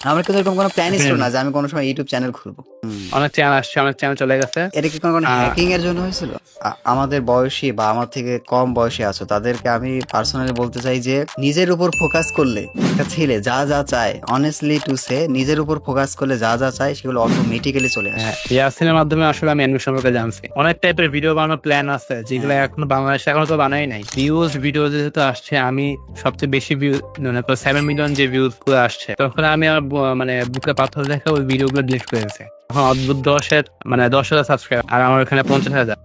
আমার কিন্তু এরকম কোনো প্ল্যানই ছিল না যে আমি কোনো সময় ইউটিউব চ্যানেল খুলবো। অনেক চ্যানেল আসছে, অনেক চ্যানেল চলে গেছে। এটা কি কোনো হ্যাকিং এর জন্য হয়েছিল? আমাদের বয়সী বা আমার থেকে কম বয়সী আছো তাদেরকে আমি পার্সোনালি বলতে চাই যে নিজের উপর ফোকাস করলে একটা ছেলে যা যা চায়, অনেস্টলি টু সে, নিজের উপর ফোকাস করলে যা যা চায় সেগুলো অটোমেটিক্যালি চলে আসে। ইয়াসিনের মাধ্যমে আসলে আমি অ্যানিমেশন সম্পর্কে জানছি। অনেক টাইপের ভিডিও বানানোর প্ল্যান আছে যেগুলো এখনো বাংলাদেশে এখনো তো বানাই নাই। ভিউজ ভিডিও যেহেতু আসছে, আমি সবচেয়ে বেশি ভিউ মানে 7 মিলিয়ন যে ভিউজ গুলো আসছে, তখন আমি আমার মানে বুকে পাথর রেখে ওই ভিডিও গুলো ডিলিট করে দিয়েছি। এখন অদ্ভুত 10,000 সাবস্ক্রাইব, আর আমার ওখানে 50,000।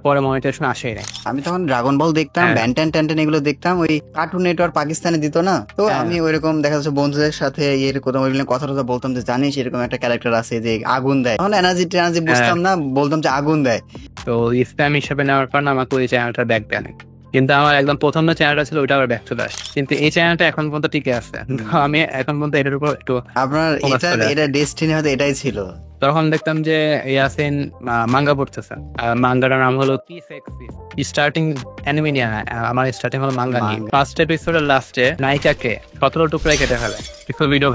পরে মনিটাইজেশন আসেই নাই। আমি তখন ড্রাগন বল দেখতাম, ব্যান্টেন ট্যান্টেন এগুলো দেখতাম, ওই কার্টুন নেটওয়ার্ক পাকিস্তানে দিত না, তো আমি ওইরকম দেখা যাচ্ছে বন্ধুদের সাথে কোথাও ওইগুলো কথা টথা বলতাম যে জানিস এরকম একটা ক্যারেক্টার আছে যে আগুন দেয়, তখন এনার্জি বুঝতাম না, বলতাম যে আগুন দেয়। তো স্প্যাম হিসেবে নেওয়ার কারণে আমাকে ওই চ্যানেলটা ব্যাক দেয়। কিন্তু আমার একদম প্রথম যে চ্যানেলটা ছিল ওইটা আবার ব্যাক চলে আসে, কিন্তু এই চ্যানেলটা এখন পর্যন্ত টিকে আছে। আমি এখন পর্যন্ত এটার উপর একটু আপনার এটা ডেস্টিনি হয়তো এটাই ছিল। তখন দেখতাম যে ইয়াসিন মাঙ্গা পড়তেছে, মাঙ্গাটার নাম হলো স্টার্টিং অ্যানিমিনিয়া। আমার স্টার্টিং হলো মাঙ্গা নিয়ে। ফার্স্ট এপিসোডের লাস্টে নায়িকাকে 17 টুকরায় কেটে ফেলে। কিছু ভিডিও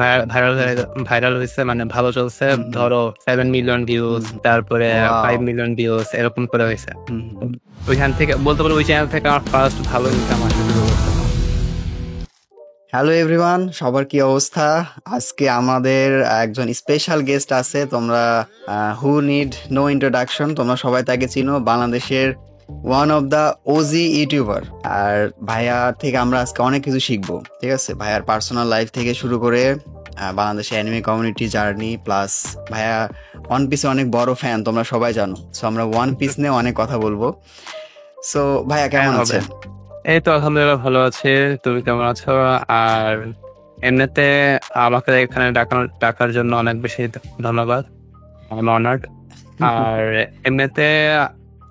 ভাইরাল হয়েছে, মানে ভালো চলছে। ধরো 7 মিলিয়ন ভিউজ, তারপরে 5 মিলিয়ন ভিউজ, এরকম করে হয়েছে। ওইখান থেকে বলতে পারো ওই চ্যানেল থেকে আমার ফার্স্ট ভালো ইনকাম আসে। হ্যালো এভরিওয়ান, সবার কি অবস্থা? আজকে আমাদের একজন স্পেশাল গেস্ট আছে। তোমরা হু নিড নো ইন্ট্রোডাকশন, তোমরা সবাই তাকে চিনো, বাংলাদেশের one of the OG YouTuber. আর ভাইয়া থেকে আমরা আজকে অনেক কিছু শিখবো, ঠিক আছে? ভাইয়ার পার্সোনাল লাইফ থেকে শুরু করে বাংলাদেশের অ্যানিমে কমিউনিটি জার্নি, প্লাস ভাইয়া ওয়ান পিসের অনেক বড় ফ্যান, তোমরা সবাই জানো। সো আমরা ওয়ান পিস নিয়ে অনেক কথা বলবো। সো ভাইয়া কেমন আছেন? এই তো আলহামদুলিল্লাহ ভালো আছে। তুমি কেমন আছো? আর এমনিতে আমাকে এখানে ডাকার জন্য অনেক বেশি ধন্যবাদ। I am honoured. আর এমনিতে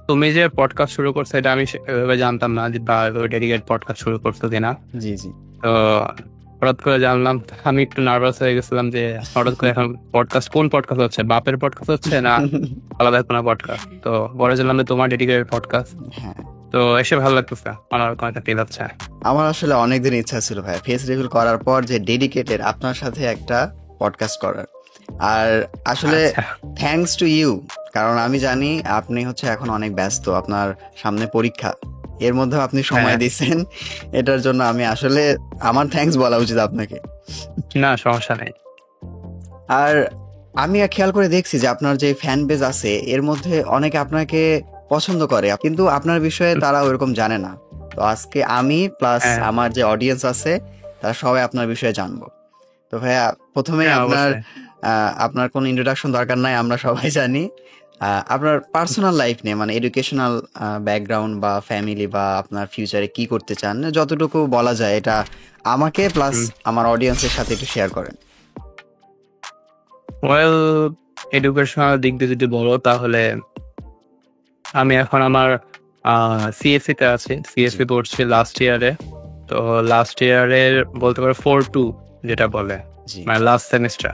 তুমি যে পডকাস্ট শুরু করছো এটা আমি এভাবে জানতাম না যে ডেডিকেট পডকাস্ট শুরু করছো কিনা। জি জি। তো হঠাৎ করে জানলাম, আমি একটু নার্ভাস হয়ে গেছিলাম যে হঠাৎ করে এখন কোন পডকাস্ট হচ্ছে, বাপের পডকাস্ট হচ্ছে না আলাদা কোনো পডকাস্ট। তো পরে জানলাম যে তোমার ডেডিকেটেড পডকাস্ট। হ্যাঁ, তো এসে ভালো লাগতেছে, আমার একটা ফিল হচ্ছে। আমার আসলে অনেকদিন ইচ্ছা ছিল ভাই ফেস রিভিল করার পর যে ডেডিকেটেড আপনার সাথে একটা পডকাস্ট করার। আর আসলে থ্যাঙ্কস টু ইউ, কারণ আমি জানি আপনি হচ্ছে এখন অনেক ব্যস্ত, আপনার সামনে পরীক্ষা, এর মধ্যে আপনি সময় দিচ্ছেন। এটার জন্য আমি আসলে আমার থ্যাঙ্কস বলা উচিত আপনাকে। না, সমস্যা নেই। আর আমি খেয়াল করে দেখছি যে আপনার যে ফ্যান বেজ আছে এর মধ্যে অনেকে আপনাকে পছন্দ করে, কিন্তু আপনার বিষয়ে তারা ওইরকম জানে না। তো আজকে আমি প্লাস আমার যে অডিয়েন্স আছে তারা সবাই আপনার বিষয়ে জানবো। তো ভাইয়া প্রথমে আপনার কোনো ইন্ট্রোডাকশন দরকার নাই, আমরা সবাই জানি। আপনার পার্সোনাল লাইফ নিয়ে, মানে এডুকেশনাল ব্যাকগ্রাউন্ড বা ফ্যামিলি বা আপনার ফিউচারে কি করতে চান, যতটুকু বলা যায় এটা আমাকে প্লাস আমার অডিয়েন্সের সাথে একটু শেয়ার করেন। ওয়েল, এডুকেশনাল দিক দিয়ে যদি বলো তাহলে আমি এখন আমার সিএসসি তে আছি। সিএসসি পড়ছি লাস্ট ইয়ারে। তো লাস্ট ইয়ারের বলতে পারো 4-2 যেটা বলে, মানে লাস্ট সেমিস্টার।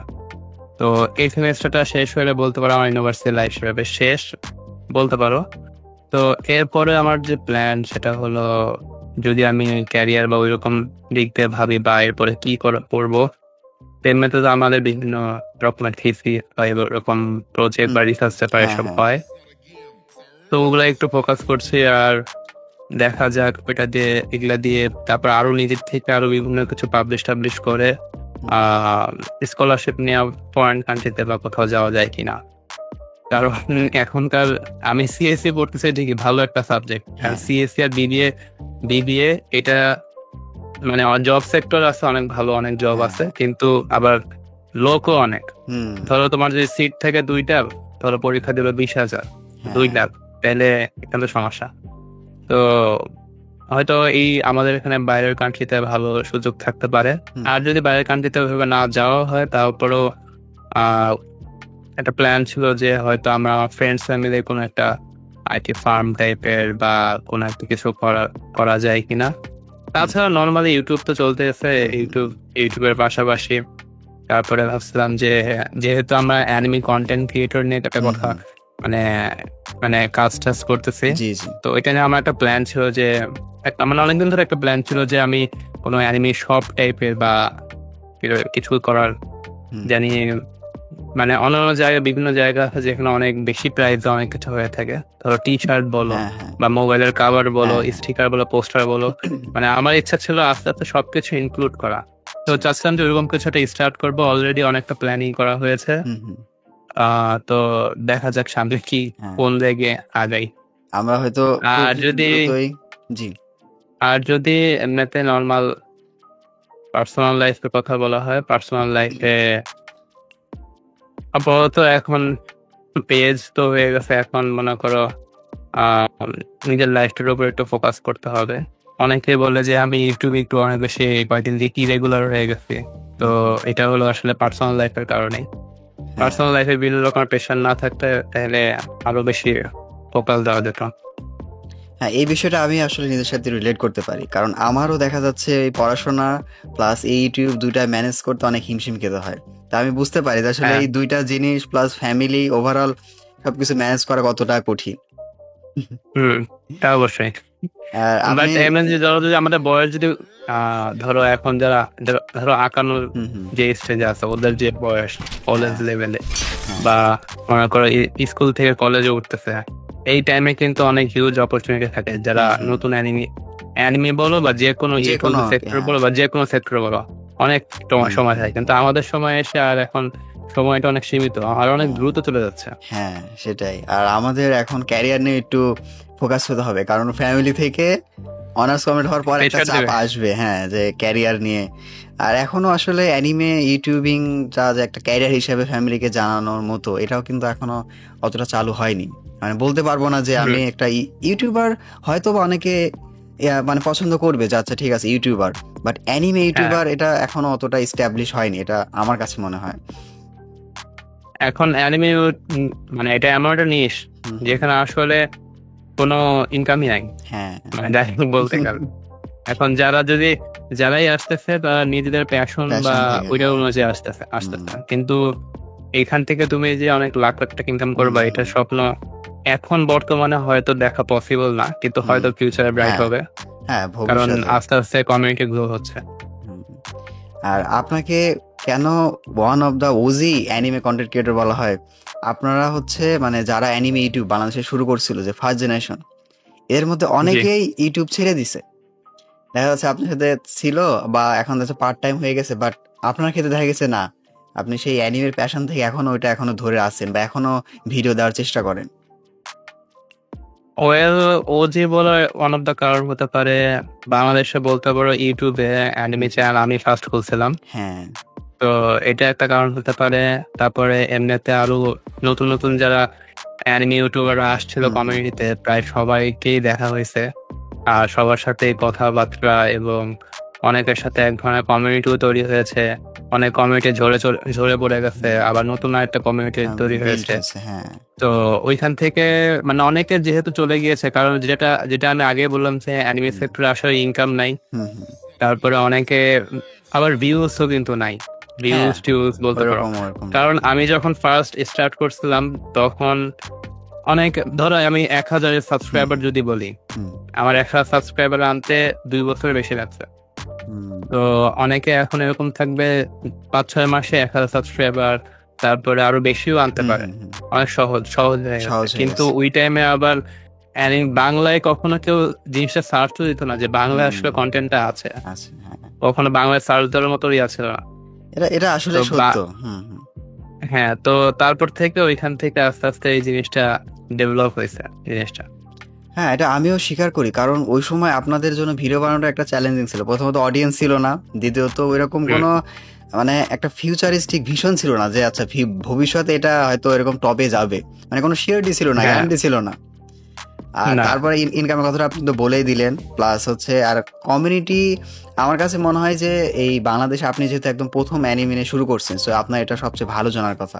তো এই সেমিস্টারটা শেষ হলে বলতে পারো আমার ইউনিভার্সিটি লাইফ সেভাবে শেষ বলতে পারো। তো এরপরে আমার যে প্ল্যান সেটা হলো, যদি আমি ক্যারিয়ার বা ওইরকম দিক দিয়ে ভাবি বা এরপরে কি করবো, তেমনিতে তো আমাদের বিভিন্ন রকমের থিসিস বা এরকম প্রজেক্ট বা রিসার্চ পেপার এসব হয়। তো ওগুলো একটু ফোকাস করছি, আর দেখা যাক ওইটা দিয়ে এগুলা দিয়ে তারপর আরো নিজের থেকে আরো বিভিন্ন কিছু টাবলিশ করে স্কলারশিপ নেওয়া ফরেন কান্ট্রিতে বা কোথাও যাওয়া যায় কিনা। কারণ এখনকার আমি সিএসসি পড়তেছি ঠিকই, ভালো একটা সাবজেক্ট। আর সিএসসি আর বিবিএ এটা মানে জব সেক্টর আছে অনেক ভালো, অনেক জব আছে, কিন্তু আবার লোকও অনেক। ধরো তোমার যদি সিট থেকে 2টা, ধরো পরীক্ষা দিল 20,000, 2 লাখ, তাহলে এখানে সমস্যা। তো হয়তো এই আমাদের এখানে বাইরের কান্ট্রিতে ভালো সুযোগ থাকতে পারে। আর যদি বাইরের কান্ট্রিতে ওইভাবে না যাওয়া হয়, তারপরেও একটা প্ল্যান ছিল যে হয়তো আমরা আমার ফ্রেন্ডস ফ্যামিলি কোনো একটা আইটি ফার্ম টাইপের বা কোনো একটা কিছু করা যায় কিনা। তাছাড়া নর্মালি ইউটিউব তো চলতেছে, ইউটিউবের পাশাপাশি তারপরে ভাবছিলাম যে যেহেতু আমরা অ্যানিমে কন্টেন্ট ক্রিয়েটর নিয়ে একটা কথা মানে কাজ করতেছি, তো এটা নিয়ে আমার একটা প্ল্যান ছিল যে আমার অনেকদিন ধরে একটা প্ল্যান ছিল যে আমি কোনো অ্যানিমে শপ টাইপের বা কিছু করার জানি, মানে অন্যান্য জায়গায় বিভিন্ন জায়গা আছে যেখানে অনেক বেশি প্রাইস অনেক কিছু হয়ে থাকে, ধরো টি শার্ট বলো বা মোবাইলের কাভার বলো, স্টিকার বলো, পোস্টার বলো, মানে আমার ইচ্ছা ছিল আস্তে আস্তে সবকিছু ইনক্লুড করা। তো চাচ্ছিলাম যে ওইরকম কিছু একটা স্টার্ট করবো, অলরেডি অনেকটা প্ল্যানিং করা হয়েছে। তো দেখা যাক সামনে কি কোন লেগে আগাই। আমরা হয়তো আর যদি এমনিতে নর্মাল পার্সোনাল লাইফের কথা বলা হয়, পার্সোনাল লাইফে আপাতত এখন পেজ তো হয়ে গেছে, এখন মনে করো নিজের লাইফটার উপর একটু ফোকাস করতে হবে। অনেকে বলে যে আমি ইউটিউবে একটু অনেক বেশি কয়েকদিন দিয়ে ইরেগুলার হয়ে গেছি, তো এটা হলো আসলে পার্সোনাল লাইফের কারণে। পার্সোনাল লাইফে বিভিন্ন রকম প্রেশার না থাকতে তাহলে আরো বেশি ফোকাস দেওয়া যেত। হ্যাঁ, এই বিষয়টা আমি আসলে নিজের সাথে রিলেট করতে পারি, কারণ আমারও দেখা যাচ্ছে এই পড়াশোনা প্লাস এই ইউটিউব দুইটা ম্যানেজ করতে অনেক হিমশিম খেতে হয়। তা আমি বুঝতে পারি যে আসলে এই দুইটা জিনিস প্লাস ফ্যামিলি ওভারঅল সবকিছু ম্যানেজ করা কতটা কঠিন। তা অবশ্যই। যদি আমাদের বয়স যদি ধরো এখন যারা ধরো আঁকানোর যে স্টেজে আছে, ওদের যে বয়স কলেজ লেভেলে বা মনে করো স্কুল থেকে কলেজে উঠতেছে, এই টাইমে কিন্তু অনেক হিউজ অপরচুনিটি থাকে। যারা নতুন অ্যানিমি বলো বা যে কোনো সেক্টর বলো বা যে কোনো সেক্টর বলো, অনেক সময় থাকে, কিন্তু আমাদের সময় এসে আর এখন সময়টা অনেক সীমিত আর অনেক দ্রুত চলে যাচ্ছে। হ্যাঁ সেটাই, আর আমাদের এখন ক্যারিয়ার নিয়ে একটু ফোকাস হতে হবে, কারণ ফ্যামিলি থেকে অনার্স কমপ্লিট হওয়ার পর একটা চাপ আসবে, হ্যাঁ, যে ক্যারিয়ার নিয়ে। আর এখনো আসলে অ্যানিমে ইউটিউবিং যা যে একটা ক্যারিয়ার হিসেবে ফ্যামিলিকে জানানোর মতো, এটাও কিন্তু এখনো অতটা চালু হয়নি। মানে বলতে পারবো না যে আমি একটা ইউটিউবার, হয়তো বা অনেকে মানে পছন্দ করবে যে আচ্ছা ঠিক আছে ইউটিউবার, বাট অ্যানিমে ইউটিউবার এটা এখনো অতটা এস্টাবলিশ হয়নি, এটা আমার কাছে মনে হয়। এখন অ্যানিমে মানে এটা এমন একটা নিশ যেখানে আসলে কোনো ইনকামই নাই, মানে বলতে গেলে। এখন যারাই আসতেছে তারা নিজেদের প্যাশন বা ওইটা অনুযায়ী আসতেছে, কিন্তু এখান থেকে তুমি যে অনেক লাখ লাখ টাকা ইনকাম করবা, এটা স্বপ্ন এখন বর্তমানে হয়তো দেখা পসিবল না, কিন্তু হয়তো ফিউচারে ব্রাইট হবে, কারণ আস্তে আস্তে কমিউনিটি গ্রো হচ্ছে। আর আপনাকে কেন one of the OG anime content creator বলা হয়? আপনারা হচ্ছে মানে যারা অ্যানিমে ইউটিউব বাংলাদেশে শুরু করছিল, যে ফার্স্ট জেনারেশন, এর মধ্যে অনেকেই ইউটিউব ছেড়ে দিছে। দেখা যাচ্ছে আপনার সাথে ছিল বা এখন যাচ্ছে পার্ট টাইম হয়ে গেছে, বাট আপনার ক্ষেত্রে দেখা গেছে না, আপনি সেই অ্যানিমের প্যাশন থেকে এখনো ওইটা এখনো ধরে আছেন বা এখনো ভিডিও দেওয়ার চেষ্টা করেন। ওয়েল, ও যে বলে ওয়ান অফ দ্য কারণ হতে পারে, বাংলাদেশে বলতে পারো ইউটিউবে অ্যানিমে চ্যানেল আমি ফার্স্ট খুলছিলাম, হ্যাঁ, তো এটা একটা কারণ হতে পারে। তারপরে এমনিতে আরো নতুন নতুন যারা অ্যানিমে ইউটিউবার আসছিল কমিউনিটিতে, প্রায় সবাইকেই দেখা হয়েছে, আর সবার সাথে কথাবার্তা এবং অনেকের সাথে এক ধরনের কমিউনিটিও তৈরি হয়েছে। অনেক কমিউনিটি ঝরে পড়ে গেছে, আবার নতুন আরেকটা কমিউনিটি তৈরি হয়েছে। তো ওইখান থেকে মানে অনেকে যেহেতু চলে গিয়েছে, কারণ যেটা আমি আগে বললাম যে অ্যানিমে সেক্টরে আসলে ইনকাম নাই, তারপরে অনেকে আবার ভিউজও কিন্তু নাই, ভিউজ বলতে পারো। কারণ আমি যখন ফার্স্ট স্টার্ট করছিলাম তখন অনেক, ধরো আমি 1000 সাবস্ক্রাইবার যদি বলি, আমার 1000 সাবস্ক্রাইবার আনতে 2 বছর বেশি লাগছে। তো অনেকে এখন এরকম থাকবে 5-6 মাসে 1000 সাবস্ক্রাইবার, তারপরে আরো বেশিও আনতে পারে, অনেক সহজ হয়ে গেছে। কিন্তু ওই টাইমে আবার বাংলায় কখনো কেউ জিনিসটা সার্চও দিত না যে বাংলায় আসলে কন্টেন্টটা আছে, কখনো বাংলায় সার্চ দেওয়ার মতো ইয়া ছিল না। এটা আসলে সত্য। হ্যাঁ, তো তারপর থেকে ওইখান থেকে আস্তে আস্তে এই জিনিসটা ডেভেলপ হয়েছে জিনিসটা। হ্যাঁ, এটা আমিও স্বীকার করি, কারণ ওই সময় আপনাদের জন্য ভিডিও বানানোটা একটা চ্যালেঞ্জিং ছিল। প্রথমত অডিয়েন্স ছিল না, দ্বিতীয়ত ওইরকম কোনো মানে একটা ফিউচারিস্টিক ভিশন ছিল না যে আচ্ছা ভবিষ্যতে এটা হয়তো এরকম টপে যাবে, মানে কোনো শিওরিটি ছিল না, গ্যারান্টি ছিল না। আর তারপরে ইনকামের কথাটা আপনি তো বলেই দিলেন, প্লাস হচ্ছে আর কমিউনিটি। আমার কাছে মনে হয় যে এই বাংলাদেশে আপনি যেহেতু একদম প্রথম অ্যানিমে শুরু করছেন, সো আপনার এটা সবচেয়ে ভালো জানার কথা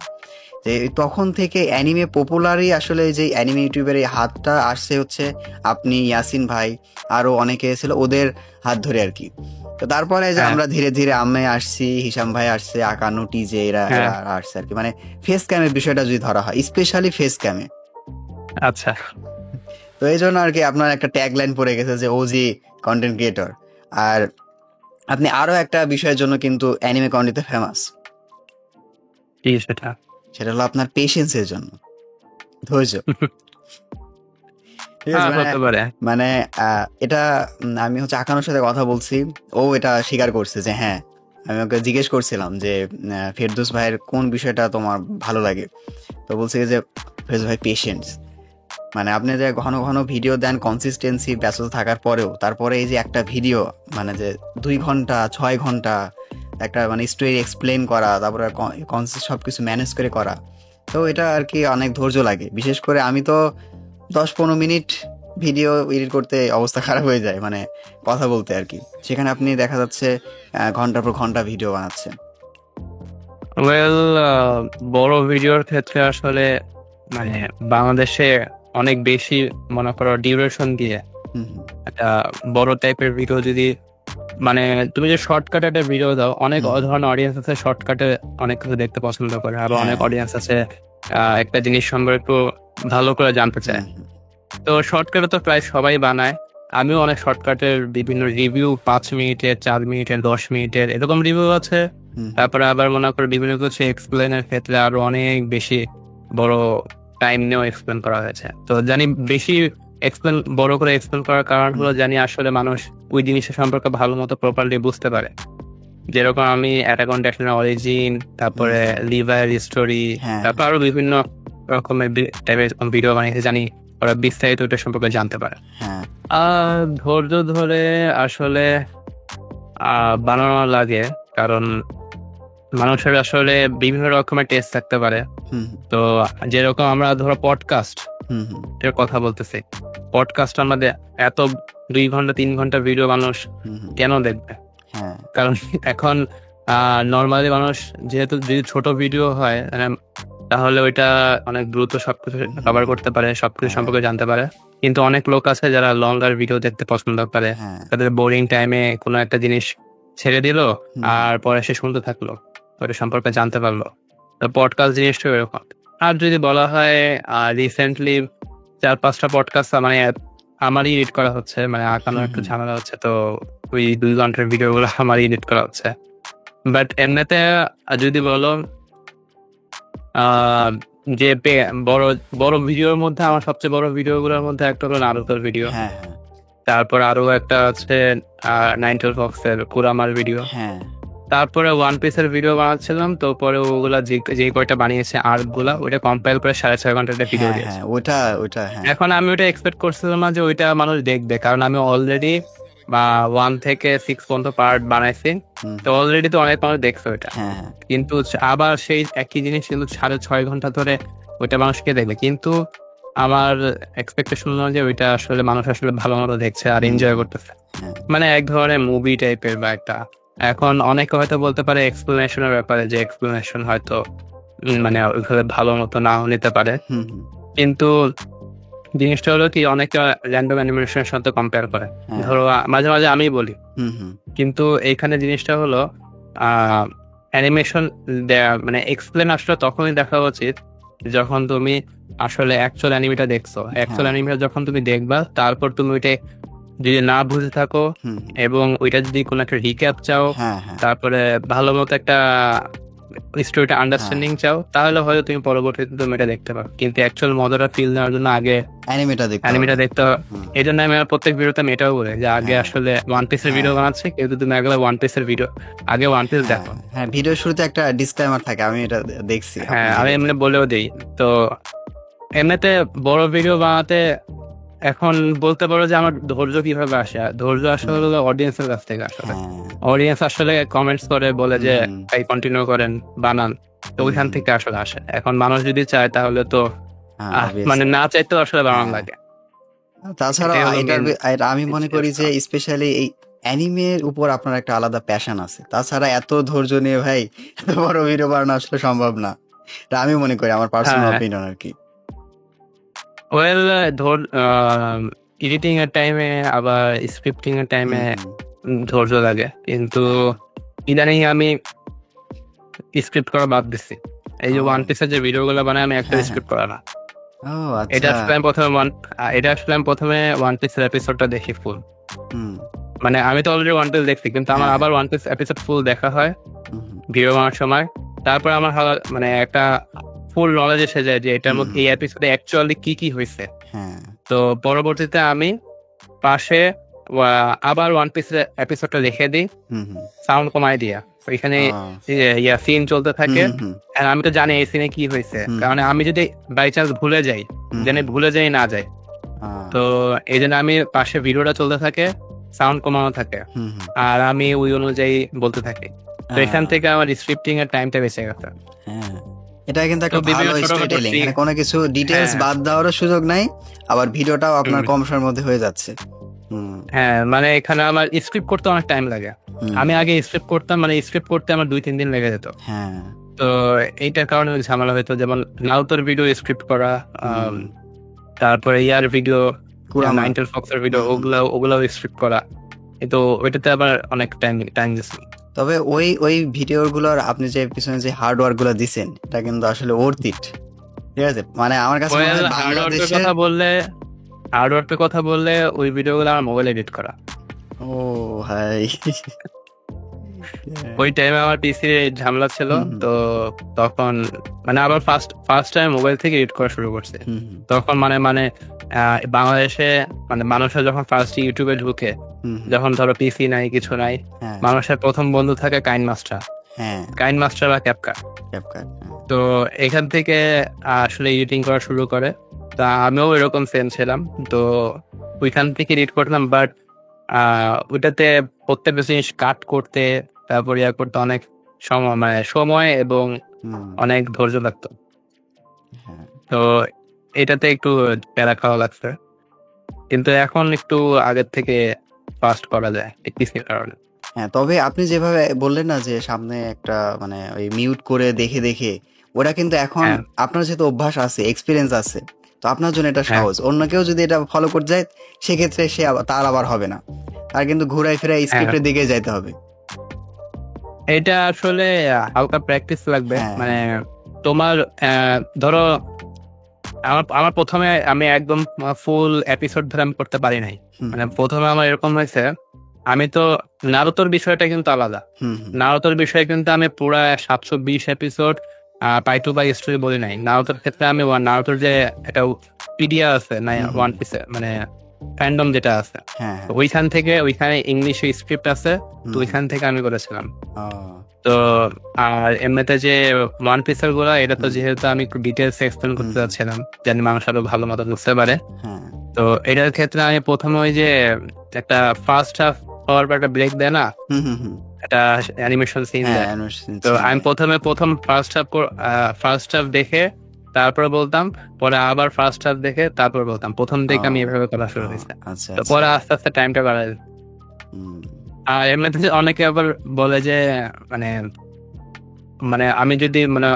যে তখন থেকে অ্যানিমে পপুলারই আসলে যে অ্যানিমে ইউটিউবের এই হাতটা আসছে হচ্ছে আপনি, ইয়াসিন ভাই, আরো অনেকে ছিল ওদের হাত ধরে আর কি। তো তারপরে যে আমরা ধীরে ধীরে আমি আসছি, হিসাম ভাই আসছে, আকানু, টিজে, এরা আসছে আর কি। মানে ফেস ক্যামের বিষয়টা যদি ধরা হয়, স্পেশালি ফেস ক্যামে। আচ্ছা, তো এই জন্য আর কি আপনার একটা ট্যাগ লাইন পড়ে গেছে যে ওজি কন্টেন্ট ক্রিয়েটর। আর আপনি আরো একটা বিষয়ের জন্য কিন্তু অ্যানিমে কমিউনিটিতে ফেমাস। কি সেটা? সেটা হলো আপনার পেশেন্সের জন্য, ধৈর্য। ঠিক আছে, হতে পারে। মানে এটা আমি হচ্ছে আকানোর সাথে কথা বলছি, ও এটা স্বীকার করছে যে হ্যাঁ, আমি ওকে জিজ্ঞেস করছিলাম যে ফেরদৌস ভাইয়ের কোন বিষয়টা তোমার ভালো লাগে, তো বলছে যে ফেরদৌস ভাই পেশেন্স। মানে আপনি যে ঘন ঘন ভিডিও দেন কনসিস্টেন্সি ব্যস্ত থাকার পরেও, তারপরে এই যে একটা ভিডিও মানে যে 2 ঘন্টা 6 ঘন্টা একটা মানে স্টোরি এক্সপ্লেন করা, তারপরে সবকিছু ম্যানেজ করে করা, তো এটা আর কি অনেক ধৈর্য লাগে। বিশেষ করে আমি তো 10-15 মিনিট ভিডিও এডিট করতে অবস্থা খারাপ হয়ে যায়, মানে কথা বলতে আর কি। সেখানে আপনি দেখা যাচ্ছে ঘন্টার পর ঘন্টা ভিডিও বানাচ্ছেন। ওয়েল, বড় ভিডিওর ক্ষেত্রে আসলে মানে বাংলাদেশে অনেক বেশি মনে করো ডিউরেশন দিয়ে হুম হুম একটা বড় টাইপের ভিডিও যদি মানে তুমি যে শর্টকাটে একটা ভিডিও দাও, অনেক হুম, ধরনের অডিয়েন্স আছে শর্টকাটে অনেক কিছু দেখতে পছন্দ করে, আবার অনেক হ্যাঁ, অডিয়েন্স আছে একটা জিনিস সম্পর্কে একটু ভালো করে জানতে চায়। হুম হুম তো শর্টকাটে তো প্রায় সবাই বানায়। আমিও অনেক শর্টকাটের বিভিন্ন রিভিউ ৫ মিনিটের, ৪ মিনিটের, ১০ মিনিটের এরকম রিভিউ আছে। হুম হুম, তারপরে আবার মনে করো বিভিন্ন কিছু এক্সপ্লেনের ক্ষেত্রে আরো অনেক বেশি বড় টাইম নিয়েও এক্সপ্লেন করা হয়েছে। তো জানি বেশি বড় করে এক্সপ্লেন করার কারণ হুম, হলো জানি আসলে মানুষ ওই জিনিসের সম্পর্কে ভালো মতো প্রপারলি বুঝতে পারে। যেরকম আমি অ্যাটাক অন টাইটানের অরিজিন, হুম, তারপরে লিভাইয়ের স্টোরি, হ্যাঁ, তারপর আরো বিভিন্ন রকমের টাইপের ভিডিও বানিয়েছে, জানি ওরা বিস্তারিত ওটা সম্পর্কে জানতে পারে। হ্যাঁ, ধৈর্য ধরে আসলে বানানো লাগে, কারণ মানুষের আসলে বিভিন্ন রকমের টেস্ট থাকতে পারে। হুম তো যেরকম আমরা ধরো পডকাস্ট হুম হুম এর কথা বলতেছি, পডকাস্ট আমাদের এত 2 ঘন্টা 3 ঘন্টা ভিডিও মানুষ হুম হুম, কেন দেখবে? হ্যাঁ, কারণ এখন নর্মালি মানুষ যেহেতু যদি ছোট ভিডিও হয় তাহলে ওইটা অনেক দ্রুত সবকিছু হুম হুম, কভার করতে পারে, সবকিছু হ্যাঁ, সম্পর্কে জানতে পারে। কিন্তু অনেক লোক আছে যারা লঙ্গার ভিডিও দেখতে পছন্দ করে। হ্যাঁ, তাদের বোরিং টাইমে কোনো একটা জিনিস ছেড়ে দিল, হুম হুম, আর পরে সে শুনতে থাকলো, ওটা সম্পর্কে জানতে পারলো। তো পডকাস্ট জিনিসটা এরকম। আর যদি বলা হয় রিসেন্টলি ৪-৫টা পডকাস্ট মানে আমারই এডিট করা হচ্ছে, মানে আঁকানোর হুম একটু হুম, ঝামেলা হচ্ছে, তো ওই ২ ঘন্টার ভিডিও গুলো আমারই এডিট করা হচ্ছে। বাট এমনিতে যদি বলো আহ যে বড় বড় ভিডিওর মধ্যে আমার সবচেয়ে বড় ভিডিও গুলোর মধ্যে একটা হলো নারুতোর ভিডিও। হ্যাঁ, হ্যাঁ, তারপর আরো একটা আছে 912 ফক্সের কুরামার ভিডিও। হ্যাঁ, তারপরে ওয়ান পিসের ভিডিও বানাচ্ছিলাম, তো পরে ওগুলা যে কয়টা বানিয়েছে আর্ক গুলা ওইটা কম্পাইল করে 6.5 ঘন্টার একটা ভিডিও হ্যাঁ, দিয়েছে। হ্যাঁ, ওটা হ্যাঁ, এখন আমি ওটা এক্সপেক্ট করছিলাম না যে ওইটা মানুষ দেখবে, কারণ আমি অলরেডি 1 থেকে 6 পর্যন্ত পার্ট বানাইছি। হুম তো হুম, অলরেডি তো অনেক মানুষ দেখছে ওইটা। হ্যাঁ, হ্যাঁ, কিন্তু আবার সেই একই জিনিস কিন্তু 6.5 ঘন্টা ধরে ওইটা মানুষকে দেখবে। কিন্তু আমার এক্সপেকটেশন হলো যে ওইটা আসলে মানুষ আসলে ভালো মতো দেখছে আর হুম এনজয় হুম, করতেছে। হ্যাঁ, মানে এক ধরনের মুভি টাইপের বা একটা। এখন অনেকে হয়তো বলতে পারে এক্সপ্লেনেশন এর ব্যাপারে যে এক্সপ্লেনেশন হয়তো মানে ওইভাবে ভালো মতো নাও নিতে পারে। হুম হুম, কিন্তু জিনিসটা হলো কি, অনেকে র‍্যান্ডম অ্যানিমেশনের সাথে কম্পেয়ার করে। হ্যাঁ, ধরো মাঝে, মাঝে আমিই বলি। হুম হুম, কিন্তু এইখানে জিনিসটা হলো আ অ্যানিমেশন দেয়া মানে এক্সপ্লেন আসলে তখনই দেখা উচিত যখন তুমি আসলে অ্যাকচুয়াল অ্যানিমেটা দেখছো। অ্যাকচুয়াল হ্যাঁ, অ্যানিমেটা যখন তুমি দেখবা তারপর তুমি ওইটা যদি না বুঝে থাকো হুম হুম, এবং ওইটা যদি কোনো একটা রিক্যাপ চাও, হ্যাঁ, হ্যাঁ, তারপরে ভালো মতো একটা স্টোরিটা হ্যাঁ, আন্ডারস্ট্যান্ডিং চাও, তাহলে হয়তো তুমি পরবর্তীতে তুমি এটা দেখতে পারো। কিন্তু অ্যাকচুয়াল মজাটা ফিল নেওয়ার জন্য আগে অ্যানিমেটা দেখতে অ্যানিমেটা হবে। দেখতে হবে। হুম, এজন্য আমি আমার প্রত্যেক ভিডিওতে আমি এটাও বলি যে আগে হ্যাঁ, আসলে ওয়ান পিসের হ্যাঁ, ভিডিও বানাচ্ছি, কেউ যদি তুমি একবার ওয়ান পিসের ভিডিও আগে ওয়ান পিস হ্যাঁ, দেখো। হ্যাঁ, ভিডিওর শুরুতে একটা ডিসক্লেমার থাকে, আমি এটা দেখছি হ্যাঁ, আপনার আমি ভিডিওতে। এমনি বলেও দেই। তো এমনিতে বড় ভিডিও বানাতে এখন বলতে পারো যে আমার ধৈর্য কিভাবে আসে? ধৈর্য আসলে হুম, হলো অডিয়েন্সের কাছ থেকে আসলে। হ্যাঁ, অডিয়েন্স আসলে কমেন্টস করে বলে হুম যে, হুম, "ভাই কন্টিনিউ করেন, বানান।" তো হুম ওইখান হুম, থেকে আসলে আসে। এখন মানুষ যদি চায় তাহলে তো হ্যাঁ, মানে অবভিয়াসলি, না চাইতেও আসলে বানানো হ্যাঁ। লাগে। তাছাড়াও এটাই হলো মেইন এটা আমি মনে জিনিসটা করি ব্যাপার। যে স্পেশালি এই অ্যানিমের উপর আপনার একটা আলাদা প্যাশন আছে। তাছাড়া এত ধৈর্য নিয়ে ভাই এত বড় ভিডিও বানানো আসলে সম্ভব না। এটা আমি মনে করি, আমার পার্সোনাল হ্যাঁ, অপিনিয়ন আরকি। ওয়েল এডিটিং এর টাইমে আবার স্ক্রিপ্টিং এর টাইমে হুম, হুম। ধৈর্য লাগে। কিন্তু হ্যাঁ। ইদানিং আমি স্ক্রিপ্ট করা বাদ দিচ্ছি। এই যে ওয়ান ও পিসের যে ভিডিওগুলো বানাই আমি একটা হ্যাঁ, হ্যাঁ। স্ক্রিপ্ট করা না। ও এটা আচ্ছা। আসলে আমি ১ম ওয়ান পিসের এপিসোডটা দেখি ফুল। হুম। মানে আমি তো অলরেডি ওয়ান পিস দেখছি, কিন্তু আমার হ্যাঁ, আবার ওয়ান পিস এপিসোড ফুল দেখা হয় হুম, হুম, ভিডিও বানানোর সময়। তারপর আমার মানে একটা ফুল নলেজ এসে যায় যে এটার হুম, মধ্যে হুম, এই এপিসোডে অ্যাকচুয়ালি কি হয়েছে। হ্যাঁ, তো পরবর্তীতে আমি পাশে আবার ওয়ান পিস এপিসোডটা লিখে দিই হুম, হুম, সাউন্ড কমাই দিয়া। তো এখানে আহ, সিন চলতে হুম, থাকে, হুম, হুম, আর আমি তো জানি এই সিনে কি হয়েছে, হুম, কারণ হুম, আমি যদি বাই চান্স ভুলে যাই, হুম, জেনে হুম, ভুলে যাই না যায়, আহ, তো এই জন্য আমি পাশে ভিডিওটা চলতে থাকে, সাউন্ড কমানো থাকে, হুম, হুম, আর আমি ওই অনুযায়ী বলতে থাকি। তো এখান আহ, থেকে আমার স্ক্রিপ্টিং এর টাইমটা বেঁচে গেছে। হ্যাঁ, এটা কিন্তু তো একটা বিভিন্ন ভালো স্টোরি ছোটখাটো টেলিং, ট্রিক। এখানে কোনো কিছু ডিটেলস হ্যাঁ। বাদ দেওয়ারও সুযোগ নাই, আবার ভিডিওটাও আপনার হুম। কম সময়ের মধ্যে হয়ে যাচ্ছে। হুম, হ্যাঁ, মানে এখানে আমার স্ক্রিপ্ট করতে অনেক টাইম লাগে। হুম, আমি আগে স্ক্রিপ্ট করতাম, মানে স্ক্রিপ্ট করতে আমার 2-3 দিন লেগে যেত। হ্যাঁ, তো এইটার কারণে ওই ঝামেলা হইতো, যেমন নারুতোর ভিডিও স্ক্রিপ্ট করা, হুম, তারপরে ইয়ার ভিডিও, কুরামা, নাইনটেল ফক্সের ভিডিও, হুম, হুম। ওগুলাও স্ক্রিপ্ট করা। কিন্তু ওইটাতে আবার অনেক টাইম টাইম গেছে। তবে ওই ভিডিওগুলোর আপনি যে পিছনে যে হার্ড ওয়ার্ক গুলো দিছেন, এটা কিন্তু আসলে worth it, ঠিক আছে? মানে আমার কাছে মনে ওয়েল, হয় বাংলাদেশের হার্ড ওয়ার্কের কথা বললে ওই ভিডিওগুলো আমার মোবাইল এডিট করা। ও ভাই, ওই টাইমে আমার পিসি ঝামেলা ছিল। হুম, হুম, তো তখন মানে আবার ফার্স্ট ফার্স্ট টাইম মোবাইল থেকে এডিট করা শুরু করছে। হুম, হুম, তখন মানে মানে বাংলাদেশে মানে মানুষের যখন ফার্স্ট ইউটিউবে ঢুকে, হুম, হুম, যখন ধরো পিসি নাই, কিছু নাই, হ্যাঁ, মানুষের প্রথম বন্ধু থাকে কাইন মাস্টার, হ্যাঁ, বা ক্যাপকাট। ক্যাপকাট, হ্যাঁ, তো এখান থেকে আসলে এডিটিং করা শুরু করে। তা আমিও এরকম সেম ছিলাম। তো ওইখান থেকে এডিট করতাম, বাট ওইটাতে প্রত্যেকটা জিনিস কাট করতে, তারপর ইয়া করতে অনেক সময় এবং হুম, অনেক ধৈর্য লাগতো। হ্যাঁ, তো এটাতে একটু প্যারা খাওয়া লাগছে, কিন্তু এখন একটু আগের থেকে ফাস্ট করা যায় এই পিসির কারণে। হ্যাঁ। তবে আপনি যেভাবে বললেন না যে সামনে একটা মানে ওই মিউট করে দেখে দেখে, ওটা কিন্তু এখন হ্যাঁ, আপনার যেহেতু অভ্যাস আছে, এক্সপিরিয়েন্স আছে, তো আপনার জন্য এটা হ্যাঁ, সহজ। অন্য কেউ যদি এটা ফলো করতে যায়, সেক্ষেত্রে তার আবার হবে না, আর কিন্তু ঘুরাই ফিরাই হ্যাঁ। স্ক্রিপ্টের দিকে যাইতে হবে। এটা আসলে হালকা প্র্যাকটিস লাগবে। হ্যাঁ, মানে হ্যাঁ, তোমার ধরো আমার প্রথমে আমি একদম ফুল এপিসোড ধরে আমি করতে পারি নাই। হুম, মানে প্রথমে আমার এরকম হয়েছে, আমি তো নারুতোর বিষয়টা কিন্তু আলাদা। হুম, হুম, নারুতোর বিষয়ে কিন্তু আমি পুরা 720 এপিসোড পাই টু পাই স্টোরি বলি নাই। নারুতোর ক্ষেত্রে আমি নারুতোর যে একটা পিডিয়া আছে না, হুম, হুম, ওয়ান পিসে মানে ফ্যান্ডম যেটা আছে, হ্যাঁ, তো হ্যাঁ, ওইখানে ইংলিশে স্ক্রিপ্ট আছে। তো হুম, হুম, ওইখান থেকে আমি করেছিলাম। ও, তো আর এমনিতে যে ওয়ান পিসের গুলা, এটা তো হুম, যেহেতু আমি একটু ডিটেলস এক্সপ্লেন হুম, করতে হুম, যাচ্ছিলাম, যেন মানুষ আরো ভালো মতো বুঝতে পারে। হ্যাঁ, তো এটার ক্ষেত্রে আমি প্রথমে ওই যে একটা ফার্স্ট হাফ হওয়ার পর একটা ব্রেক দেয় না, হুম, হুম, হুম, একটা অ্যানিমেশন সিন হ্যাঁ, দেয়। অ্যানিমেশন তো সিন আমি দেয়। প্রথম ফার্স্ট হাফ দেখে তারপরে বলতাম, পরে আবার ফার্স্ট হাফ দেখে তারপর বলতাম। প্রথম ও, থেকে আমি এভাবে করা ও, শুরু হয়েছে। আচ্ছা, তো আচ্ছা, পরে আস্তে আস্তে টাইমটা বাড়ায়। হুম, আর এমনিতে যে অনেকে আবার বলে যে মানে মানে আমি যদি মানে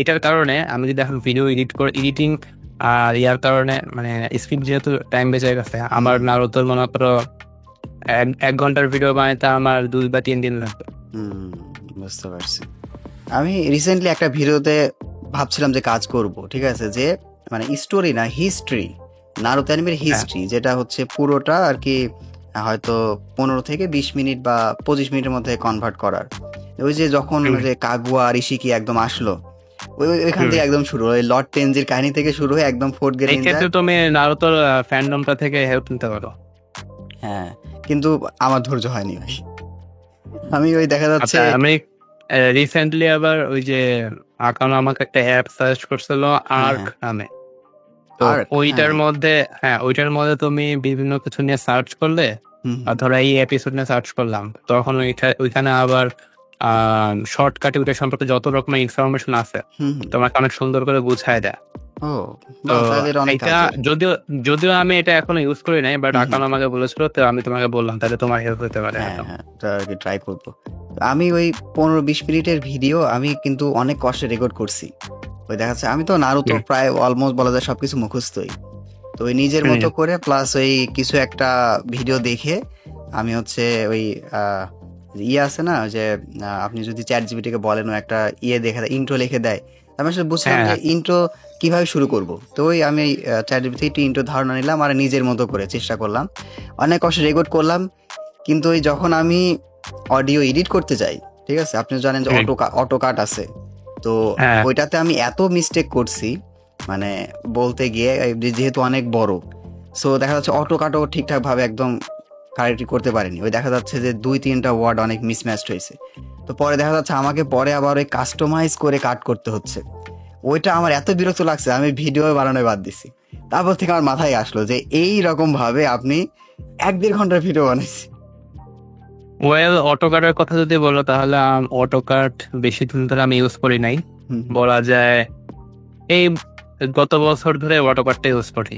এটার কারণে আমি যদি এখন ভিডিও এডিটিং আর ইয়ার কারণে মানে স্ক্রিপ্ট যেহেতু টাইম বেঁচে গেছে, হুম, আমার হুম, নারুতোর মনে করো এক ঘন্টার ভিডিও বানাইতে আমার 2 বা 3 দিন লাগবে। হুম, বুঝতে পারছি। আমি রিসেন্টলি একটা ভিডিওতে ভাবছিলাম যে কাজ করব, ঠিক আছে, যে মানে স্টোরি না, হিস্ট্রি, নারুতো অ্যানিমের হ্যাঁ। হিস্ট্রি, যেটা হচ্ছে পুরোটা আর কি, হয়তো 15 থেকে 20 মিনিট বা 25 মিনিটের মধ্যে কনভার্ট করার। ওই যে যখন হুম, ওই যে কাগুয়া আর ইশিকি একদম আসলো, ওইখান হুম। থেকে একদম শুরু, ওই লর্ড টেনজির কাহিনী থেকে শুরু হয়ে একদম ফোর্থ গেট এই নিনজা। ক্ষেত্রে তুমি নারুতোর ফ্যান্ডমটা থেকে হেল্প নিতে পারো। হ্যাঁ, কিন্তু আমার ধৈর্য হয়নি ভাই। আমি ওই দেখা যাচ্ছে, আচ্ছা, আমি রিসেন্টলি আবার ওই যে আকানো আমাকে একটা অ্যাপ সাজেস্ট করছিল, হ্যাঁ, আর্ক হ্যাঁ, নামে। তো আর্ক, ওইটার হ্যাঁ, মধ্যে, হ্যাঁ, ওইটার মধ্যে তুমি বিভিন্ন কিছু নিয়ে সার্চ করলে, হুম, হুম, ধরো এই এপিসোড নিয়ে সার্চ করলাম, তখন ওইখানে আবার শর্টকাটে ওইটা সম্পর্কে যত রকমের ইনফরমেশন আছে হুম, হুম, তোমাকে অনেক সুন্দর করে বুঝায় দেয়। ও, তো বাহ, তাহলে এটা অনেক এটা কাজের। যদিও যদিও আমি এটা এখনো ইউজ করি নাই, বাট হুম, হুম, আকান আমাকে বলেছিল, তো আমি তোমাকে বললাম, তাহলে তোমার হেল্প হতে পারে হ্যাঁ, এখন। হ্যাঁ, ওটা আর কি ট্রাই করবো। আমি ওই 15-20 মিনিটের ভিডিও আমি কিন্তু অনেক কষ্টে রেকর্ড করছি। ওই দেখা যাচ্ছে আমি তো নারুতো হুম, প্রায় অলমোস্ট বলা যায় সবকিছু মুখস্থই। তো ওই নিজের হুম, মতো করে প্লাস ওই কিছু একটা ভিডিও দেখে আমি হচ্ছে ওই আহ, ইয়ে আছে না, ওই যে আপনি যদি চ্যাট জিপিটিকে বলেন ও একটা ইয়ে দেখে দেয়, ইন্ট্রো লিখে দেয়, আমি আসলে বুঝলাম যে হ্যাঁ, ইন্ট্রো কিভাবে শুরু করব। তো ওই আমি চ্যাট জিপিটি একটু ইন্ট্রো ধারণা নিলাম আর নিজের মতো করে চেষ্টা করলাম, অনেক কষ্টে রেকর্ড করলাম, কিন্তু ওই যখন আমি অডিও এডিট করতে যাই, ঠিক আছে, আপনি জানেন যে অটো কাট আছে, তো ওইটাতে আমি এত মিস্টেক করছি, মানে বলতে গিয়ে যেহেতু অনেক বড়, সো দেখা যাচ্ছে অটো কাটও ঠিকঠাক ভাবে একদম কারেক্ট করতে পারিনি। ওই দেখা যাচ্ছে যে 2-3টা ওয়ার্ড অনেক মিসম্যাচড হয়েছে। তো পরে দেখা যাচ্ছে আমাকে পরে আবার ওই কাস্টমাইজ করে কাট করতে হচ্ছে। ওইটা আমার এত বিরক্ত লাগছে, আমি ভিডিও বানানো বাদ দিছি। তারপর থেকে আমার মাথায় আসলো যে এই রকম ভাবে আপনি 1-1.5 ঘন্টার ভিডিও বানাইছি। ওয়েল, অটোকাটের কথা যদি বলো তাহলে অটোকাট বেশি দিন ধরে আমি ইউজ করি নাই, বলা যায় এই গত বছর ধরে অটোকাটটা ইউজ করি।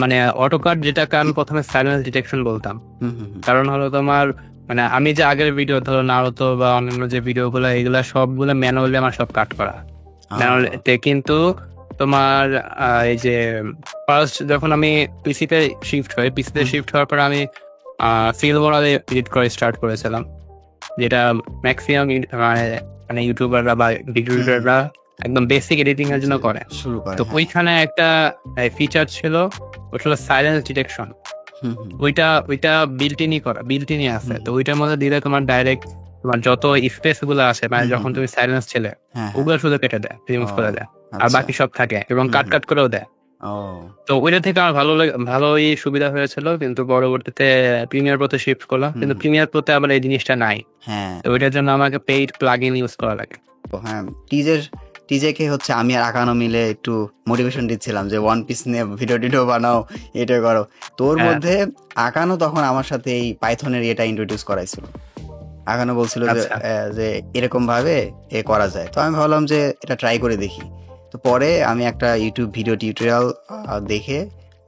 মানে অটোকাট যেটাকে আমি প্রথমে সাইলেন্স ডিটেকশন বলতাম, কারণ হলো তোমার মানে আমি যে আগের ভিডিও ধরো নারুতো বা অন্যান্য যে ভিডিও গুলো এগুলা সবগুলো ম্যানুয়ালি আমার সব কাট করা ম্যানুয়ালিতে। কিন্তু তোমার এই যে ফার্স্ট যখন আমি পিসিতে শিফট হওয়ার পর আমি ফিল্মোরালে এডিট করে স্টার্ট করেছিলাম, যেটা ম্যাক্সিমাম মানে ইউটিউবাররা বা ভিডিওরা একদম বেসিক এডিটিং এর জন্য করে। তো ওইখানে একটা ফিচার ছিল, ওটা হলো সাইলেন্স ডিটেকশন। ওইটা বিল্ট-ইনই আছে। তো ওইটার মধ্যে দিলে তোমার ডাইরেক্ট তোমার যত স্পেস গুলো আছে, মানে যখন তুমি সাইলেন্স ছিলে ওগুলো শুধু কেটে দেয়, রিমুভ করে দেয়, আর বাকি সব থাকে এবং কাট করেও দেয়। তো ওইটা থেকে আমার ভালোই সুবিধা হয়েছিল। কিন্তু পরবর্তীতে প্রিমিয়ার প্রোতে শিফট করলাম, কিন্তু প্রিমিয়ার প্রোতে আবার এই জিনিসটা নাই। তো ওইটার জন্য আমাকে পেইড প্লাগইন ইউজ করা লাগে। হ্যাঁ, টিজেকে হচ্ছে আমি আর আকানো মিলে একটু মোটিভেশন দিচ্ছিলাম যে ওয়ান পিস নিয়ে ভিডিও বানাও, এটা করো। তোর মধ্যে আকানো তখন আমার সাথে এই পাইথনের এটা ইন্ট্রোডিউস করাইছিল। আকানো বলছিল যে এরকম ভাবে এ করা যায়। তো আমি ভাবলাম যে এটা ট্রাই করে দেখি। তো পরে আমি একটা ইউটিউব ভিডিও টিউটোরিয়াল দেখে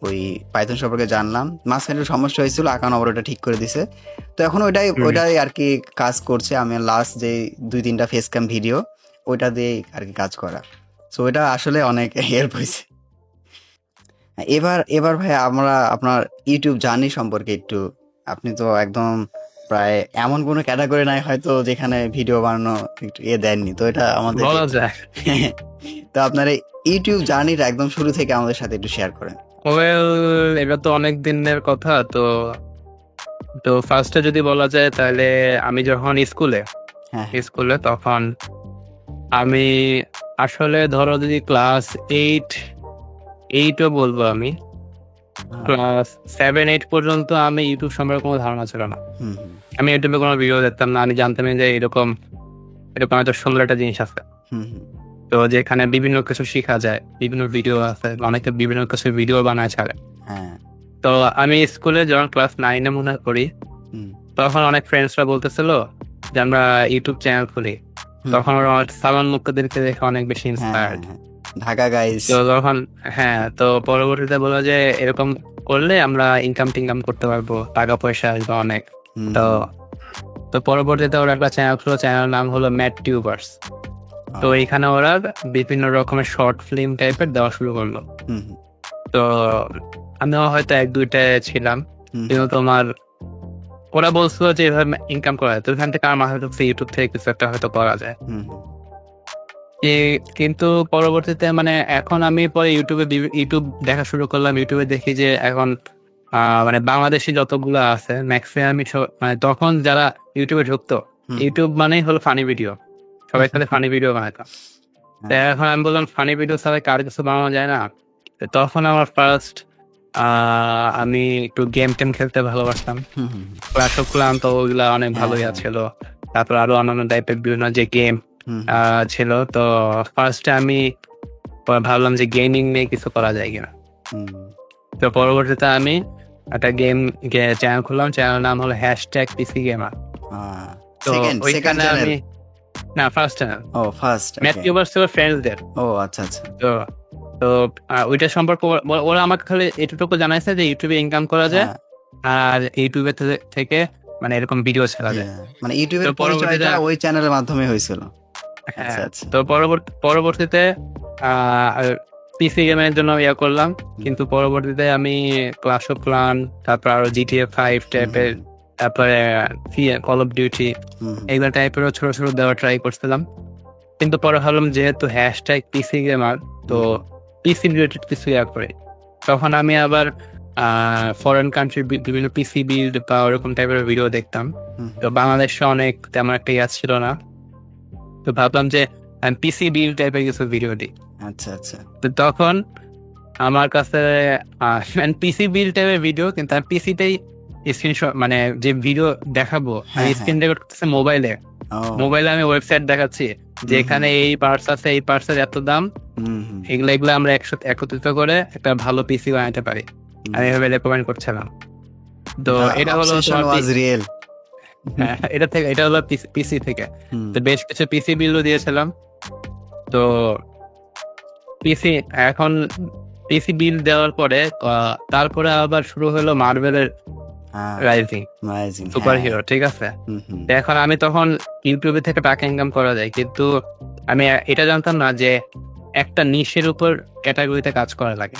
ওই পাইথন সম্পর্কে জানলাম। মাঝখানে সমস্যা হয়েছিল, আকানো আবার ওটা ঠিক করে দিছে। তো এখন ওইটাই আর কি কাজ করছে। আমি লাস্ট যে 2-3টা ফেস ক্যাম ভিডিও ওইটা দিয়ে আর কি কাজ করা। সো ওইটা আসলে অনেক হেল্প হয়েছে। এবার ভাই আমরা আপনার ইউটিউব জার্নি সম্পর্কে একটু, আপনি তো একদম প্রায় এমন কোনো ক্যাটাগরি নাই হয়তো যেখানে ভিডিও বানানো একটু দেননি, তো এটা আমাদের বলা যায়। তো আপনার ইউটিউব জার্নিটা একদম শুরু থেকে আমাদের সাথে একটু শেয়ার করেন। ওয়েল, এটা তো অনেক দিনের কথা। তো ফার্স্টে যদি বলা যায় তাহলে আমি যখন স্কুলে তখন আমি আসলে ধরো যদি ক্লাস 8ও বলবো, আমি ক্লাস 7-8 পর্যন্ত আমি ইউটিউব সম্পর্কে কোনো ধারণা ছিল না। আমি ইউটিউবে কোনো ভিডিও দেখতাম না, আমি জানতাম যে এরকম একটা সুন্দর একটা জিনিস আছে, তো যেখানে বিভিন্ন কিছু শেখা যায়, বিভিন্ন ভিডিও আছে, অনেকে বিভিন্ন কিছু ভিডিও বানায় ছাড়ে। তো আমি স্কুলে যখন ক্লাস 9-এ মনে করি, তখন অনেক ফ্রেন্ডসরা বলতেছিল যে আমরা ইউটিউব চ্যানেল খুলি। তখন সালমান মুক্তাদিরকে দেখে অনেক বেশি ইন্সপায়ার্ড, ঢাকা গাইস। তো তখন তো পরবর্তীতে বললো যে এরকম করলে আমরা ইনকাম করতে পারবো, টাকা পয়সা আসবে অনেক। তো পরবর্তীতে ওরা একটা চ্যানেল খুললো, চ্যানেলের নাম হলো ম্যাট টিউবার্স। তো এখানে ওরা বিভিন্ন রকমের শর্ট ফিল্ম টাইপের দেওয়া শুরু করলো। তো আমিও হয়তো 1-2টায় ছিলাম, কিন্তু তোমার ওরা বলছিল যে এভাবে ইনকাম করা যায়। তো এখান থেকে আমার মাথায় ঢুকছে ইউটিউব থেকে কিছু একটা হয়তো করা যায়। কিন্তু পরবর্তীতে মানে এখন আমি পরে ইউটিউব দেখা শুরু করলাম। ইউটিউবে দেখি যে এখন মানে বাংলাদেশি যতগুলো আছে ম্যাক্সিমাম, মানে তখন যারা ইউটিউবে ঢুকতো, ইউটিউব মানেই হলো ফানি ভিডিও, সবাই সাথে ফানি ভিডিও বানাতাম। তো এখন আমি বললাম ফানি ভিডিও ছাড়া কার কিছু বানানো যায় না। তখন আমার ফার্স্ট আমি একটু গেম খেলতে ভালোবাসতাম, ক্ল্যাশ অফ ক্ল্যান, তো ওইগুলা অনেক ভালোই ছিল। তারপর আরো অন্যান্য টাইপের বিভিন্ন যে গেম ছিল। তো ফার্স্টে আমি ভাবলাম যে গেমিং নিয়ে কিছু করা যায় কিনা। তো পরবর্তীতে আমি একটা গেম চ্যানেল খুললাম, চ্যানেলের নাম হলো #PCGamer। তো ওইখানে আমি ফার্স্ট চ্যানেল ম্যাট টিউবার্স ছিল ফ্রেন্ডসদের। আচ্ছা। তো ওইটা সম্পর্কে ওরা আমাকে খালি এটুকু জানাইছে যে ইউটিউবে ইনকাম করা যায়, আর ইউটিউবে থেকে মানে এরকম ভিডিও ছাড়া যায়, মানে ইউটিউবের পরিচয়টা ওই চ্যানেলের মাধ্যমে হয়েছিল। তো পরবর্তীতে পিসি গেমের জন্য ইয়া করলাম। কিন্তু পরবর্তীতে আমি ক্ল্যাশ অফ ক্ল্যান, তারপর আরো GTA 5 টাইপের, তারপরে কল অফ ডিউটি, এইগুলো টাইপেরও ছোট ছোট দেওয়া ট্রাই করছিলাম। কিন্তু পরে ভাবলাম যেহেতু #PCGamer, তো পিসি রিলেটেড কিছু ইয়া করে। তখন আমি আবার ফরেন কান্ট্রি বিভিন্ন পিসি বিল্ড বা ওরকম টাইপের ভিডিও দেখতাম। তো বাংলাদেশে অনেক তেমন একটা ইয়াদ ছিল না, তো ভাবলাম যে আমি পিসি বিল্ড টাইপের কিছু ভিডিও দিই। আচ্ছা আচ্ছা। তো তখন আমার কাছে পিসি বিল্ড টাইপের ভিডিও, কিন্তু আমি পিসিতেই স্ক্রিনশট মানে যে ভিডিও দেখাবো আমি স্ক্রিন রেকর্ড করতেছি মোবাইলে। মোবাইলে আমি ওয়েবসাইট দেখাচ্ছি যে এখানে এই পার্টস আছে, এই পার্টসের এত দাম, এগুলো আমরা একসাথে একত্রিত করে একটা ভালো পিসি বানাতে পারি। আমি এভাবে রেকমেন্ড করছিলাম। তো এটা হলো রিয়েল। এটা হলো পিসি থেকে। তো বেশ কিছু পিসি বিলও দিয়েছিলাম। তো এখন পিসি বিল দেওয়ার পরে তারপরে আবার শুরু হলো মার্ভেলের রাইজিং সুপার হিরো, ঠিক আছে। এখন আমি তখন ইউটিউবে থেকে টাকা ইনকাম করা যায়, কিন্তু আমি এটা জানতাম না যে একটা নিশের উপর ক্যাটাগরিতে কাজ করা লাগে।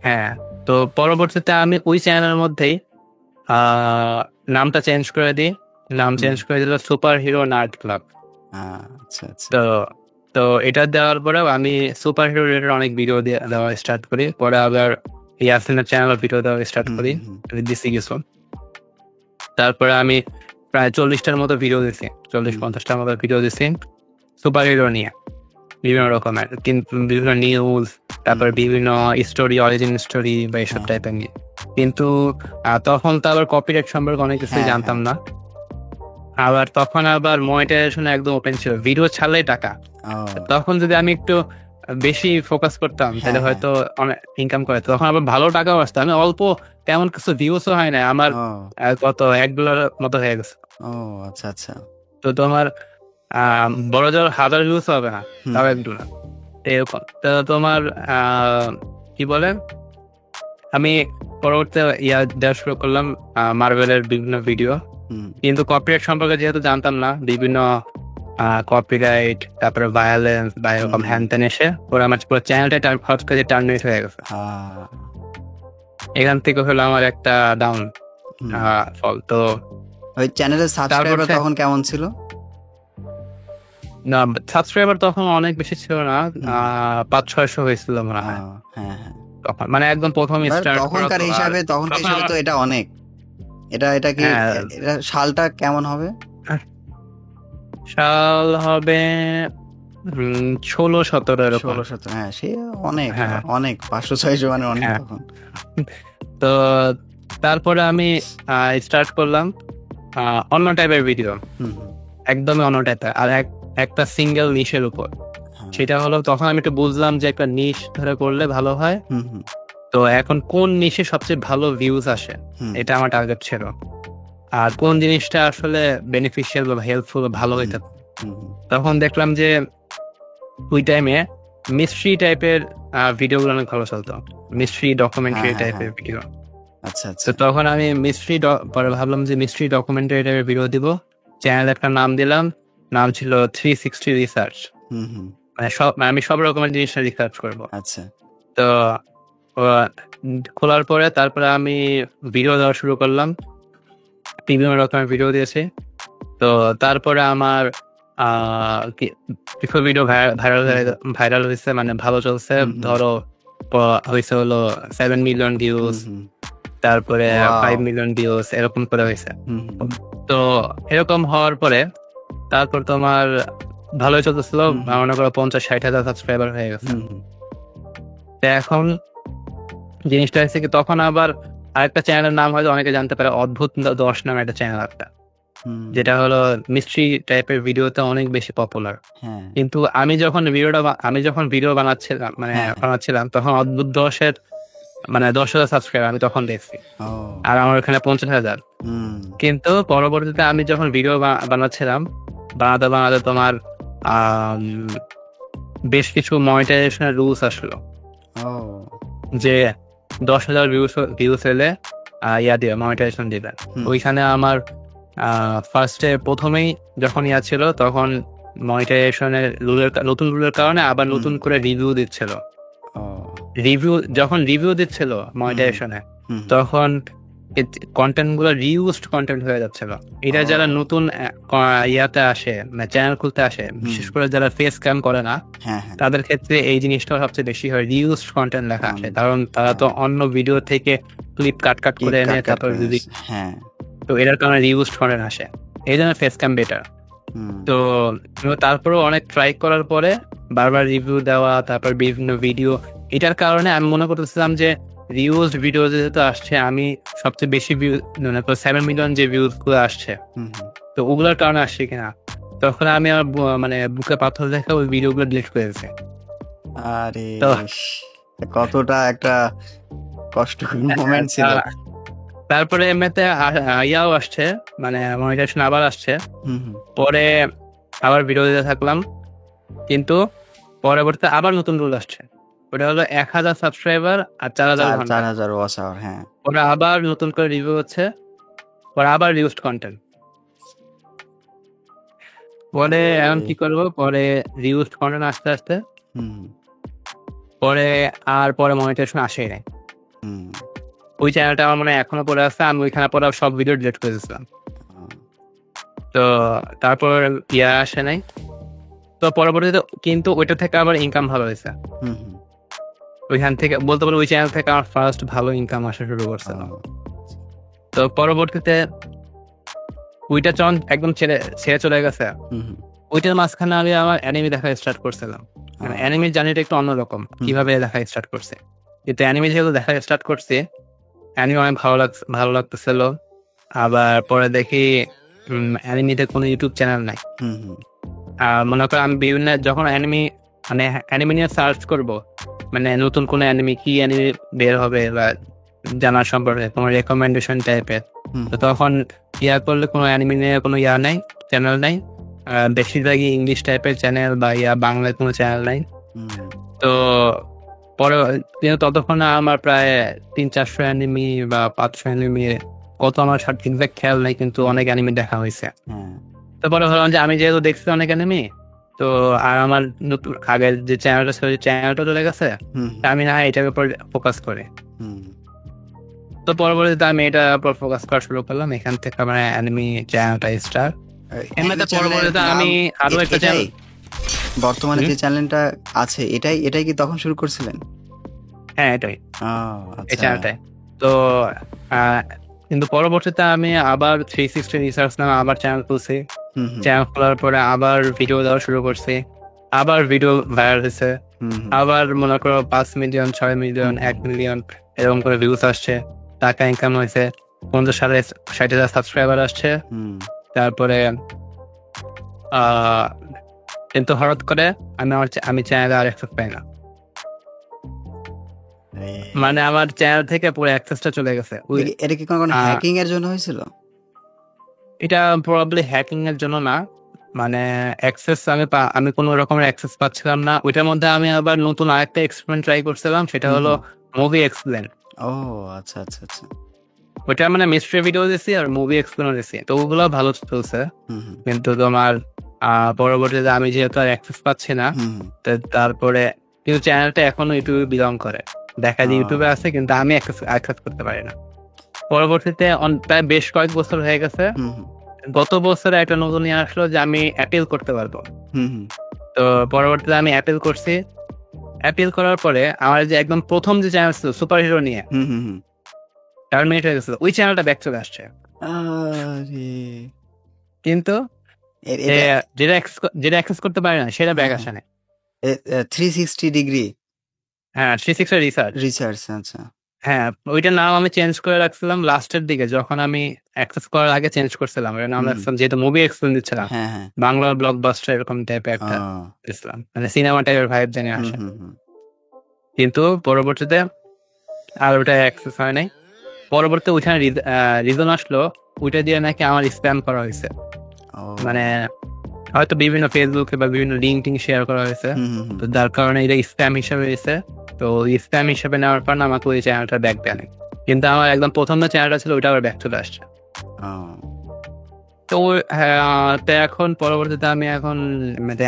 হ্যাঁ, তো পরবর্তীতে আমি ওই চ্যানেলের মধ্যেই নামটা চেঞ্জ করে দিই। নাম চেঞ্জ করে দিল সুপার হিরো নার্ড ক্লাব। তো এটা দেওয়ার পরেও আমি সুপার হিরো রিলেটেড অনেক ভিডিও দেওয়া স্টার্ট করি। পরে আবার ইয়াসিনের চ্যানেল ভিডিও দেওয়া স্টার্ট করি, দিছি কিছু। তারপরে আমি প্রায় 40টার মতো ভিডিও দিছি, 40-50টার মতো ভিডিও দিছি সুপার হিরো নিয়ে, বিভিন্ন রকমের, কিন্তু বিভিন্ন নিউজ, তারপরে বিভিন্ন স্টোরি, অরিজিন স্টোরি বা এইসব টাইপের নিয়ে। কিন্তু তখন তো আবার কপিরাইট সম্পর্কে অনেক কিছু জানতাম না। আবার তখন আবার মনিটাইজেশন একদম ওপেন ছিল, ভিডিও ছাড়লেই টাকা। তখন যদি আমি একটু বেশি ফোকাস করতাম তাহলে হয়তো অনেক ইনকাম করে। তখন আবার ভালো টাকাও আসতো। আমি অল্প, তেমন কিছু ভিউসও হয় না আমার, কত $1 মতো হয়ে গেছে। আচ্ছা আচ্ছা। তো তোমার বড় জোর 1000 ভিউস হবে না, তাও $1 এরকম। তো তোমার কি বলে, আমি পরবর্তী দেওয়া শুরু করলাম মার্ভেলের বিভিন্ন ভিডিও, কিন্তু কপিরাইট সম্পর্কে যেহেতু জানতাম না, বিভিন্ন কপিরাইট, তারপরে ভায়োলেন্স বা এরকম হ্যান ত্যান এসে ওরা আমার পুরো চ্যানেলটা হঠাৎ করে টার্মিনেট হয়ে গেছে। এখান থেকে হলো আমার একটা ডাউন ফল। তো ওই চ্যানেলের সাবস্ক্রাইবার তখন কেমন ছিল? না, সাবস্ক্রাইবার তখন অনেক বেশি ছিল না, 500-600 হয়েছিল মনে হয় তখন, মানে একদম প্রথম তখনকার হিসাবে তো এটা অনেক। এটা কি সালটা কেমন হবে? সাল হবে 16-17 এরকম। 16-17, হ্যাঁ, সে অনেক অনেক 500-600 মানে অনেক তখন। তো তারপরে আমি স্টার্ট করলাম অন্য টাইপের ভিডিও, একদমই অন্য টাইপের, আর একটা সিঙ্গেল নিশের উপর। সেটা হলো তখন আমি একটু বুঝলাম যে একটা নিশ ধরে করলে ভালো হয়। তো এখন কোন নিশে সবচেয়ে ভালো ভিউজ আসে, এটা আমার টার্গেট ছিল। আর কোন জিনিসটা আসলে বেনিফিশিয়াল বা হেল্পফুল বা ভালো হইতে, তখন দেখলাম যে ওই টাইমে মিস্ট্রি টাইপের ভিডিওগুলো অনেক ভালো চলতো, মিস্ট্রি ডকুমেন্টারি টাইপের ভিডিও। আচ্ছা আচ্ছা। তো তখন আমি পরে ভাবলাম যে মিস্ট্রি ডকুমেন্টারি টাইপের ভিডিও দিব। চ্যানেল একটা নাম দিলাম, নাম ছিল 360 রিসার্চ। মানে আমি সব রকমের জিনিসটা রিসার্চ করবো। আচ্ছা। তো খোলার পরে তারপরে আমি ভিডিও দেওয়া শুরু করলাম, বিভিন্ন রকমের ভিডিও দিয়েছি। তো তারপরে আমার কিছু ভিডিও ভাইরাল হয়েছে, মানে ভালো চলছে। ধরো হয়েছে হলো 7 মিলিয়ন ভিউজ, তারপরে 5 মিলিয়ন ভিউজ, এরকম করে হয়েছে। তো এরকম হওয়ার পরে তারপর তোমার ভালোই চলতেছিল, মনে করো 50-60 হাজার সাবস্ক্রাইবার হয়ে গেছে। এখন জিনিসটা হচ্ছে কি, তখন আবার আরেকটা চ্যানেলের নাম হয়তো অনেকে জানতে পারে, অদ্ভুত 10 নামে একটা চ্যানেল একটা, যেটা হলো মিস্ট্রি টাইপের ভিডিওতে অনেক বেশি পপুলার। কিন্তু আমি যখন ভিডিও বানাচ্ছিলাম তখন অদ্ভুত 10,000 সাবস্ক্রাইবার আমি তখন দেখছি, আর আমার ওখানে 50,000। কিন্তু পরবর্তীতে আমি যখন ভিডিও বানাচ্ছিলাম, বানাতে তোমার বেশ কিছু মনিটাইজেশনের রুলস আসলো, যে 10,000 ভিউস এলে দিয়ে মনিটাইজেশন দিবেন। ওইখানে আমার ফার্স্টে প্রথমেই যখন ছিল, তখন মনিটাইজেশনের নতুন রুলের কারণে আবার নতুন করে রিভিউ দিচ্ছিল। যখন রিভিউ দিচ্ছিল মনিটাইজেশনে, তখন কন্টেন্ট গুলো রিউজড কন্টেন্ট হয়ে যাচ্ছিল। এটা যারা নতুন ইয়াতে আসে, চ্যানেল খুলতে আসে, বিশেষ করে যারা ফেস ক্যাম করে না, হ্যাঁ হ্যাঁ তাদের ক্ষেত্রে এই জিনিসটা সবচেয়ে বেশি হয়, রিউজড কন্টেন্ট লেখা আসে। কারণ তারা তো অন্য ভিডিও থেকে ক্লিপ কাট করে এনে তারপর যদি, হ্যাঁ তো এটার কারণে রিউজড কন্টেন্ট আসে, এই জন্য ফেস ক্যাম বেটার। তো তারপরেও অনেক ট্রাই করার পরে বারবার রিভিউ দেওয়া, তারপর বিভিন্ন ভিডিও, এটার কারণে আমি মনে করতেছিলাম যে রিউজ ভিডিও যেহেতু আসছে, আমি সবচেয়ে বেশি ভিউ, 7 মিলিয়ন যে ভিউজ গুলো আসছে, তো ওগুলোর কারণে আসছে কিনা। তখন আমি আমার মানে বুকে পাথর দেখে ওই ভিডিও গুলো ডিলিট করে দিয়েছি। আরে তো কতটা একটা কষ্টকর মোমেন্ট ছিল। তারপরে এমনিতে ইয়াও আসছে, মানে মনিটাইজেশন আবার আসছে। পরে আবার ভিডিও দিতে থাকলাম, কিন্তু পরবর্তীতে আবার নতুন রুল আসছে। ওটা হলো 1000 সাবস্ক্রাইবার আর 4000 ঘন্টা। 4000 ওয়াচ আওয়ার। হ্যাঁ, ওরা আবার নতুন করে রিভিউ হচ্ছে, ওরা আবার রিউজড কন্টেন্ট। পরে এখন কি করবো, পরে রিউজড কন্টেন্ট আসতে আসতে পরে মনিটাইজেশন আসেই নাই। ওই চ্যানেলটা আমার মনে হয় এখনো পড়ে আছে, আমি ওইখানে পরে সব ভিডিও ডিলিট করে দিয়েছিলাম। তো তারপর ইয়া আসে নাই। তো পরবর্তীতে কিন্তু ওইটা থেকে আবার ইনকাম ভালো হয়েছে। ওইখান থেকে বলতে পারো ওই চ্যানেল থেকে আমার ফার্স্ট ভালো ইনকাম আসা শুরু করছে। তো পরবর্তীতে ওইটা একদম ছেড়ে চলে গেছে। ওইটার মাঝখানে আমি আমার অ্যানিমে দেখা স্টার্ট করছিলাম। মানে অ্যানিমের জার্নিটা একটু অন্যরকম, কিভাবে দেখা স্টার্ট করছে। কিন্তু অ্যানিমে যেহেতু দেখা স্টার্ট করছে, অ্যানিমে অনেক ভালো লাগতেছিল। আবার পরে দেখি অ্যানিমেতে কোনো ইউটিউব চ্যানেল নাই। মনে করো আমি বিভিন্ন যখন অ্যানিমে নিয়ে সার্চ করবো, মানে নতুন কোনো অ্যানিমে, কি অ্যানিমে বের হবে বা জানার সম্পর্কে তোমার রেকমেন্ডেশন টাইপের, তো তখন ইয়া করলে কোনো অ্যানিমে নিয়ে কোনো ইয়া নাই, চ্যানেল নাই। বেশিরভাগই ইংলিশ টাইপের চ্যানেল বা বাংলায় কোনো চ্যানেল নাই। তো পরে ততক্ষণে আমার প্রায় 300-400 অ্যানিমি বা 500 অ্যানিমি, কত আমার ঠিকঠাক খেয়াল নাই, কিন্তু অনেক অ্যানিমে দেখা হয়েছে। তারপরে ভাবলাম যে আমি যেহেতু দেখছি অনেক অ্যানিমে, তো আর আমার নতুন আগের যে চ্যানেলটা ছিল, চ্যানেলটা চলে গেছে, আমি না এটার উপর ফোকাস করে। তো পরবর্তীতে আমি এটার উপর ফোকাস করা শুরু করলাম। এখান থেকে আমার অ্যানিমে চ্যানেলটা স্টার্ট। এমনিতে পরবর্তীতে আমি আরো একটা চ্যানেল, বর্তমানে যে চ্যানেলটা আছে, এটাই কি তখন শুরু করছিলেন? হ্যাঁ এটাই, এই চ্যানেলটাই। তো কিন্তু পরবর্তীতে আমি আবার 360 রিসার্চ নামে আবার চ্যানেল খুলছি। চ্যানেল খোলার পরে আবার ভিডিও দেওয়া শুরু করছি, আবার ভিডিও ভাইরাল হয়েছে, আবার মনে করো 5 মিলিয়ন, 6 মিলিয়ন, 1 মিলিয়ন এরকম করে ভিউজ আসছে, টাকা ইনকাম হয়েছে, 50,000-60,000 সাবস্ক্রাইবার আসছে। তারপরে কিন্তু হঠাৎ করে আমি চ্যানেলে আর অ্যাক্সেস পাই না। মানে আমার চ্যানেল থেকে পুরো অ্যাক্সেসটা চলে গেছে। এটা কি কোনো হ্যাকিং এর জন্য হয়েছিল? এটা প্রবাবলি হ্যাকিং এর জন্য না, মানে অ্যাক্সেস আমি কোনো রকমের অ্যাক্সেস পাচ্ছিলাম না। ওইটার মধ্যে আমি আবার নতুন আরেকটা এক্সপেরিমেন্ট ট্রাই করছিলাম, সেটা হলো মুভি এক্সপ্লেন। ও আচ্ছা আচ্ছা আচ্ছা। ওইটা মানে মিস্ট্রি ভিডিও দিছি আর মুভি এক্সপ্লেন দিছি, তো ওগুলো ভালো চলছে। কিন্তু তোমার পরবর্তীতে আমি যেহেতু আর অ্যাক্সেস পাচ্ছি না, তারপরে কিন্তু চ্যানেলটা এখনো ইউটিউবে বিলং করে, দেখা যায় ইউটিউবে আছে, কিন্তু আমি অ্যাক্সেস করতে পারি না। পরবর্তীতে প্রায় বেশ কয়েক বছর হয়ে গেছে, গত বছরে একটা নতুন নিয়ে আসলো যে আমি অ্যাপিল করতে পারবো। তো পরবর্তীতে আমি অ্যাপিল করছি। অ্যাপিল করার পরে আমার যে একদম প্রথম যে চ্যানেল ছিল সুপার হিরো নিয়ে, টার্মিনেট হয়ে গেছিল, ওই চ্যানেলটা ব্যাক চলে আসছে। কিন্তু যেটা অ্যাক্সেস করতে পারে না সেটা ব্যাক আসে না। 360 ডিগ্রি, হ্যাঁ 360 রিসার্চ। আচ্ছা। হ্যাঁ, ওইটার নাম আমি চেঞ্জ করে রাখছিলাম লাস্টের দিকে, যখন আমি অ্যাক্সেস করার আগে চেঞ্জ করছিলাম। ওইটার নাম রাখছিলাম, যেহেতু মুভি এক্সপ্লেন দিচ্ছিলাম, বাংলা ব্লকবাস্টার এরকম টাইপের একটা দিচ্ছিলাম, মানে সিনেমা টাইপের ভাইব জেনে আসে। কিন্তু পরবর্তীতে আর ওটা অ্যাক্সেস হয় নাই। পরবর্তীতে ওইখানে রিজন আসলো, ওইটা দিয়ে নাকি আমার স্প্যাম করা হয়েছে। মানে হয়তো বিভিন্ন ফেসবুকে বা বিভিন্ন লিঙ্ক টিঙ্ক শেয়ার করা হয়েছে, তো যার কারণে এটা স্প্যাম হিসাবে হয়েছে। তো স্প্যাম হিসাবে নেওয়ার পর আমাকে ওই চ্যানেলটা ব্যাক দেয়, কিন্তু আমার একদম প্রথম যে চ্যানেলটা ছিল ওইটা আবার ব্যাক চলে আসছে। তো এখন পরবর্তীতে আমি এখন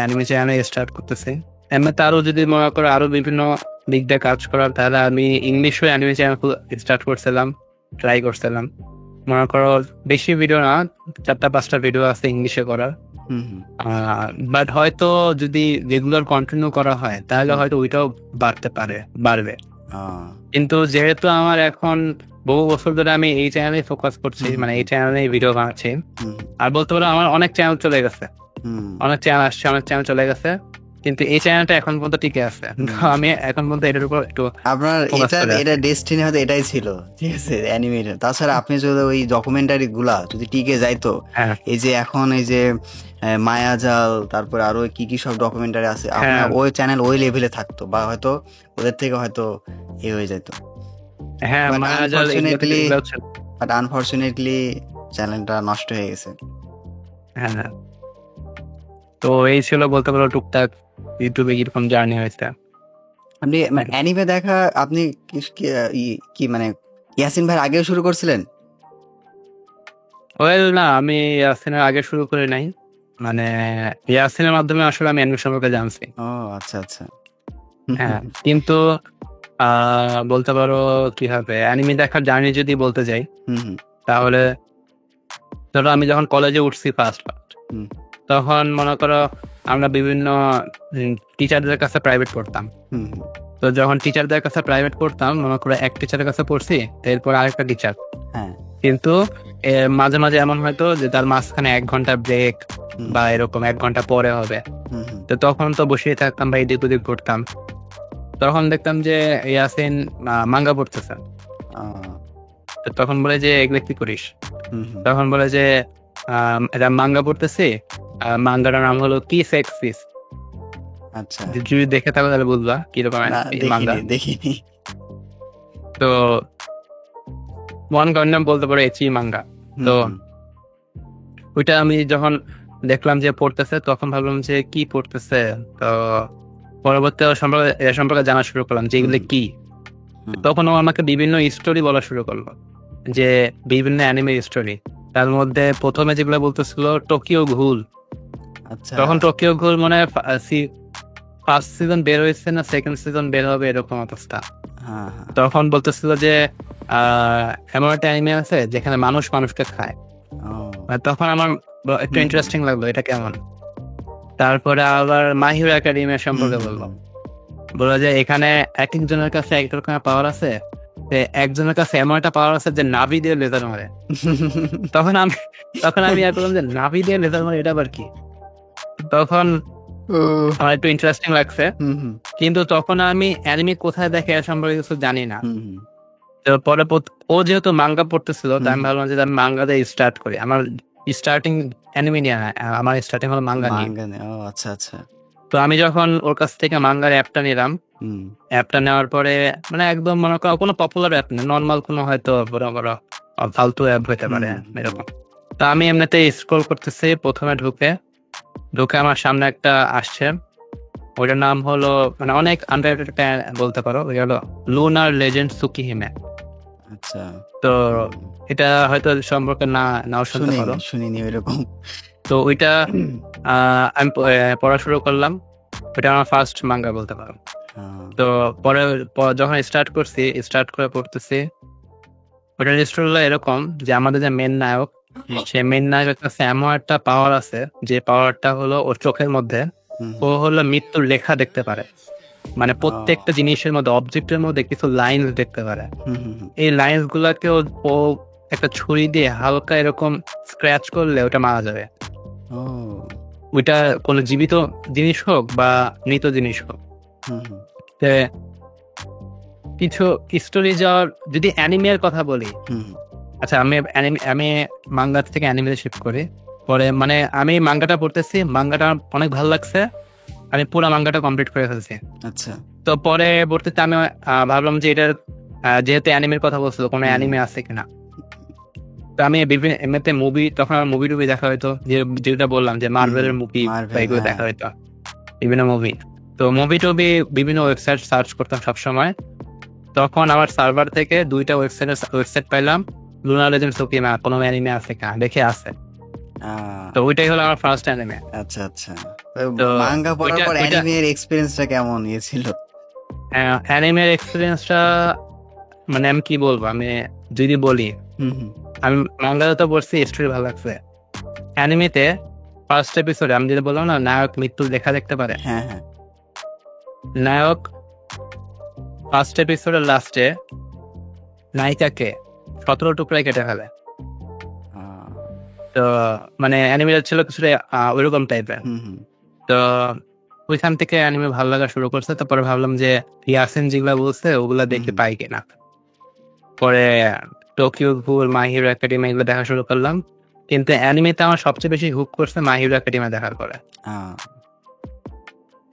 অ্যানিমে চ্যানেল স্টার্ট করতেছি। এমনিতে আরো যদি মনে করো আরো বিভিন্ন দিক দিয়ে কাজ করার, তাহলে আমি ইংলিশও অ্যানিমে চ্যানেল স্টার্ট করছিলাম। ট্রাই করছিলাম। মনে করো বেশি ভিডিও না, 4-5টা ভিডিও আছে ইংলিশে করার। বাট হয়তো যদি রেগুলার কন্টিনিউ করা হয় তাহলে হয়তো ওইটাও বাড়বে। কিন্তু যেহেতু আমার এখন বহু বছর ধরে আমি এই চ্যানেলে ফোকাস করছি, মানে এই চ্যানেলে ভিডিও বানাচ্ছি, আর বলতে পারো আমার অনেক চ্যানেল চলে গেছে, অনেক চ্যানেল আসছে, অনেক চ্যানেল চলে গেছে, কিন্তু এই চ্যানেলটা এখন পর্যন্ত টিকে আছে। আমি এখন পর্যন্ত এটার উপর একটু আপনার এটা ডেস্টিনি হয়তো এটাই ছিল, ঠিক আছে, অ্যানিমেটেড। তাছাড়া আপনি যদি ওই ডকুমেন্টারি গুলা যদি টিকে যাইতো, এই যে এখন এই যে মায়াজাল, তারপরে আরো কি কি সব ডকুমেন্টারি আছে, আপনার ওই চ্যানেল ওই লেভেলে থাকতো, বা হয়তো ওদের থেকে হয়তো হয়ে যেত। হ্যাঁ, বাট আনফরচুনেটলি চ্যানেলটা নষ্ট হয়ে গেছে। হ্যাঁ, তো এই ছিল বলতে পারো টুকটাক ইউটিউবে কিরকম জার্নি হয়েছে। আপনি অ্যানিমে দেখা আপনি কি মানে ইয়াসিন ভাই আগে শুরু করছিলেন? ওয়েল না, আমি ইয়াসিনের আগে শুরু করে নাই, মানে ইয়াসিনের মাধ্যমে আসলে আমি অ্যানিমে সম্পর্কে জানছি। ও আচ্ছা আচ্ছা। হ্যাঁ, কিন্তু বলতে পারো কি হবে অ্যানিমে দেখার জার্নি যদি বলতে যাই, তাহলে ধরো আমি যখন কলেজে উঠছি ফার্স্ট তখন মনে করো আমরা বিভিন্ন টিচারদের কাছে প্রাইভেট পড়তাম। তো যখন টিচারদের কাছে প্রাইভেট পড়তাম, মনে করো এক টিচারের কাছে পড়ছি, এরপর আরেকটা টিচার, কিন্তু মাঝে মাঝে এমন হয়তো যে তার মাঝখানে 1 ঘন্টা ব্রেক বা এরকম 1 ঘন্টা পরে হবে। তো তখন তো বসেই থাকতাম বা এদিক ওদিক পড়তাম। তখন দেখতাম যে ইয়াসিন মাঙ্গা পড়তেছে, তখন বলে যে এগুলো কি করিস? তখন বলে যে এটা মাঙ্গা পড়তেছি, মাঙ্গাটার নাম হলো কি সেক্স ফিস। আচ্ছা, যদি দেখে থাকো তাহলে বুঝবা কিরকম মাঙ্গা। দেখিনি। তো ওয়ান নাম বলতে পারো এচি মাঙ্গা। তো ওইটা আমি যখন দেখলাম যে পড়তেছে, তখন ভাবলাম যে কি পড়তেছে। তো পরবর্তী সম্পর্কে জানা শুরু করলাম যে এগুলো কি। তখন ও আমাকে বিভিন্ন স্টোরি বলা শুরু করলো, যে বিভিন্ন অ্যানিমে স্টোরি। তার মধ্যে প্রথমে যেগুলো বলতেছিল টোকিও ঘুল। তখন টোকিও ঘুল মনে হয় ফার্স্ট সিজন বের হয়েছে না সেকেন্ড সিজন বের হবে এরকম অবস্থা। তখন বলতেছিল যে এমন একটা অ্যানিমে আছে যেখানে মানুষ মানুষকে খায়। তখন আমার একটু ইন্টারেস্টিং লাগলো, এটা কেমন। তারপরে আবার মাই হিরো একাডেমি সম্পর্কে বললো যে এখানে এক একজনের কাছে এক রকমের পাওয়ার আছে, একজনের কাছে এমন একটা পাওয়ার আছে যে নাভি দিয়ে লেজার মারে। তখন আমি বললাম যে নাভি দিয়ে লেজার মারে, এটা আবার কি? তখন আমার একটু ইন্টারেস্টিং লাগছে, কিন্তু তখন আমি অ্যানিমে কোথায় দেখে এর সম্পর্কে কিছু জানি না। তো পরে ও যেহেতু মাঙ্গা পড়তেছিল, তাই আমি ভাবলাম যে আমি মাঙ্গা দিয়ে স্টার্ট করি। আমার স্টার্টিং অ্যানিমে নিয়ে, আমার স্টার্টিং হলো মাঙ্গা নিয়ে। আচ্ছা আচ্ছা। তো আমি যখন ওর কাছ থেকে মাঙ্গার অ্যাপটা নিলাম, অ্যাপটা নেওয়ার পরে মানে একদম মনে করো কোনো পপুলার অ্যাপ না, নর্মাল কোনো হয়তো বড় বড় ফালতু অ্যাপ হইতে পারে এরকম। তো আমি এমনিতে স্ক্রল করতেছি, প্রথমে ঢুকে আমার সামনে একটা আসছে, ওইটার নাম হলো মানে অনেক আন্ডাররেটেড বলতে পারো, ওই হলো লুনার লেজেন্ড সুকিহিমে। আচ্ছা। তো এটা হয়তো সম্পর্কে নাও শুনতে পারো, শুনিনি ওইরকম। তো ওইটা আমি পড়া শুরু করলাম, ওইটা আমার ফার্স্ট মাঙ্গা বলতে পারো। তো পরে যখন স্টার্ট করে পড়তেছি, ওইটার স্টোরি হলো এরকম যে আমাদের যে মেন নায়ক, সে মেন নায়কের কাছে এমন একটা পাওয়ার আছে, যে পাওয়ারটা হলো ওর চোখের মধ্যে ও হলো মৃত্যুর লেখা দেখতে পারে। মানে প্রত্যেকটা জিনিসের মধ্যে, অবজেক্টের মধ্যে কিছু লাইন দেখতে পারে। এই লাইন গুলাকে ও একটা ছুরি দিয়ে হালকা এরকম স্ক্র্যাচ করলে ওটা মারা যাবে। ওইটা কোনো জীবিত জিনিস হোক বা মৃত জিনিস হোক। কিছু স্টোরি যাওয়ার, যদি অ্যানিমের কথা বলি, আচ্ছা আমি মাঙ্গা থেকে অ্যানিমেতে শিফট করি। পরে মানে আমি মাঙ্গাটা পড়তেছি, মাঙ্গাটা অনেক ভালো লাগছে, আমি পুরো মাঙ্গাটা কমপ্লিট করে ফেলছি। আচ্ছা। তো পরে পড়তেতে আমি ভাবলাম যে এটার যেহেতু অ্যানিমের কথা বলছিল, কোনো অ্যানিমে আছে কিনা। তো আমি বিভিন্ন এমনিতে মুভি, তখন আমার মুভি টুভি দেখা হইতো, যেটা বললাম যে মার্ভেলের মুভি এগুলো দেখা হইতো, বিভিন্ন মুভি। তো মুভি টুভি বিভিন্ন ওয়েবসাইট সার্চ করতাম সবসময়। তখন আমার সার্ভার থেকে 2টা ওয়েবসাইট পাইলাম, লুনার লেজেন্ড সুকিহিমে কোনো অ্যানিমে আছে কিনা, দেখে আছে। তো ওইটাই হলো আমার ফার্স্ট অ্যানিমে। আচ্ছা আচ্ছা। তো মাঙ্গা পড়ার পর অ্যানিমের এক্সপেরিয়েন্সটা কেমন ছিল? অ্যানিমের এক্সপেরিয়েন্সটা মানে আমি কি বলবো, আমি যদি বলি, হুম হুম আমি মাঙ্গাতে তো পড়ছি, স্টোরি ভালো লাগছে। অ্যানিমেতে ফার্স্ট এপিসোডে আমি যেটা বললাম না, নায়ক মৃত্যুর দেখা দেখতে পারে, হ্যাঁ হ্যাঁ নায়ক ফার্স্ট এপিসোডের লাস্টে নায়িকাকে 17 টুকরায় কেটে ফেলে। আহ, তো মানে অ্যানিমেটা ছিল কিছুটা ওইরকম টাইপের। হুম হুম তো ওইখান থেকে অ্যানিমে ভালো লাগা শুরু করছে। তারপরে ভাবলাম যে ইয়াসিন যেগুলা বলছে ওগুলা দেখতে হুম পাই কিনা। পরে টোকিও গhoul, মাই হিরো একাডেমি এগুলো দেখা শুরু করলাম। কিন্তু অ্যানিমেতে আমার সবচেয়ে বেশি হুক করছে মাই হিরো একাডেমি দেখার পরে। আহ,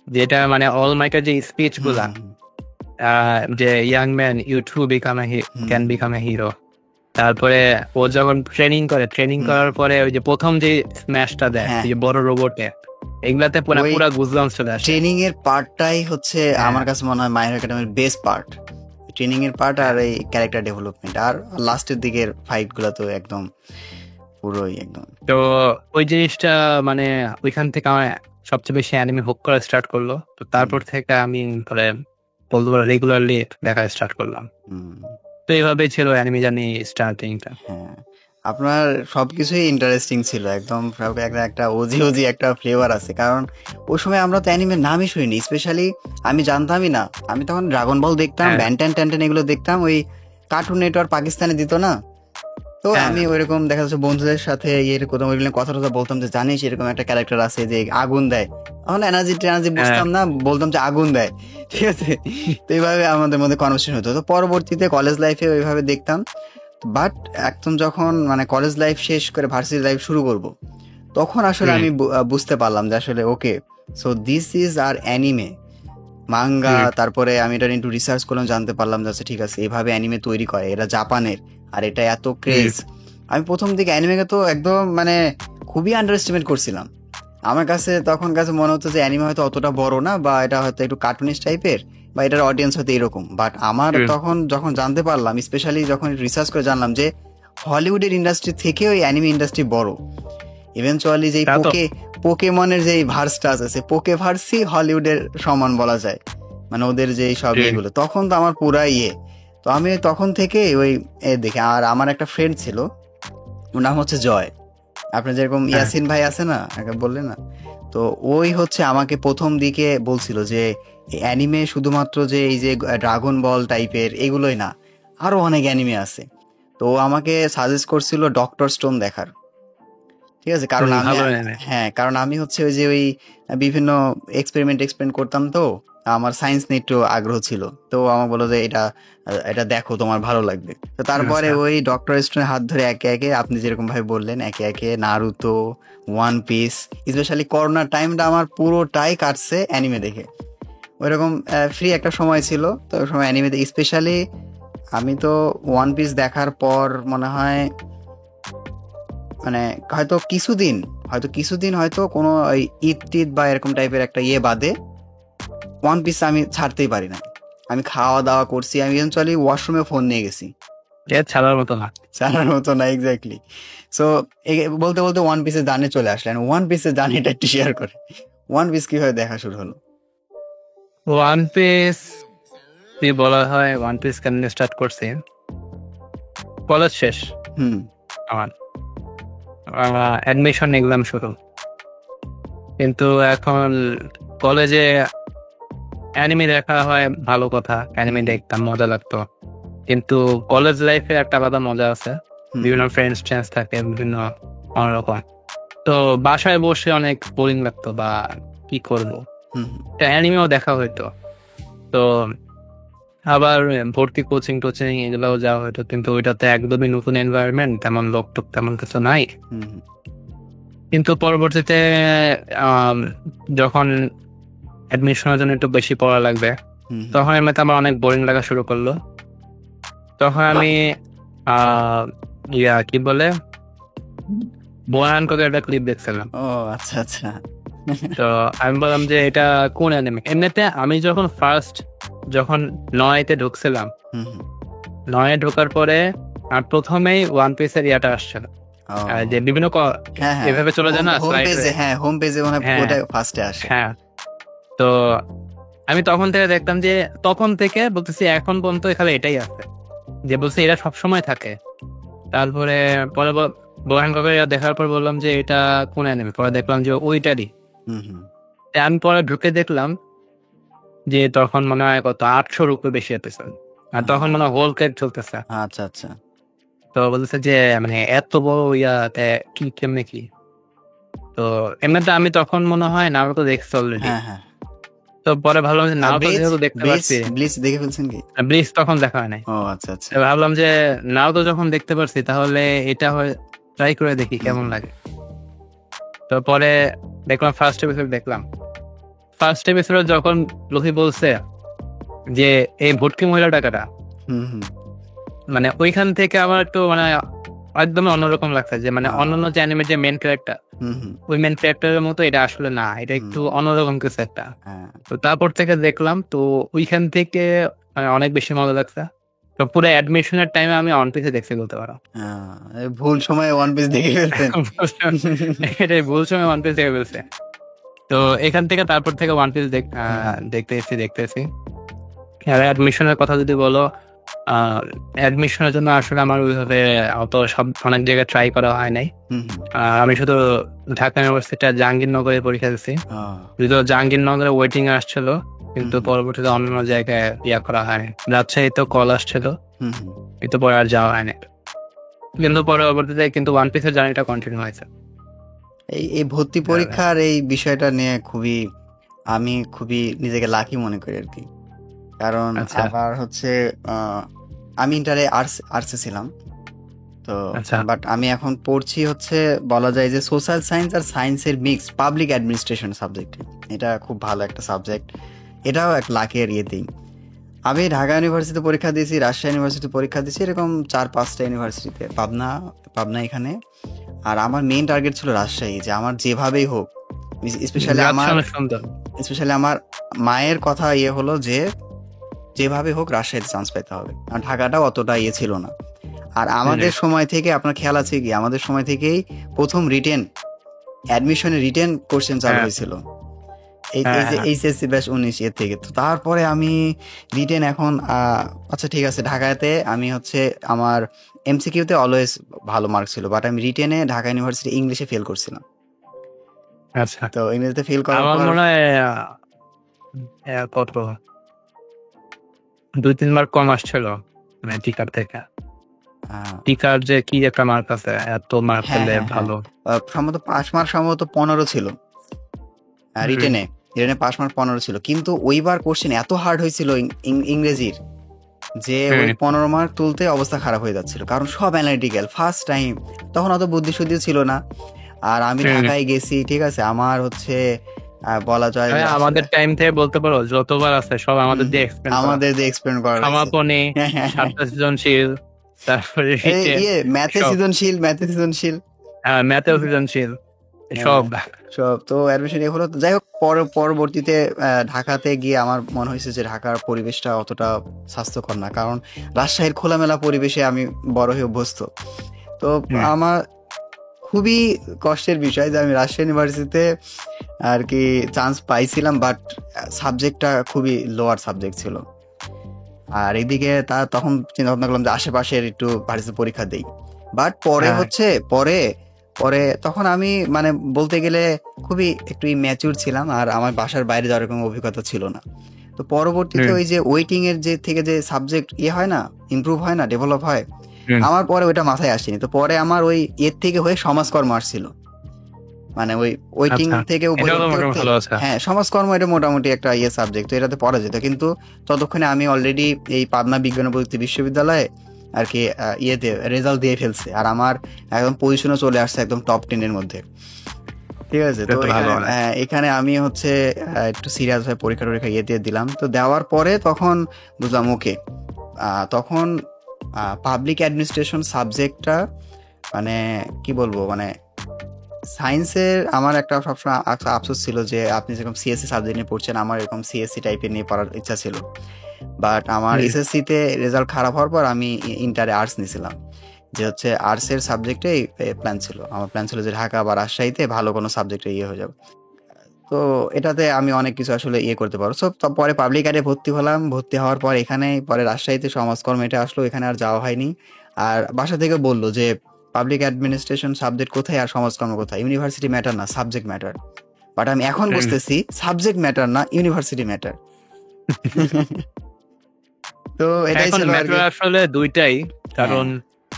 যেটা মানে অল মাইটের যে স্পিচ হুম গুলা, হুম যে young man you to become hmm can become a hero. তারপরে ও যখন ট্রেনিং হুম, করার পরে ওই যে প্রথম যে স্ম্যাশটা দেয় হ্যাঁ ওই যে বড় রোবটে, এগুলাতে ওই পুরা গুজবাম্পস চলে আসে। ট্রেনিং এর পার্টটাই হচ্ছে হ্যাঁ, আমার কাছে মনে হয় মাই হিরো একাডেমির বেস্ট পার্ট। ট্রেনিং এর পার্ট আর হ্যাঁ। এই ক্যারেক্টার ডেভেলপমেন্ট আর লাস্টের দিকের ফাইট গুলা তো একদম পুরোই একদম। তো ওই জিনিসটা মানে ওইখান থেকে আমার সবচেয়ে বেশি অ্যানিমে হুক করা স্টার্ট করলো। তো হুম তারপর থেকে আমি ধরে বলতে পারো রেগুলারলি দেখা স্টার্ট করলাম। হুম তো এইভাবেই ছিল অ্যানিমে জানি স্টার্টিংটা। হ্যাঁ, আপনার সবকিছুই ইন্টারেস্টিং ছিল একদম। সব একটা একটা ওজি ওজি একটা ফ্লেভার আছে, কারণ ওই সময় আমরা তো অ্যানিমের নামই শুনিনি। স্পেশালি আমি জানতামই না, আমি তখন ড্রাগন বল দেখতাম, হ্যাঁ, ব্যান্টেন ট্যান্টেন এগুলো দেখতাম, ওই কার্টুন নেটওয়ার্ক পাকিস্তানে দিত না। তো হ্যাঁ, আমি ওইরকম দেখা যাচ্ছে বন্ধুদের সাথে কোথাও ওইগুলো কথা টথা বলতাম যে জানিস এরকম একটা ক্যারেক্টার আছে যে আগুন দেয়। তখন এনার্জি টেনার্জি হ্যাঁ, বুঝতাম না, বলতাম যে আগুন দেয়, ঠিক আছে। তো এইভাবে আমাদের মধ্যে কনভার্সেশন হতো। তো পরবর্তীতে কলেজ লাইফে ওইভাবে দেখতাম। বাট একদম যখন মানে কলেজ লাইফ শেষ করে ভার্সিটি লাইফ শুরু করব, তখন আসলে হুম, আমি বুঝতে পারলাম যে আসলে okay, so this is our anime manga. হুম, তারপরে আমি এটা একটু রিসার্চ করলাম, জানতে পারলাম যে আচ্ছা ঠিক আছে এভাবে অ্যানিমে তৈরি করে, এরা জাপানের, আর এটা এত হুম, ক্রেজ। আমি প্রথম দিকে অ্যানিমেকে তো একদম মানে খুবই আন্ডার এস্টিমেট করছিলাম। আমার কাছে তখন মনে হতো যে অ্যানিমে হয়তো অতটা বড় না, বা এটা হয়তো একটু কার্টুনিস্ট টাইপের, বা এটার অডিয়েন্স হয়তো এরকম। বাট আমার হুম। তখন যখন জানতে পারলাম, স্পেশালি যখন রিসার্চ করে জানলাম যে হলিউডের ইন্ডাস্ট্রি থেকে ওই অ্যানিমে ইন্ডাস্ট্রি বড়। ইভেনচুয়ালি যেই তা তো পোকেমনের যেই ভার্সটা আছে, সে পোকে ভার্সই হলিউডের সমান বলা যায়। মানে ওদের যে সব হুম, ইয়েগুলো, তখন তো আমার পুরা ইয়ে। তো আমি তখন থেকে ওই দেখে। আর আমার একটা ফ্রেন্ড ছিল, ওর নাম হচ্ছে জয়। আপনি যেরকম হ্যাঁ, ইয়াসিন ভাই আছে না, আগে বললেন না, তো ওই হচ্ছে আমাকে প্রথম দিকে বলছিল যে অ্যানিমে শুধুমাত্র যে এই যে ড্রাগন বল টাইপের এগুলোই না, আরো অনেক অ্যানিমে আছে। তো ও আমাকে সাজেস্ট করছিল ডক্টর স্টোন দেখার, ঠিক আছে। কারণ আমি, ভালো এনিমে। হ্যাঁ কারণ আমি হচ্ছে ওই যে ওই বিভিন্ন এক্সপেরিমেন্ট করতাম, তো আমার সায়েন্স নিয়ে একটু আগ্রহ ছিল। তো ও আমাকে বললো যে এটা এটা দেখো, তোমার ভালো লাগবে। তো তারপরে আচ্ছা, ওই ডক্টর স্টোনের হাত ধরে একে একে আপনি যেরকম ভাবে বললেন, একে একে নারুতো, ওয়ান পিস, স্পেশালি করোনার টাইমটা আমার পুরোটাই কাটছে অ্যানিমে দেখে। ওইরকম ফ্রি একটা সময় ছিল, তো ওই সময় অ্যানিমে স্পেশালি আমি তো ওয়ান পিস দেখার পর মনে হয় মানে হয়তো কিছুদিন হয়তো কোনো ওই ঈদ টিদ বা এরকম টাইপের একটা ইয়ে বাদে ওয়ান পিস আমি ছাড়তেই পারি না। আমি খাওয়া দাওয়া করছি, আমি ইভেনচুয়ালি ওয়াশরুমে ফোন নিয়ে গেছি, এ ছাড়ার মতো না। ছাড়ার মতো না, এক্স্যাক্টলি। সো বলতে বলতে ওয়ান পিসের জার্নি চলে আসলেন, ওয়ান পিসের জার্নিটা একটু শেয়ার করে। ওয়ান পিস কিভাবে দেখা শুরু হলো? ওয়ান পিস যদি বলা হয়, ওয়ান পিস কেন স্টার্ট করছি, কলেজ শেষ হুম আমার, অ্যাডমিশন এক্সাম শুরু। কিন্তু এখন কলেজে অ্যানিমে দেখা হয়, ভালো কথা, অ্যানিমে হুম দেখতাম, মজা লাগতো। কিন্তু কলেজ লাইফে একটা আলাদা মজা আছে, হুম বিভিন্ন ফ্রেন্ডস ট্রেন্ডস থাকে, বিভিন্ন অন্যরকম। তো বাসায় বসে অনেক বোরিং লাগতো বা কি করবো, হুম অ্যানিমেও দেখা হইতো। তো আবার ভর্তি কোচিং টোচিং এগুলোও যাওয়া হইতো, কিন্তু ওইটাতে একদমই নতুন এনভায়রনমেন্ট, তেমন লোক টোক তেমন কিছু নাই। হুম হুম কিন্তু পরবর্তীতে আম, যখন অ্যাডমিশনের জন্য একটু বেশি পড়া লাগবে, হুম তখন এমনিতে আমার অনেক বোরিং লাগা শুরু করলো। তখন আমি আহ কি বলে, বোয়ান করে একটা ক্লিপ দেখছিলাম। ও আচ্ছা আচ্ছা। তো আমি বললাম যে এটা কোন অ্যানিমে। এমনিতে আমি যখন ফার্স্ট যখন নয়তে ঢুকছিলাম, হুম হুম নয়ে ঢোকার পরে আর প্রথমেই ওয়ান পিসের ইয়াটা আসছিল, যে ও বিভিন্ন হ্যাঁ হ্যাঁ, এভাবে চলে যায় হোম না হোম স্লাইড। পেজে, হ্যাঁ হোম পেজে মনে হয় হ্যাঁ, ওটা ফার্স্টে আসে। হ্যাঁ। তো আমি তখন থেকে দেখতাম যে, তখন থেকে বলতেছি এখন পর্যন্ত এখানে এটাই আছে। যে বলছে এটা সবসময় থাকে। তারপরে পরে বোরহান কাকাইয়া দেখার পর বললাম যে এটা কোন অ্যানিমে? পরে দেখলাম যে ওইটারই। হুম, হুম। আমি পরে ঢুকে দেখলাম যে তখন মনে হয় কত ৮০০ উপরে বেশি এপিসোড। আর তখন মনে হয় হোল কেক চলতেছে। আচ্ছা, আচ্ছা। তো বলতেছে যে মানে এত বড় ইয়াতে কি কেমনে কি? তো এমনিতে আমি তখন মনে হয় নারুতো দেখছি অলরেডি। হ্যাঁ, হ্যাঁ। তো পরে ভাবলাম যে আর নারুতো ব্লিচ, যেহেতু দেখতে পারছি, ব্লিচ দেখে ফেলছেন কি? ব্লিচ তখন দেখা হয় নাই। ও আচ্ছা, আচ্ছা। তো ভাবলাম যে নারুতো যখন দেখতে পারছি তাহলে এটা ট্রাই করে দেখি হুম, কেমন হুম। লাগে। তো পরে দেখলাম ফার্স্ট এপিসোড দেখলাম। ফার্স্ট এপিসোডে যখন লুফি বলছে যে এই ভুটকি মহিলাটা কারা? হুম, হুম। মানে ওইখান থেকে আমার একটু মানে একদমই অন্যরকম লাগছে যে মানে আ অন্যান্য যে অ্যানিমের যে মেইন ক্যারেক্টার, হুম, হুম। ওই মেইন ক্যারেক্টারের মতো এটা আসলে না। এটা হুম। একটু অন্যরকম কিছু একটা। হ্যাঁ। তো তারপর থেকে দেখলাম তো ওইখান থেকে অনেক বেশি মজা লাগছে। তো পুরো অ্যাডমিশনের টাইমে আমি অন পিসে দেখছি বলতে পারো। আ ভুল সময়ে ওয়ান পিস দেখে ফেলছেন। এটাই ভুল সময় ওয়ান পিস দেখে ফেলছে। তো এখান থেকে তারপর থেকে ওয়ান পিস হুম, হুম। দেখতেছি। আর অ্যাডমিশনের কথা যদি বলো, আ অ্যাডমিশনের জন্য আসলে আমার ওইভাবে অত অনেক জায়গায় ট্রাই করা হয় নাই। হুম, হুম। আমি শুধু ঢাকা ইউনিভার্সিটির জাহাঙ্গীরনগরে পরীক্ষা দিছি। ও যদিও জাহাঙ্গীরনগরে ওয়েটিং আসছিল, হুম, কিন্তু হুম। পরবর্তীতে অন্যান্য জায়গায় করা হয়। রাজশাহীতেও কল আসছিল, হুম, হুম। কিন্তু পরে আর যাওয়া হয়নি। কিন্তু পরবর্তীতে কিন্তু ওয়ান পিসের জার্নিটা কন্টিনিউ হয়েছে। এই ভর্তি পরীক্ষার এই বিষয়টা নিয়ে আমি খুবই নিজেকে লাকি মনে করি আরকি। কারণ আচ্ছা, আমার হচ্ছে আ আমি ইন্টারে আর্টসে ছিলাম। তো আচ্ছা, বাট আমি এখন পড়ছি হচ্ছে বলা যায় যে সোশ্যাল সায়েন্স আর সায়েন্সের মিক্সড পাবলিক অ্যাডমিনিস্ট্রেশন সাবজেক্টে। এটা খুব ভালো একটা সাবজেক্ট। এটাও এক লাকের ইয়েতেই। আমি ঢাকা ইউনিভার্সিটিতে পরীক্ষা দিয়েছি, রাজশাহী ইউনিভার্সিটিতে পরীক্ষা দিয়েছি, এরকম ৪-৫ টা ইউনিভার্সিটিতে। পাবনা এখানে। আর আমার মেইন টার্গেট ছিল রাজশাহী, যে আমার যেভাবেই হোক, রাজশাহী অনেক সুন্দর। স্পেশালি আমার মায়ের কথা হলো যে যেভাবে হোক রাজশাহীতে চান্স পেতে হবে। আর ঢাকাটাও অতটা ছিল না। আর আমাদের সময় থেকে আপনার খেয়াল আছে কি? আমাদের সময় থেকেই ১ম অ্যাডমিশনের রিটেন কোয়েশ্চেন চালু হ্যাঁ, হয়েছিল। এই হ্যাঁ, এই যে হ্যাঁ। এইচএসসি ব্যাচ ১৯ এর থেকে। তো তারপরে আমি রিটেন এখন আচ্ছা ঠিক আছে, ঢাকাতে আমি হচ্ছে আমার এমসিকিউতে অলওয়েজ ভালো মার্ক ছিল। বাট আমি রিটেনে ঢাকা ইউনিভার্সিটি ইংলিশে ফেল করছিলাম। আচ্ছা। তো ইংরেজিতে ফেল করার আমার পর মনে হয় কত ২-৩ মার্ক কম আসছিল মানে টিকার থেকে। আ টিকার যে কি একটা মার্ক আছে, এত মার্ক হ্যাঁ, পেলে হ্যাঁ, হ্যাঁ। ভালো। সম্ভবত পাস মার্ক সম্ভবত ১৫ ছিল। হুম, রিটেনে। রিটেনে পাস মার্ক ১৫ ছিল। কিন্তু ওইবার কোয়েশ্চেন এত হার্ড হয়েছিল ইংরেজির, যে ওই হুম, ১৫ মার্ক তুলতে অবস্থা খারাপ হয়ে যাচ্ছিল। কারণ সব অ্যানালিটিক্যাল ফার্স্ট টাইম। তখন অত বুদ্ধি-সুদ্ধিও ছিল না। আর আমি হুম। ঢাকায় গেছি, ঠিক আছে? আমার হচ্ছে বলা যায় যে আসলে আমাদের টাইম থেকে বলতে পারো যতবার আছে সব হুম, আমাদের হুম। দিয়ে এক্সপ্লেন করা। আমাদের দিয়ে এক্সপ্লেইন করা লাগছে। সমাপনী, হ্যাঁ, হ্যাঁ, হ্যাঁ। ৭ টা সৃজনশীল, তারপরে এই রিটেন ম্যাথে সব। সৃজনশীল। ম্যাথেও সৃজনশীল হ্যাঁ, সব। সব তো অ্যাডমিশন হলো। তো যাই হোক পরবর্তীতে ঢাকাতে গিয়ে আমার মনে হয়েছে যে ঢাকার পরিবেশটা অতটা স্বাস্থ্যকর না। কারণ রাজশাহীর খোলামেলা পরিবেশে আমি বড় হয়ে অভ্যস্ত। তো হুম, আমার খুবই কষ্টের বিষয় যে আমি রাজশাহী ইউনিভার্সিটিতে আরকি চান্স পাইছিলাম, বাট সাবজেক্টটা খুবই লোয়ার সাবজেক্ট ছিল। আর এদিকে তখন চিন্তা ভাবনা করলাম যে আশেপাশের একটু ভার্সিটি পরীক্ষা দেই। বাট পরে হ্যাঁ, হচ্ছে পরে তখন আমি মানে বলতে গেলে খুবই একটু ইম্যাচিউর ছিলাম। আর আমার বাসার বাইরে যাওয়ার কোনো অভিজ্ঞতা ছিল না। তো পরবর্তীতে হুম, ওই যে ওয়েটিং এর থেকে যে সাবজেক্ট হয় না, ইমপ্রুভ হয় না, ডেভেলপ হয়। হুম। আমার পরে ওইটা মাথায় আসেনি। তো পরে আমার ওই থেকে হয়ে সমাজকর্ম আসছিল। মানে ওই ওয়েটিং আচ্ছা। থেকে উপরে এটাও তো উঠতে, মোটামুটি উঠতে ভালো আছে। হ্যাঁ, সমাজকর্ম এটা মোটামুটি একটা সাবজেক্ট। তো এটাতে পড়া যেত। কিন্তু ততক্ষণে আমি অলরেডি এই পাবনা বিজ্ঞান ও প্রযুক্তি বিশ্ববিদ্যালয়ে আরকি রেজাল্ট দিয়ে ফেলছে। আর আমার একদম পজিশনও চলে আসছে একদম টপ 10 এর মধ্যে। ঠিক আছে? এটা তো তো ভালো এখানে অনেক। এখানে আমি হচ্ছে একটু সিরিয়াস হয়ে পরীক্ষা-টরীক্ষা দিয়ে দিলাম। তো দেওয়ার পরে তখন বুঝলাম ওকে। তখন পাবলিক অ্যাডমিনিস্ট্রেশন সাবজেক্টটা মানে কি বলবো? মানে সায়েন্সের আমার একটা সবসময় আফসোস ছিল যে আপনি যেরকম সিএসসি সাবজেক্ট নিয়ে পড়ছেন, আমার এরকম সিএসসি টাইপের নিয়ে পড়ার ইচ্ছা ছিল। বাট আমার হুম, এসএসসিতে রেজাল্ট খারাপ হওয়ার পর আমি ইন্টারে আর্টস নিছিলাম। যে হচ্ছে আর্টসের সাবজেক্টেই প্ল্যান ছিল। আমার প্ল্যান ছিল যে ঢাকা বা রাজশাহীতে ভালো কোনো সাবজেক্টে হয়ে যাবে। তো এটাতে আমি অনেক কিছু আসলে ইয়ে করতে পারবো। সো পরে পাবলিক আর্টে ভর্তি হলাম। ভর্তি হওয়ার পর এখানে পরে রাজশাহীতে সমাজকর্ম এটা আসলো। এখানে আর যাওয়া হয়নি। আর বাসা থেকে বলল যে, "পাবলিক অ্যাডমিনিস্ট্রেশন সাবজেক্ট কোথায় আর সমাজকর্ম কোথায়? ইউনিভার্সিটি ম্যাটার না, সাবজেক্ট ম্যাটার।" বাট আমি এখন হুম। বুঝতেছি সাবজেক্ট ম্যাটার না, ইউনিভার্সিটি ম্যাটার। তো এটাই এখন ছিল ম্যাটার আরকি। আসলে ২ টাই। হ্যাঁ। কারণ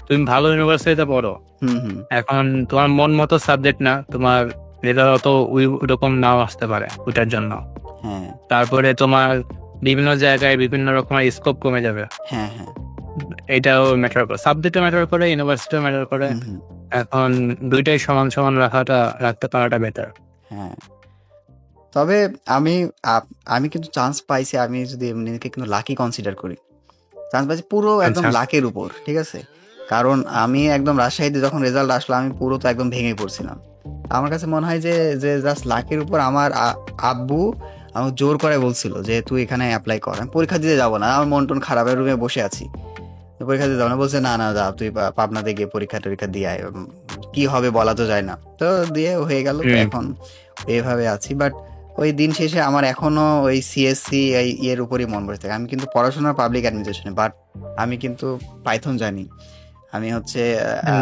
তুমি ভালো ইউনিভার্সিটিতে পড়ো। হুম, হুম। এখন তোমার মন মতো সাবজেক্ট না, তোমার রেজাল্ট অত ওইরকম নাও আসতে পারে ওইটার জন্য। হ্যাঁ, তারপরে তোমার বিভিন্ন জায়গায় বিভিন্ন রকমের স্কোপ কমে যাবে। হ্যাঁ, হ্যাঁ। এটাও ম্যাটার করে। সাবজেক্টও ম্যাটার করে, ইউনিভার্সিটিও ম্যাটার করে। হুম, হুম। এখন ২ টাই সমান, সমান রাখতে পারাটা বেটার। হ্যাঁ। তবে আমি আমি কিন্তু চান্স পাইছি, আমি যদি এমনিকে কিন্তু লাকি কনসিডার করি। চান্স পাইছি পুরো একদম আচ্ছা। লাকের উপর। ঠিক আছে? কারণ আমি একদম রাজশাহীতে যখন রেজাল্ট আসলো আমি পুরো তো একদম ভেঙে পড়ছিলাম। আমার কাছে মনে হয় যে জাস্ট লাকের উপর আমার আব্বু আমাকে জোর করে বলছিল যে, "তুই এখানে এপ্লাই কর।" আমি পরীক্ষা দিতে যাব না। আমার মন-টন খারাপ, রুমে বসে আছি। পরীক্ষা দিতে যাব না। বলছে, "না, না যা তুই পাবনাতে গিয়ে পরীক্ষা-টরীক্ষা দিয়ে আয়। কি হবে বলা তো যায় না।" তো দিয়ে হয়ে গেল। তো হুম, এখন এভাবে আছি। বাট ওই দিন শেষে আমার এখনো ওই সিএসসি এই ইয়ের উপরই মন বসে থাকে। আমি কিন্তু পড়াশোনা পাবলিক অ্যাডমিনিস্ট্রেশনে, বাট আমি কিন্তু পাইথন জানি। আমি হচ্ছে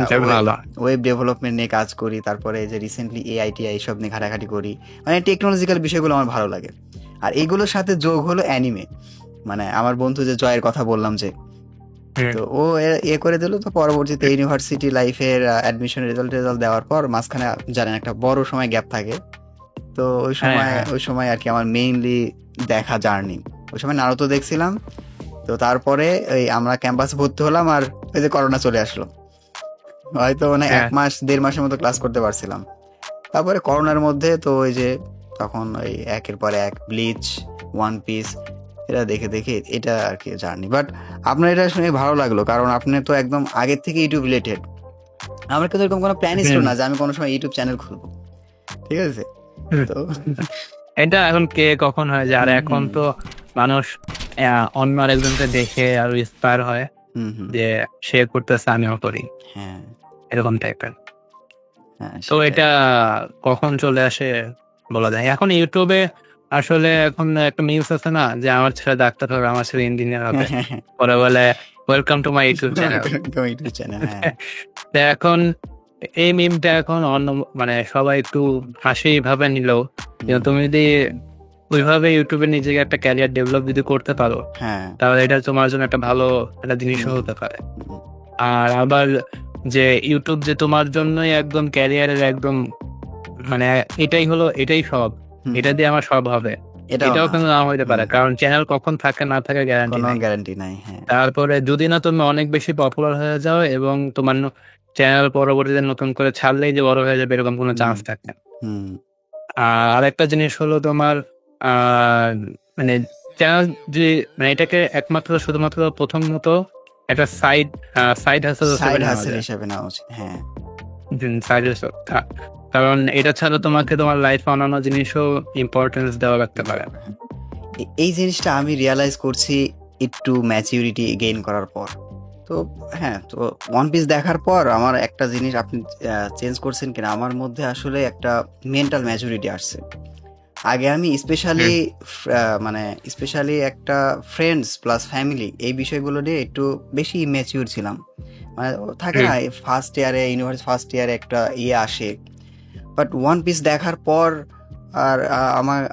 যাক ভালো। ওয়েব ডেভেলপমেন্ট নিয়ে কাজ করি। তারপরে এই যে রিসেন্টলি এআই-টিআই এইসব নিয়ে ঘাটাঘাটি করি। মানে টেকনোলজিক্যাল বিষয়গুলো আমার ভালো লাগে। আর এগুলোর সাথে যোগ হলো অ্যানিমে। মানে আমার বন্ধু যে জয়ের কথা বললাম যে, হুম, তো ও করে দিল। তো পরবর্তীতে ইউনিভার্সিটি লাইফের অ্যাডমিশন রেজাল্ট দেওয়ার পর মাঝখানে জানেন একটা বড় সময় গ্যাপ থাকে। তো হ্যাঁ, হ্যাঁ। ওই সময় আরকি আমার মেইনলি দেখা জার্নি। ওই সময় নারুতো দেখছিলাম। তো তারপরে ওই আমরা ক্যাম্পাসে ভর্তি হলাম আর ওই যে করোনা চলে আসলো। হয়তো মানে ১ হ্যাঁ, মাস ১.৫ মাসের মতো ক্লাস করতে পারছিলাম। তারপরে করোনার মধ্যে তো ওই যে তখন ওই একের পর এক ব্লিচ, ওয়ান পিস এটা দেখে এটা আরকি জার্নি। বাট আপনার এটা শুনে ভালো লাগলো। কারণ আপনি তো একদম আগের থেকে ইউটিউব রিলেটেড। আমার কিন্তু এরকম কোনো প্ল্যানই ছিল হুম, না যে আমি কোনো সময় ইউটিউব চ্যানেল খুলবো। ঠিক আছে? হুম। তো এটা এখন কে কখন হয় যে আর হুম, এখন হুম, তো মানুষ অন্য আরেকজনকে দেখে আরো ইন্সপায়ার হয় হুম, হুম। যে সে করতেছে আমিও করি। হ্যাঁ, এরকম টাইপের। হ্যাঁ তো সেটাই। এটা কখন চলে আসে বলা যায়। এখন ইউটিউবে আসলে এখন একটা মিমস আছে না যে আমার ছেলে ডাক্তার হবে, আমার ছেলে ইঞ্জিনিয়ার হ্যাঁ, হবে। হ্যাঁ, হ্যাঁ। পরে বলে welcome to my YouTube channel. YouTube channel হ্যাঁ। তো এখন এই মিমটা এখন অন্য মানে সবাই একটু হাসিভাবে নিলেও কিন্তু হুম, তুমি যদি ওইভাবে ইউটিউবে নিজেকে একটা ক্যারিয়ার ডেভেলপ যদি করতে পারো হ্যাঁ। তাহলে এটা তোমার জন্য একটা ভালো একটা জিনিসও হুম, হতে পারে। হুম, আর আবার যে ইউটিউব যে তোমার জন্যই একদম ক্যারিয়ারের একদম মানে এটাই সব। হুম, এটা হুম। দিয়ে আমার সব হবে। এটাও এটাও না। কিন্তু নাও হইতে পারে। হুম, কারণ চ্যানেল কখন থাকে না থাকে গ্যারান্টি কোনো নাই। গ্যারান্টি নাই। হ্যাঁ। তারপরে যদি না তুমি অনেক বেশি পপুলার হয়ে যাও এবং তোমার চ্যানেল পরবর্তীতে নতুন করে ছাড়লেই যে বড় হয়ে যাবে এরকম কোনো হুম, চান্স থাকে না। হুম, আর আরেকটা জিনিস হলো তোমার আ মানে চ্যানেল যদি মানে এটাকে একমাত্র শুধুমাত্র প্রথমত একটা সাইড হাসেল হিসেবে সাইড নেওয়া হাসেল যায়। হিসেবে নেওয়া উচিত। হ্যাঁ। সাইড হাসেল কারণ এটা ছাড়া তোমাকে তোমার লাইফে অন্যান্য জিনিসও ইম্পোর্টেন্স দেওয়া লাগতে পারে। দরকার, হ্যাঁ। এই জিনিসটা আমি রিয়ালাইজ করছি একটু ম্যাচুরিটি গেইন করার পর। তো হ্যাঁ, তো ওয়ান পিস দেখার পর আমার একটা জিনিস আপনি চেঞ্জ করছেন কিনা, আমার মধ্যে আসলে একটা মেন্টাল ম্যাচুরিটি আসছে। আগে আমি হুম, মানে স্পেশালি একটা ফ্রেন্ডস প্লাস ফ্যামিলি এই বিষয়গুলো নিয়ে একটু বেশি ইম্যাচিউর ছিলাম। মানে থাকে হুম, না ফার্স্ট ইয়ারে ইউনিভার্সিটি ফার্স্ট ইয়ারে একটা ইয়ে আসে। বাট ওয়ান পিস দেখার পর আর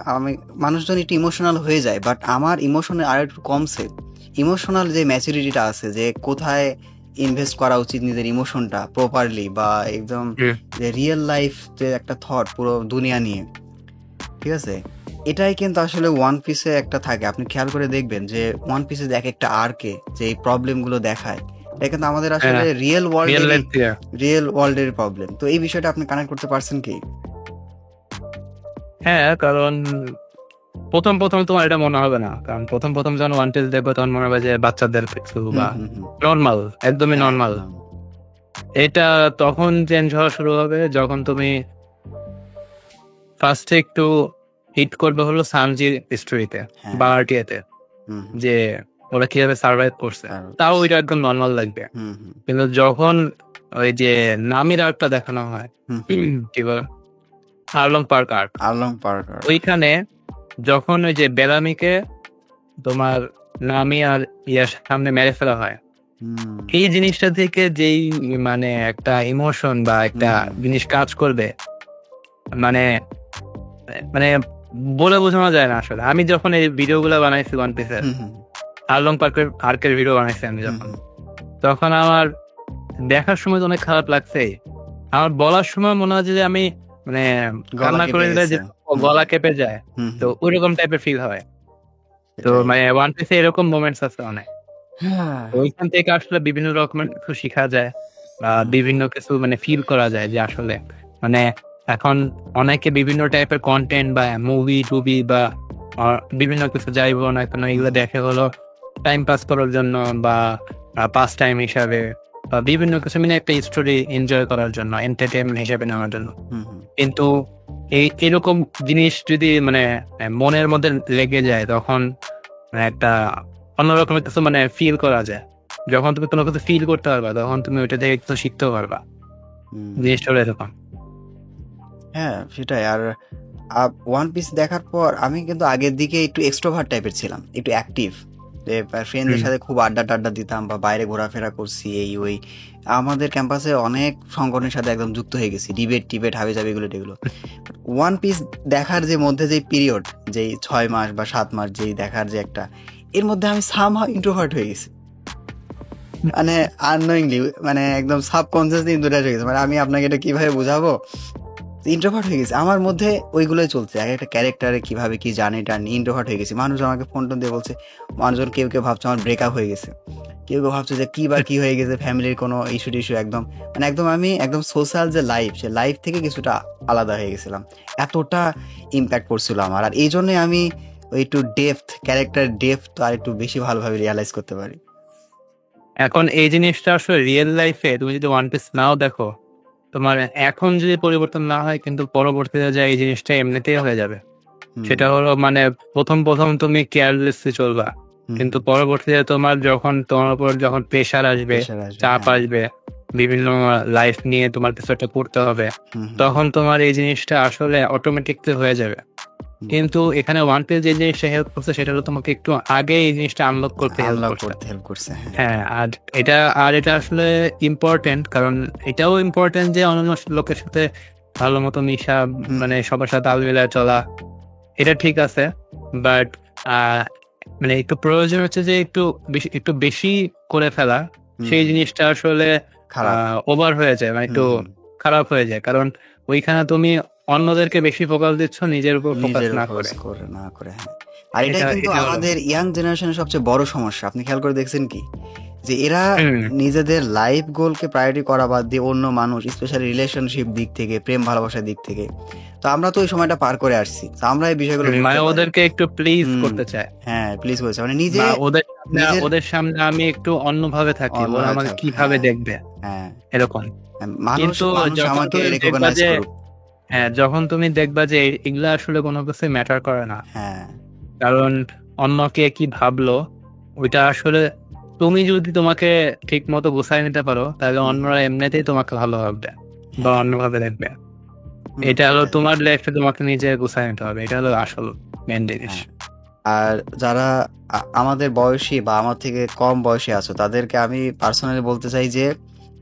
আমি মানুষজন একটু ইমোশনাল হয়ে যায়। বাট আমার ইমোশনে আর একটু কমছে। ইমোশনাল যে ম্যাচুরিটিটা আছে যে কোথায় ইনভেস্ট করা উচিত নিজের ইমোশনটা প্রপারলি বা একদম হুম। যে রিয়েল লাইফ যে একটা থট পুরো দুনিয়া নিয়ে। ঠিক আছে? এটাই কিন্তু আসলে ওয়ান পিসে একটা থাকে। আপনি খেয়াল করে দেখবেন যে ওয়ান পিসে এক একটা আর্কে যে এই প্রবলেম গুলো দেখায়, এটা কিন্তু আমাদের আসলে হ্যাঁ, রিয়াল লাইফ থেকে। রিয়েল ওয়ার্ল্ডের প্রবলেম। তো এই বিষয়টা আপনি কানেক্ট করতে পারছেন কি? হ্যাঁ, কারণ ১ম তোমার এটা মনে হবে না। কারণ ১ম যখন ওয়ান পিস দেখবে তখন মনে হবে যে বাচ্চাদের কিছু হুম, বা হুম, হুম। নরমাল, একদমই হ্যাঁ, নরমাল। একদম। এটা তখন চেঞ্জ হওয়া শুরু হবে যখন তুমি ফার্স্ট এ একটু হিট করবে হলো সানজির স্টোরিতে হ্যাঁ। বা আরটিএতে হুম, হুম। যে ওরা কিভাবে সারভাইভ করছে। তাও সার্ভাস। ওইটা একদম নরমাল লাগবে। হুম, হুম। কিন্তু যখন ওই যে নামির আর্কটা দেখানো হয়, হুম, হুম। কি বলে? Arlong Park arc. Arlong Park arc. ওইখানে যখন ওই যে বেলামিকে তোমার নামি আর ইয়ার সামনে মেরে ফেলা হয়, এই জিনিসটা থেকে যেই মানে একটা ইমোশন বা একটা জিনিস কাজ করবে, মানে মানে বলে বোঝানো যায় না আসলে। আমি যখন এই ভিডিওগুলো বানাইছি ওয়ান পিসের, আর্লং পার্কের আর্কের ভিডিও বানাইছি আমি যখন, তখন আমার দেখার সময় তো অনেক খারাপ লাগছে। আমার বলার সময় মনে হয় যে আমি মানে কান্না করে দিলে যে গলা কেঁপে যায়, তো ওইরকম টাইপের ফিল হয়। তো মানে ওয়ান পিসে এরকম মোমেন্টস আছে অনেক। ওইখান থেকে আসলে বিভিন্ন রকমের কিছু শিখা যায় বা বিভিন্ন কিছু মানে ফিল করা যায় যে আসলে মানে এখন অনেকে বিভিন্ন টাইপের কন্টেন্ট বা মুভি টুভি বা বিভিন্ন কিছু যাইব না কেন এগুলো দেখে হলো টাইম পাস করার জন্য বা পাস টাইম হিসাবে বা বিভিন্ন কিছু মানে একটা স্টোরি এনজয় করার জন্য, এন্টারটেনমেন্ট হিসাবে নেওয়ার জন্য। কিন্তু এরকম জিনিস যদি মানে মনের মধ্যে লেগে যায় তখন একটা অন্যরকম কিছু মানে ফিল করা যায়। যখন তুমি কোনো কিছু ফিল করতে পারবা তখন তুমি ওইটা থেকে কিছু শিখতেও পারবা। জিনিসটা হলো এরকম। হ্যাঁ সেটাই। আর ওয়ান পিস দেখার পর আমি কিন্তু আগের দিকে একটু এক্সট্রোভার্ট টাইপের ছিলাম, একটু অ্যাক্টিভ, যে ফ্রেন্ডদের সাথে খুব আড্ডা টাড্ডা দিতাম বা বাইরে ঘোরাফেরা করছি এই ওই। আমাদের ক্যাম্পাসে অনেক সংগঠনের সাথে একদম যুক্ত হয়ে গেছি, ডিবেট হাবিজাবি এগুলো। ওয়ান পিস দেখার যে মধ্যে যে পিরিয়ড, যেই 6 মাস বা 7 মাস যেই দেখার যে একটা, এর মধ্যে আমি সামহাউ ইন্ট্রোভার্ট হয়ে গেছি, মানে আননোয়িংলি, মানে একদম সাবকনসিয়াসলি ইন্ট্রোভার্ট হয়ে গেছে। মানে আমি আপনাকে এটা কিভাবে বোঝাবো, ইন্ট্রোভার্ট হয়ে গেছে আমার মধ্যে, ওইগুলোই চলছে। এক একটা ক্যারেক্টারে কিভাবে কি জানি টানি ইন্ট্রোভার্ট হয়ে গেছি। মানুষ আমাকে ফোন টোন দিয়ে বলছে, মানুষজন কেউ ভাবছে আমার ব্রেকআপ হয়ে গেছে, কেউ ভাবছে যে কি হয়ে গেছে, ফ্যামিলির কোনো ইস্যু একদম, মানে একদম আমি একদম সোশ্যাল যে লাইফ, সে লাইফ থেকে কিছুটা আলাদা হয়ে গেছিলাম। এতটা ইম্প্যাক্ট পড়ছিল আমার। আর এই জন্যই আমি ওই একটু ক্যারেক্টার ডেপথ আর একটু বেশি ভালোভাবে রিয়ালাইজ করতে পারি। এখন এই জিনিসটা আসলে রিয়েল লাইফে তুমি যদি ওয়ান পিস নাও দেখো, তোমার এখন যদি পরিবর্তন না হয় কিন্তু পরবর্তীতে যে এই জিনিসটা এমনিতেই হয়ে যাবে। সেটা হলো মানে প্রথম তুমি কেয়ারলেসলি চলবা, কিন্তু পরবর্তীতে তোমার উপর যখন প্রেশার আসবে, চাপ আসবে, বিভিন্ন লাইফ নিয়ে তোমার কিছু একটা করতে হবে, তখন তোমার এই জিনিসটা আসলে অটোমেটিকলি হয়ে যাবে। কিন্তু এখানে ওয়ান পিস যে জিনিসটা হেল্প করছে সেটা হলো তোমাকে একটু আগে এই জিনিসটা আনলক করতে হেল্প করছে। হ্যাঁ, আর এটা আসলে ইম্পর্টেন্ট, কারণ এটাও ইম্পর্টেন্ট যে অন্যান্য লোকের সাথে ভালো মতো মিশা, মানে সবার সাথে তাল মিলায় চলা, এটা ঠিক আছে। বাট মানে একটু প্রয়োজন হচ্ছে যে একটু বেশি করে ফেলা, সেই জিনিসটা আসলে ওভার হয়ে যায়, মানে একটু খারাপ হয়ে যায়। কারণ ওইখানে তুমি অন্যদেরকে বেশি ফোকাস দিচ্ছ, নিজের উপর ফোকাস না করে। আর এটা কিন্তু আমাদের ইয়াং জেনারেশনের সবচেয়ে বড় সমস্যা। আপনি খেয়াল করে দেখছেন কি, যে এরা নিজেদের লাইফ গোলকে প্রায়োরিটি করা বাদ দিয়ে অন্য মানুষ, স্পেশালি রিলেশনশিপ দিক থেকে, প্রেম ভালোবাসার দিক থেকে, তো আমরা তো ওই সময়টা পার করে আসছি, তো আমরা এই বিষয়গুলো মানে ওদেরকে একটু প্লিজ করতে চাই। হ্যাঁ প্লিজ বলছে, মানে ওদের সামনে আমি একটু অন্যভাবে থাকি, ওরা আমাকে কিভাবে দেখবে, হ্যাঁ এরকম। কিন্তু যখন তুমি দেখবা যে এগুলা আসলে কোনো কিছু ম্যাটার করে না, কারণ অন্য কে কি ভাবলো ওইটা আসলে তুমি যদি তোমাকে ঠিক মতো গুছাই নিতে পারো তাহলে অন্যরা এমনিতেই তোমাকে ভালো ভাববে বা অন্যভাবে দেখবে। এটা হলো তোমার লাইফে তোমাকে নিজে গুছাই নিতে হবে, এটা হলো আসল মেন জিনিস। আর যারা আমাদের বয়সী বা আমার থেকে কম বয়সী আছো, তাদেরকে আমি পার্সোনালি বলতে চাই যে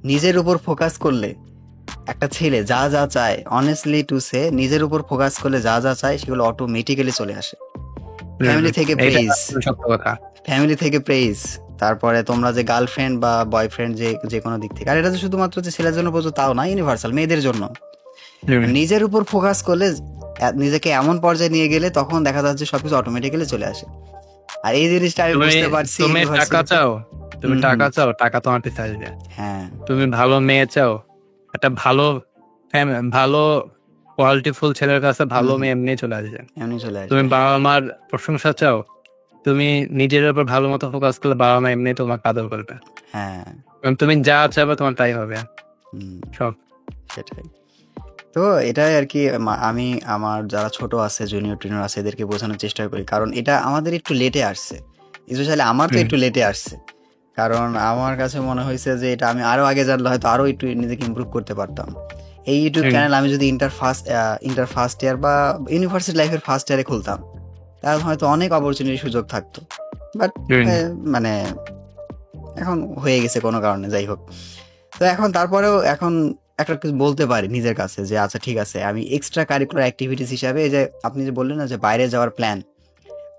নিজের উপর ফোকাস করলে একটা ছেলে যা যা চায়, অনেস্টলি টু সে, নিজের উপর ফোকাস করলে যা যা চায় সেগুলো অটোমেটিক্যালি চলে আসে। ফ্যামিলি থেকে প্রেইজ, তারপরে তোমরা যে গার্লফ্রেন্ড বা বয়ফ্রেন্ড যে কোনো দিক থেকে, আর এটা তো শুধুমাত্র যে ছেলের জন্য প্রযোজ্য তাও না, ইউনিভার্সাল, মেয়েদের জন্য। নিজের উপর ফোকাস করলে, নিজেকে এমন পর্যায়ে নিয়ে গেলে তখন দেখা যাচ্ছে সবকিছু অটোমেটিক্যালি চলে আসে। আর এই জিনিসটা আমি বুঝতে পারছি। তুমি টাকা চাও, টাকা তোমার পিছে আসবে। হ্যাঁ, তুমি ভালো মেয়ে চাও, একটা ভালো কোয়ালিটিফুল ছেলের কাছে ভালো মেয়ে এমনি চলে আসবে। তুমি বাবা মার প্রশংসা চাও, তুমি নিজের উপর ভালো মতো ফোকাস করলে বাবা মা এমনি তোমাকে আদর করবে। হ্যাঁ, তুমি যা চাইবে তোমার তাই হবে সব। সেটাই তো, এটাই আর কি। আমি আমার যারা ছোট আছে, জুনিয়র টুনিয়র আছে, এদেরকে বোঝানোর চেষ্টা করি, কারণ এটা আমাদের একটু লেটে আসছে, স্পেশালি আমার তো একটু লেটে আসছে। কারণ আমার কাছে মনে হয়েছে যে এটা আমি আরো আগে জানলে হয়তো আরো একটু নিজেকে ইমপ্রুভ করতে পারতাম। এই ইউটিউব চ্যানেল আমি যদি ইন্টার ফার্স্ট ইয়ার বা ইউনিভার্সিটি লাইফের ফার্স্ট ইয়ারে খুলতাম, তাহলে হয়তো অনেক অপরচুনিটি সুযোগ থাকতো। বাট মানে এখন হয়ে গেছে কোনো কারণে, যাই হোক। তো এখন তারপরেও এখন একটা কিছু বলতে পারি নিজের কাছে যে আচ্ছা ঠিক আছে, আমি এক্সট্রা কারিকুলার অ্যাক্টিভিটিস হিসাবে, এই যে আপনি যে বললেন না যে বাইরে যাওয়ার প্ল্যান,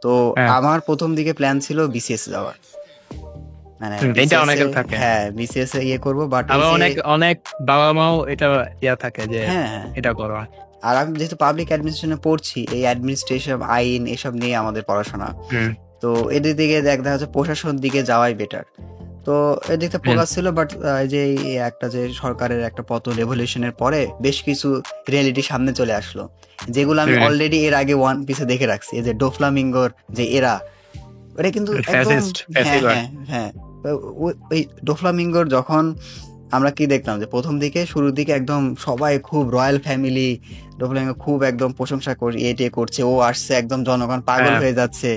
তো আমার প্রথম দিকে প্ল্যান ছিল বিসিএস যাওয়ার, মানে এটা অনেকের থাকে। হ্যাঁ বিসিএস এ ইয়ে করবো, বাট অনেক বাবা মাও এটা ইয়া থাকে যে হ্যাঁ এটা করো। আর আমি যেহেতু পাবলিক অ্যাডমিনিস্ট্রেশনে পড়ছি, এই অ্যাডমিনিস্ট্রেশন আইন এসব নিয়ে আমাদের পড়াশোনা, তো এদের দিকে দেখা যাচ্ছে প্রশাসন দিকে যাওয়াই বেটার। তো এদিকটা ফোকাস ছিল, বাট যে একটা যে সরকারের একটা পতন রেভলিউশনের পরে বেশ কিছু রিয়েলিটি সামনে চলে আসলো, যেগুলো আমি অলরেডি এর আগে ওয়ান পিসে দেখে রাখছি। এই যে ডোফ্লামিঙ্গোর যে এরা, ওটা কিন্তু একদম হ্যাঁ ওই ডোফ্লামিঙ্গোর যখন আমরা কি দেখলাম যে প্রথম দিকে শুরুর দিকে একদম সবাই খুব রয়্যাল ফ্যামিলি, ডোফ্লামিঙ্গো খুব একদম প্রশংসা করছে, ও আসছে একদম জনগণ পাগল হয়ে যাচ্ছে।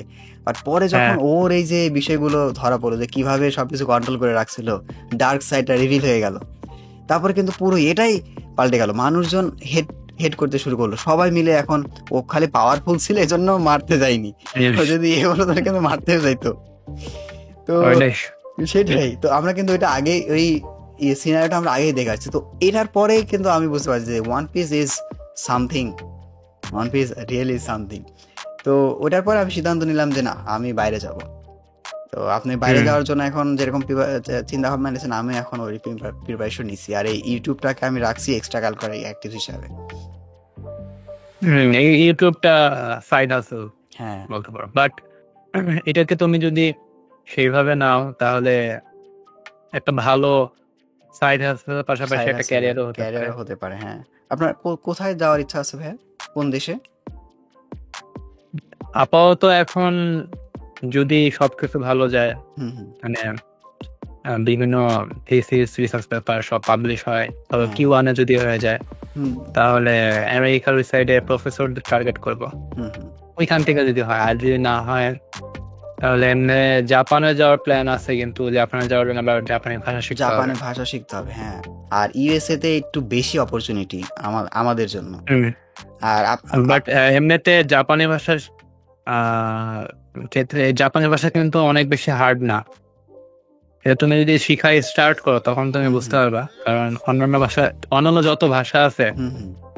বাট পরে যখন ওর এই যে বিষয়গুলো ধরা পড়লো যে কিভাবে সবকিছু কন্ট্রোল করে রাখছিল, ডার্ক সাইডটা রিভিল হয়ে গেল, তারপরে কিন্তু পুরো এটাই পাল্টে গেল। মানুষজন হেড করতে শুরু করলো, সবাই মিলে। এখন ও খালি পাওয়ারফুল ছিল এজন্য মারতে যায়নি, যদি এ হলো তাহলে কিন্তু মারতেও যাইতো। তো সেটাই, তো আমরা কিন্তু এটা আগে ওই সিনারিওটা আমরা আগেই দেখাচ্ছি। তো এটার পরে কিন্তু আমি বুঝতে পারছি যে one piece is something, one piece really something. তো ওটার পরে আমি সিদ্ধান্ত নিলাম যে না, আমি বাইরে যাব। তো আপনি বাইরে যাওয়ার জন্য এখন যেরকম চিন্তা ভাবনা নিয়েছেন, আমি এখন ওই প্রিপারেশন নিছি। আর এই ইউটিউবটাকে আমি রাখছি এক্সট্রা কারিকুলার অ্যাক্টিভ হিসাবে। এই ইউটিউবটা সাইড হাসেল হ্যাঁ বলতে পারো, বাট এটাকে তুমি যদি সেইভাবে নাও তাহলে একটা ভালো সাইড হাসেলের পাশাপাশি একটা ক্যারিয়ারও হতে পারে। হ্যাঁ, আপনার কোথায় যাওয়ার ইচ্ছা আছে ভাইয়া, কোন দেশে? আপাতত এখন যদি সবকিছু ভালো যায়, মানে বিভিন্ন থিসিস রিসার্চ পেপার সব পাবলিশ হয়, তবে Q1 এ যদি হয়ে যায় তাহলে আমেরিকার ওই সাইডে প্রফেসরদের টার্গেট করব, ওইখান থেকে যদি হয়। আর যদি না হয় তাহলে এমনি জাপানে যাওয়ার প্ল্যান আছে, কিন্তু জাপানে যাওয়ার জন্য জাপানি ভাষা শিখতে হবে। হ্যাঁ, আর ইউএসএ তে একটু বেশি অপরচুনিটি আমাদের জন্য। আর বাট এমনিতে জাপানি ভাষার ক্ষেত্রে জাপানি ভাষা কিন্তু অনেক বেশি হার্ড না। এটা তুমি যদি শিখাই স্টার্ট করো তখন তুমি বুঝতে পারবা, কারণ অন্যান্য যত ভাষা আছে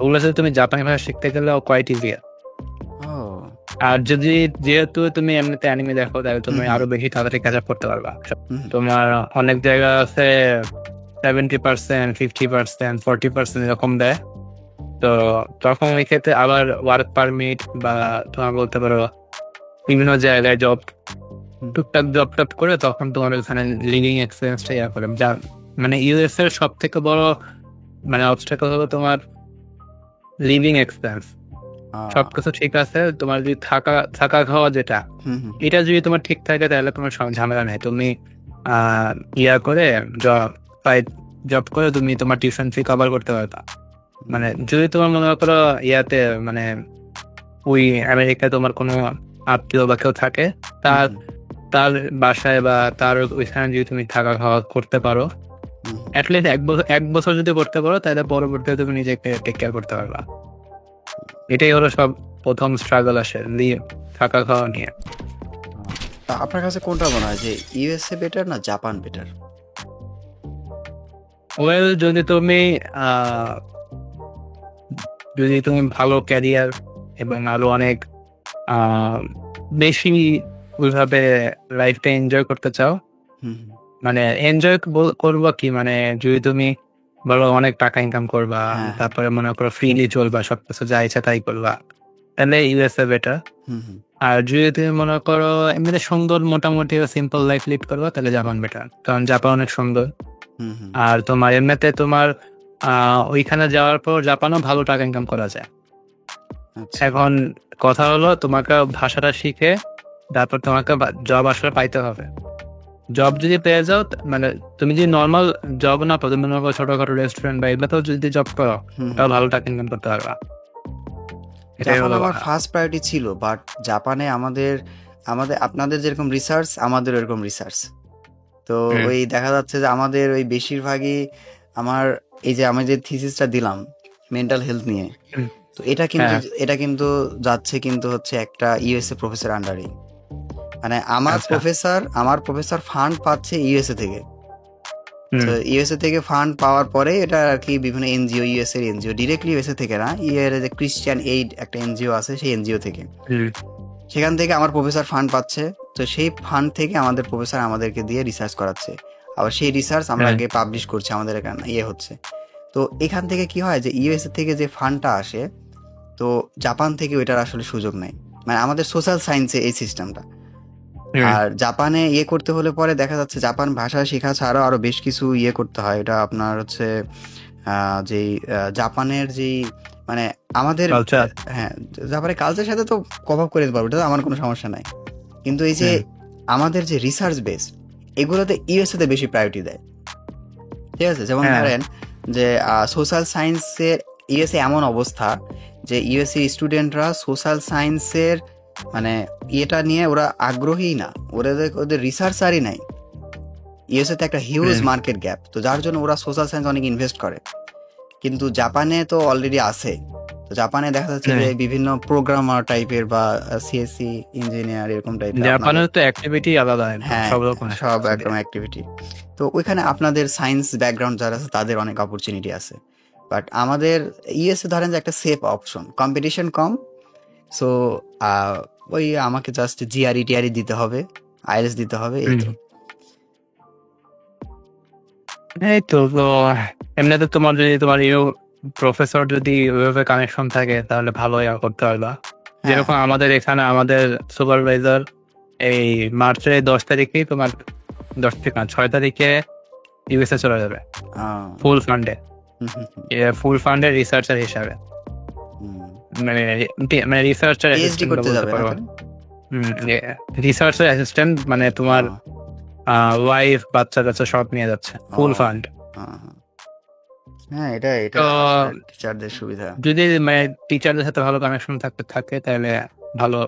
ওগুলো যদি তুমি জাপানি ভাষা শিখতে গেলে কোয়াইট ইজি। আর যদি যেহেতু তুমি এমনিতে অ্যানিমে দেখো, তাহলে তুমি আরো বেশি তাড়াতাড়ি ক্যাচ আপ করতে পারবা। তোমার অনেক জায়গা আছে 70%, 50%, 40% এরকম দেয়। তো তখন ওই ক্ষেত্রে আবার ওয়ার্ক পারমিট বা তোমার বলতে পারো বিভিন্ন জায়গায় টুকটাক জব টপ করে তখন তোমার ওখানে লিভিং এক্সপেরিয়েন্সটা ইয়া করে। যা মানে ইউএস এর সব থেকে বড় মানে অবস্টাকল হলো তোমার লিভিং এক্সপেন্স। সবকিছু ঠিক আছে, তোমার যদি থাকা খাওয়া যেটা, এটা যদি তোমার ঠিক থাকে তাহলে তোমার ঝামেলা নেই। তুমি ইয়া করে জব করে তুমি তোমার টিউশন ফি কভার করতে পারবা। মানে যদি তোমার মনে করো ইয়াতে মানে ওই আমেরিকায় তোমার কোনো আত্মীয় বা কেউ থাকে, তার বাসায় বা তার ওইখানে যদি তুমি থাকা খাওয়া করতে পারো, অ্যাটলিস্ট এক বছর যদি করতে পারো, তাহলে পরবর্তীতে তুমি নিজেকে টেক কেয়ার করতে পারবা। এটাই হলো সব প্রথম স্ট্রাগল আসে থাকা খাওয়া নিয়ে। আপনার কাছে কোনটা মনে হয় যে ইউএসএ বেটার না জাপান বেটার? ওয়েল, যদি তুমি ভালো ক্যারিয়ার এবং আরো অনেক বেশি ওইভাবে লাইফটা এনজয় করতে চাও, মানে এনজয় করবা কি, মানে যদি তুমি বলো অনেক টাকা ইনকাম করবা, তারপরে মনে করো ফ্রিলি চলবা, সবকিছু যা ইচ্ছা তাই করবা, তাহলে ইউএসএ বেটার। আর যদি তুমি মনে করো এমনিতে সুন্দর মোটামুটি সিম্পল লাইফ লিড করবা, তাহলে জাপান বেটার, কারণ জাপান অনেক সুন্দর। আর তোমার এমনিতে তোমার ওইখানে যাওয়ার পর জাপানও ভালো টাকা ইনকাম করা যায়। এখন কথা হলো তোমাকে ভাষাটা শিখে তারপর তোমাকে জব আসলে পাইতে হবে। জব যদি পেয়ে যাও, মানে তুমি যদি নর্মাল জব না পাও, তুমি ছোটখাটো রেস্টুরেন্ট বা এগুলোতেও যদি জব করো, তাও ভালো টাকা ইনকাম করতে পারবা। জাপান আমার ফার্স্ট প্রায়োরিটি ছিল, বাট জাপানে আমাদের আপনাদের যেরকম রিসার্চ, আমাদের এরকম রিসার্চ। তো ওই দেখা যাচ্ছে যে আমাদের ওই বেশিরভাগই আমার এই যে আমি যে থিসিসটা দিলাম, মেন্টাল হেলথ নিয়ে। হুম, তো এটা কিন্তু হ্যাঁ এটা কিন্তু যাচ্ছে কিন্তু হচ্ছে একটা ইউএসএ প্রফেসর আন্ডারে। মানে আচ্ছা আমার প্রফেসর ফান্ড পাচ্ছে ইউএসএ থেকে। হুম তো ইউএসএ থেকে ফান্ড পাওয়ার পরে এটা আর কি বিভিন্ন এনজিও, ইউএস এর এনজিও, ডিরেক্টলি ইউএসএ থেকে না, ইয়ের যে ক্রিশ্চিয়ান এইড একটা এনজিও আছে সেই এনজিও থেকে, হুম সেখান থেকে আমার প্রফেসর ফান্ড পাচ্ছে। তো সেই ফান্ড থেকে আমাদের প্রফেসর আমাদেরকে দিয়ে রিসার্চ করাচ্ছে, আবার সেই রিসার্চ আমরা হ্যাঁ আগে পাবলিশ করছি, আমাদের এখানে হচ্ছে। তো এখান থেকে কি হয় যে ইউএসএ থেকে যে ফান্ডটা আসে, তো জাপান থেকে ওইটার আসলে সুযোগ নেই। মানে আমাদের সোশ্যাল সায়েন্সে এই সিস্টেমটা। হুম আর জাপানে করতে হলে পরে দেখা যাচ্ছে জাপান ভাষা শেখা ছাড়াও আরো বেশ কিছু করতে হয়। এটা আপনার হচ্ছে যেই জাপানের যেই মানে আমাদের কালচার হ্যাঁ, জাপানের কালচারের সাথে তো কভার করে দিতে পারবো, এটা তো আমার কোনো সমস্যা নাই। কিন্তু এই যে হুম আমাদের যে রিসার্চ বেস, এগুলোতে ইউএসএ তে বেশি প্রায়োরিটি দেয়। ঠিক আছে, যেমন হ্যাঁ ধরেন যে সোশ্যাল সায়েন্সের ইউএসএ এমন অবস্থা যে ইউএসএ স্টুডেন্টরা সোশ্যাল সায়েন্সের মানে এটা নিয়ে ওরা আগ্রহী না, ওদের রিসার্চারই নাই। ইউএসএ তে একটা হিউজ হুম মার্কেট গ্যাপ, তো যার জন্য ওরা সোশ্যাল সায়েন্স অনেক ইনভেস্ট করে। কিন্তু জাপানে তো অলরেডি আছে। তো জাপানে দেখা যাচ্ছে হুম যে বিভিন্ন প্রোগ্রামার টাইপের বা সিএসসি ইঞ্জিনিয়ার এরকম টাইপের আপনাদের, জাপানের তো অ্যাক্টিভিটি আলাদা একদম হ্যাঁ, সব রকম সব activity। একদম অ্যাক্টিভিটি। তো ওইখানে আপনাদের সায়েন্স ব্যাকগ্রাউন্ড যারা আছে তাদের অনেক অপরচুনিটি আছে। বাট আমাদের ইউএসএ ধরেন যে একটা সেফ অপশন, কম্পিটিশন কম। সো ওই আমাকে জাস্ট জিআরই টিআরই দিতে হবে, আইএলটিএস দিতে হবে, এই হুম তো। এই তো তো এমনিতে তোমার যদি তোমার প্রফেসর যদি ওইভাবে কানেকশন থাকে তাহলে ভালোই করতে পারবা। হ্যাঁ। যেরকম আমাদের এখানে আমাদের সুপারভাইজার এই মার্চের 10 তারিখেই তোমার 10 তারিখ না 6 তারিখে ইউএসএ চলে যাবে আহ, ফুল ফান্ডে, হুম, হুম, হুম, ফুল ফান্ডের রিসার্চার হিসাবে, হুম। মানে মানে রিসার্চার পিএইচডি অ্যাসিস্ট্যান্ট করতে বলতে যাবে পারো। নাকি? রিসার্চার অ্যাসিস্ট্যান্ট মানে তোমার আহ, ওয়াইফ বাচ্চা কাচ্চা সব নিয়ে যাচ্ছে ও, ফুল ফান্ড। আহ, হ্যাঁ, এটা এটা তো আসলে টিচারদের সুবিধা। যদি মানে টিচারদের সাথে ভালো কানেকশন থাকে তাহলে ভালো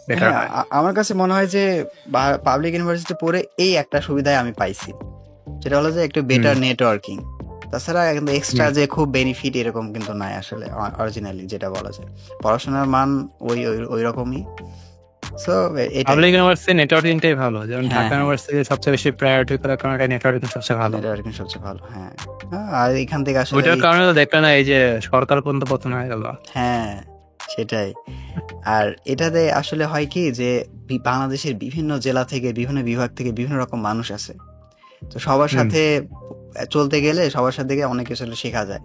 বেটার হ্যাঁ, হয়। আমার কাছে মনে হয় যে পাবলিক ইউনিভার্সিটি পড়ে এই একটা সুবিধায় আমি পাইছি, সেটা হলো যে একটু হুম বেটার নেটওয়ার্কিং। তাছাড়া কিন্তু এক্সট্রা হুম যে খুব বেনিফিট এরকম কিন্তু নাই আসলে, অরিজিনালি যেটা বলা যায় পড়াশোনার মান ওই ওই ওই রকমই। সো এটাই। পাবলিক ইউনিভার্সিটি নেটওয়ার্কিংটাই ভালো, যেমন হ্যাঁ, ঢাকা হ্যাঁ, ইউনিভার্সিটি সবচেয়ে বেশি প্রায়োরিটি করার কারণে নেটওয়ার্কিং সবচেয়ে ভালো। নেটওয়ার্কিং সবচেয়ে ভালো, হ্যাঁ। আর এখান থেকে আসলে ওইটার কারণে তো দেখলে না এই যে সরকার পর্যন্ত পতন হয়ে গেল। হ্যাঁ, সেটাই। আর এটাতে আসলে হয় কি যে বাংলাদেশের বিভিন্ন জেলা থেকে, বিভিন্ন বিভাগ থেকে বিভিন্ন রকম মানুষ আছে। তো সবার হুম সাথে চলতে গেলে সবার সাথে গিয়ে অনেক কিছু আসলে শেখা যায়।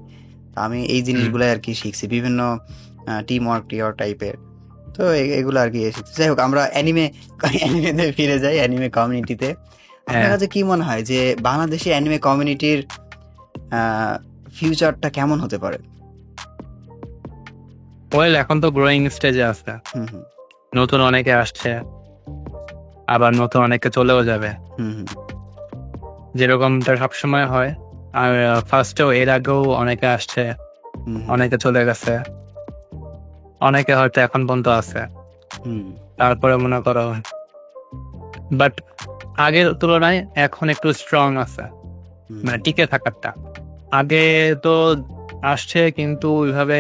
তো আমি এই হুম জিনিসগুলো আর কি শিখছি, বিভিন্ন টিম ওয়ার্ক টাইপের। তো এগুলো আর কি শিখছি। যাই হোক, আমরা অ্যানিমেতে ফিরে যাই, অ্যানিমে কমিউনিটিতে। আপনার হ্যাঁ কাছে কি মনে হয় যে বাংলাদেশি অ্যানিমে কমিউনিটির ফিউচারটা কেমন হতে পারে? ওয়েল এখন তো গ্রোয়িং স্টেজে আছে, হুম, হুম, নতুন অনেকে আসছে আবার নতুন অনেকে চলেও যাবে, হুম, হুম, যেরকমটা সবসময় হয়। আর ফার্স্টেও এর আগেও অনেকে আসছে, হুম, হুম, অনেকে চলে গেছে, অনেকে হয়তো এখন পর্যন্ত আছে। হুম, তারপরে মনে করো বাট আগের তুলনায় এখন একটু স্ট্রং আছে, হুম, মানে টিকে থাকারটা। আগে তো আসছে কিন্তু ওইভাবে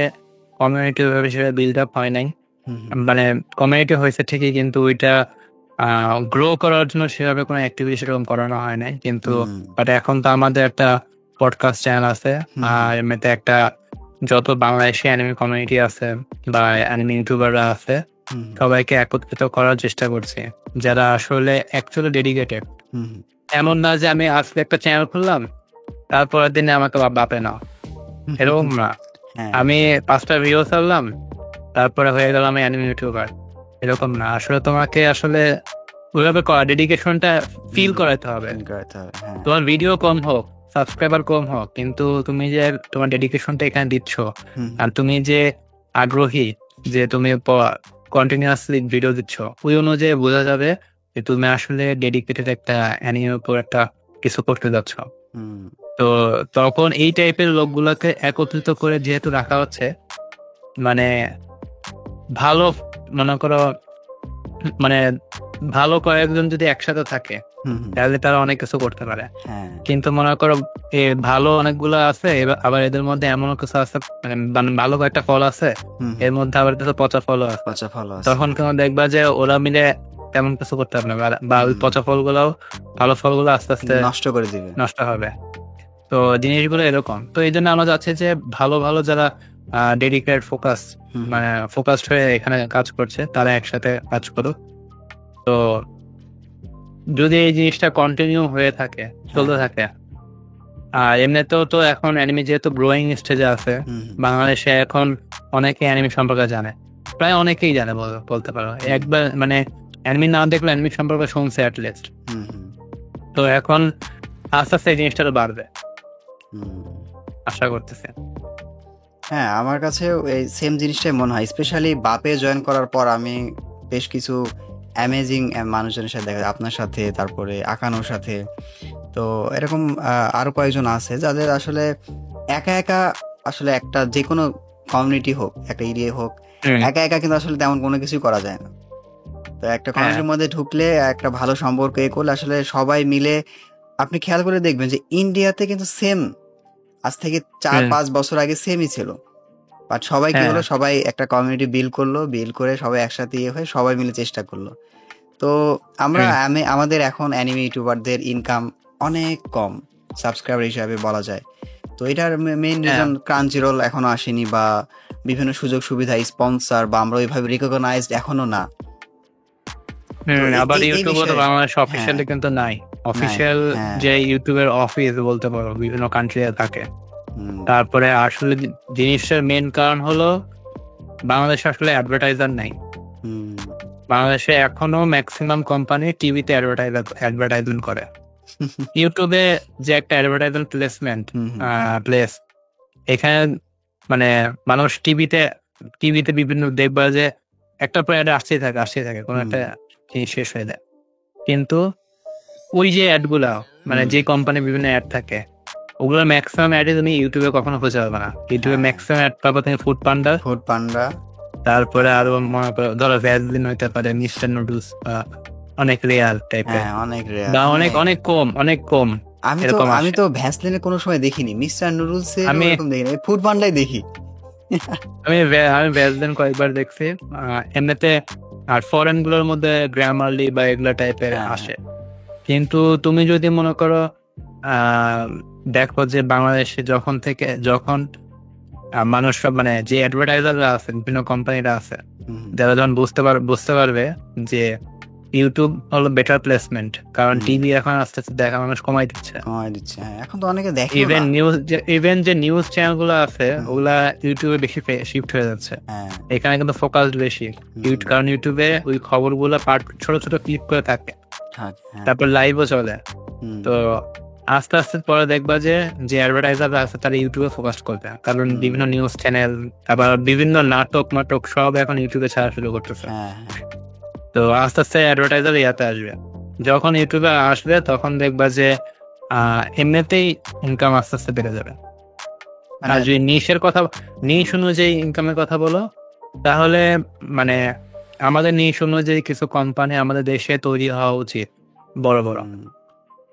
কমিউনিটি ওইভাবে সেভাবে বিল্ড আপ হয় নাই, হুম, হুম, মানে কমিউনিটি হয়েছে ঠিকই কিন্তু ওইটা গ্রো করার জন্য সেভাবে কোনো অ্যাক্টিভিটি সেরকম করানো হয় নাই কিন্তু। হুম, বাট এখন তো আমাদের একটা পডকাস্ট চ্যানেল আছে, হুম, হুম, আর এমনিতে একটা যত বাংলাদেশি অ্যানিমে কমিউনিটি আছে বা অ্যানিমে ইউটিউবাররা আছে হুম, সবাইকে একত্রিত করার চেষ্টা করছি, যারা আসলে অ্যাকচুয়ালি ডেডিকেটেড। হুম, এমন না যে আমি আজকে একটা চ্যানেল খুললাম তারপরের দিনে আমাকে বাপে না, হুম, এরকম হুম, না। হ্যাঁ, আমি 5টা ভিডিও ছাড়লাম তারপরে হয়ে গেলাম অ্যানিমে ইউটিউবার, এরকম না। আসলে তোমাকে আসলে ওইভাবে ডেডিকেশনটা ফিল হুম, করাতে হবে। ফিল করাতে হবে, হ্যাঁ। তোমার ভিডিও কম হোক, সাবস্ক্রাইবার কম হোক, কিন্তু তুমি যে তোমার ডেডিকেশনটা এখানে দিচ্ছ হুম, আর তুমি যে আগ্রহী, যে তুমি কন্টিনিউয়াসলি ভিডিও দিচ্ছ, ওই অনুযায়ী বোঝা যাবে যে তুমি আসলে ডেডিকেটেড একটা অ্যানিমের উপর একটা কিছু করতে যাচ্ছ। হুম, তো তখন এই টাইপের লোকগুলোকে একত্রিত করে যেহেতু রাখা হচ্ছে, মানে ভালো, মনে করো মানে ভালো কয়েকজন যদি একসাথে থাকে তাহলে তারা অনেক কিছু করতে পারে। কিন্তু মনে করো ভালো অনেকগুলো আছে, আবার এদের মধ্যে এমন কিছু আছে, মানে ভালো কয়েকটা ফল আছে, এর মধ্যে আবার কিছু পচা ফল আছে। তখন কেন দেখবা যে ওরা মিলে তেমন কিছু করতে পারবে না, বা ওই পচা ফলগুলো ভালো ফলগুলো আস্তে আস্তে নষ্ট করে দিবে, নষ্ট হবে। তো জিনিসগুলো এরকম। তো এই জন্য আমরা চাচ্ছি যে ভালো ভালো যারা ডেডিকেটেড মানে ফোকাসড হয়ে এখানে কাজ করছে তারা একসাথে কাজ করুক। তো যদি এই জিনিসটা কন্টিনিউ হয়ে থাকে, চলতে থাকে, আর এমনিতেও তো এখন অ্যানিমে যেহেতু গ্রোয়িং স্টেজে আছে, বাংলাদেশে এখন অনেকে অ্যানিমে সম্পর্কে জানে, প্রায় অনেকেই জানে বলতে পারো। একবার মানে অ্যানিমে না দেখলে অ্যানিমে সম্পর্কে শুনছে অ্যাটলিস্ট। তো এখন আস্তে আস্তে এই জিনিসটা তো বাড়বে আশা করতেছে। হ্যাঁ, আমার কাছেও এই সেম জিনিসটাই মনে হয়। স্পেশালি বাপে জয়েন করার পর আমি বেশ কিছু অ্যামেজিং মানুষজনের সাথে দেখা যায়, আপনার সাথে, তারপরে আকানোর সাথে। তো এরকম আরো কয়েকজন আছে যাদের আসলে একা একা আসলে একটা যে কোনো কমিউনিটি হোক, একটা এরিয়া হোক, একা একা কিন্তু আসলে তেমন কোনো কিছুই করা যায় না। তো একটা কমিউনিটির মধ্যে ঢুকলে একটা ভালো সম্পর্ক করলে আসলে সবাই মিলে, আপনি খেয়াল করে দেখবেন যে ইন্ডিয়াতে কিন্তু সেম আজ থেকে 4-5 বছর আগে সেমই ছিল, বাট সবাই কি হলো, সবাই একটা কমিউনিটি বিল্ড করলো, বিল্ড করে সবাই একসাথে হয়ে সবাই মিলে চেষ্টা করলো। তো আমরা আমাদের এখন অ্যানিমে ইউটিউবারদের ইনকাম অনেক কম সাবস্ক্রাইবার হিসাবে বলা যায়। তো এটার মেইন রিজন ক্রাঞ্চিরোল এখনো আসেনি, বা বিভিন্ন সুযোগ সুবিধা, স্পন্সর, বা আমরা ওইভাবে রিকগনাইজড এখনো না। আবার ইউটিউবে তো বাংলাদেশ অফিসিয়ালি কিন্তু নাই। অফিসিয়াল যে ইউটিউবের অফিস বলতে পারো বিভিন্ন কান্ট্রিতে থাকে। তারপরে আসলে জিনিসটার মেইন কারণ হলো বাংলাদেশে আসলে অ্যাডভার্টাইজার নাই। বাংলাদেশে এখনো ম্যাক্সিমাম কোম্পানি টিভিতে অ্যাডভার্টাইজমেন্ট করে। ইউটিউবে যে একটা অ্যাডভার্টাইজমেন্ট প্লেস, এখানে মানে মানুষ টিভিতে বিভিন্ন দেখবা যে একটা পর আসতেই থাকে কোনো একটা জিনিস শেষ হয়ে যায়। কিন্তু ওই যে অ্যাড গুলা, মানে যে কোম্পানির বিভিন্ন অ্যাড থাকে, ওগুলোর ম্যাক্সিমাম অ্যাডে তুমি ইউটিউবে কখনো খুঁজে পাবে না। ইউটিউবে ম্যাক্সিমাম অ্যাড পাবো তুমি ফুড পান্ডা, তারপরে আরো মনে করো ধরো ভ্যাসলিন হইতে পারে, মিস্টার নুডলস, অনেক রেয়ার টাইপের, বা অনেক কম। আমি তো ভ্যাসলিনে কোনো সময় দেখিনি, মিস্টার নুডলস আমি এরকম দেখিনি, ফুড পান্ডাই দেখি। আমি ভ্যাসলিন কয়েকবার দেখছি এমনিতে। আর ফরেন গুলোর মধ্যে গ্রামারলি বা এগুলা টাইপের আসে। কিন্তু তুমি যদি মনে করো দেখো যে বাংলাদেশে যখন মানুষ মানে যে অ্যাডভার্টাইজাররা আছে, বিভিন্ন কোম্পানিরা আছে, যারা যখন বুঝতে পারবে যে ইউটিউব হলো বেটার প্লেসমেন্ট, কারণ টিভি এখন আস্তে আস্তে দেখা মানুষ কমাই দিচ্ছে। এখন তো অনেকে দেখে, ইভেন যে নিউজ চ্যানেল গুলো আছে ওগুলা ইউটিউবে বেশি শিফট হয়ে যাচ্ছে। এখানে কিন্তু ফোকাসড বেশি, কারণ ইউটিউবে ওই খবরগুলো পার্ট ছোট ছোট ক্লিপ করে থাকে, তারপর লাইভও চলে। তো আস্তে আস্তে পরে দেখবা যে অ্যাডভার্টাইজাররা আছে তারা ইউটিউবে ফোকাস করবে, কারণ বিভিন্ন নিউজ চ্যানেল, আবার বিভিন্ন নাটক সব এখন ইউটিউবে ছাড়া শুরু করতেছে। তো আস্তে আস্তে অ্যাডভার্টাইজার ইয়াতে আসবে। যখন ইউটিউবে আসবে তখন দেখবা যে এমনিতেই ইনকাম আস্তে আস্তে বেড়ে যাবে। আর যদি নিশ অনুযায়ী ইনকামের কথা বলো, তাহলে মানে আমাদের নিশ অনুযায়ী কিছু কোম্পানি আমাদের দেশে তৈরি হওয়া উচিত, বড় বড়।